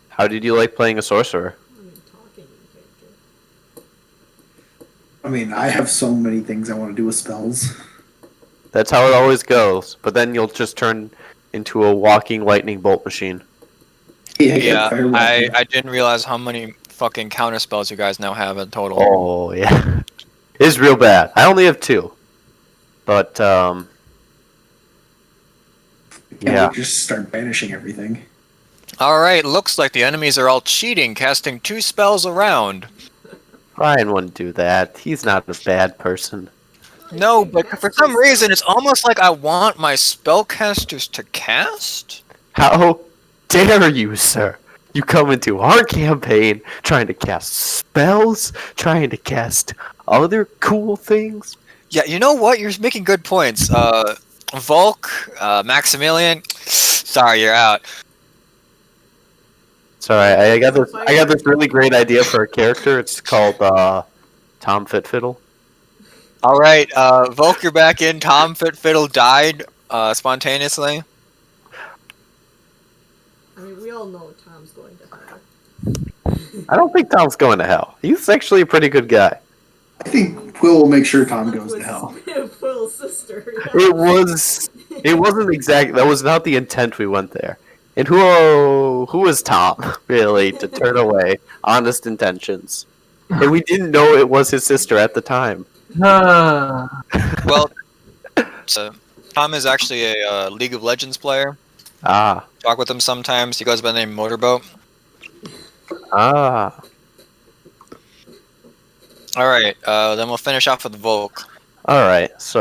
How did you like playing a sorcerer? I mean, talking in character. I mean, I have so many things I want to do with spells. That's how it always goes. But then you'll just turn into a walking lightning bolt machine. Yeah, very well. I didn't realize how many fucking counter spells you guys now have in total. Oh, yeah. It's real bad. I only have 2. But, yeah. We just start banishing everything. Alright, looks like the enemies are all cheating, casting 2 spells around. Ryan wouldn't do that. He's not a bad person. No, but for some reason, it's almost like I want my spellcasters to cast? How dare you, sir? You come into our campaign trying to cast spells, trying to cast other cool things. Yeah, you know what? You're making good points. Volk, Maximilian, sorry, you're out. Sorry, I got this really great idea for a character. It's called Tom Fit Fiddle. All right, Volk, you're back in. Tom Fit Fiddle died spontaneously. I mean, we all know Tom's going to hell. I don't think Tom's going to hell. He's actually a pretty good guy. I think Quill will make sure Tom goes to With hell. Quill's sister. It wasn't exact. That was not the intent. We went there. And who was Tom really to turn away honest intentions? And we didn't know it was his sister at the time. Well, so Tom is actually a League of Legends player. Ah, Talk with him sometimes. He goes by the name Motorboat. ah. All right, then we'll finish off with Volk. All right. So